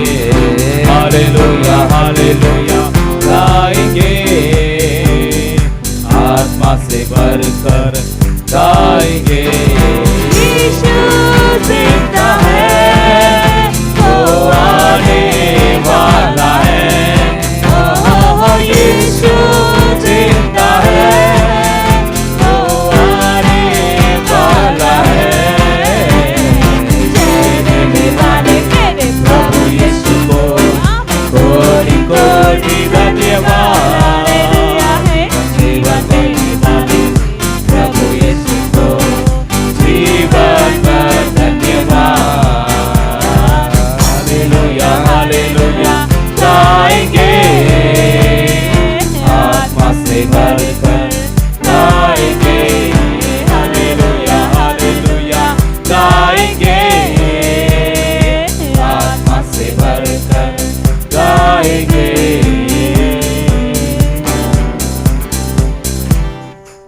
A: हालेलुया हालेलुया गाएंगे, आत्मा से भर कर गाएंगे।
C: यीशु जिंदा है,
A: वो आने वाला है,
C: ओ यीशु
A: जिंदा है, वो आने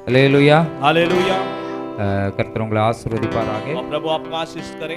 A: அல்லேலூயா.
B: हालेलुया।
A: கர்த்தர் உங்களை ஆசீர்வதிப்பாராக.
B: और प्रभु आपको आशीष करे।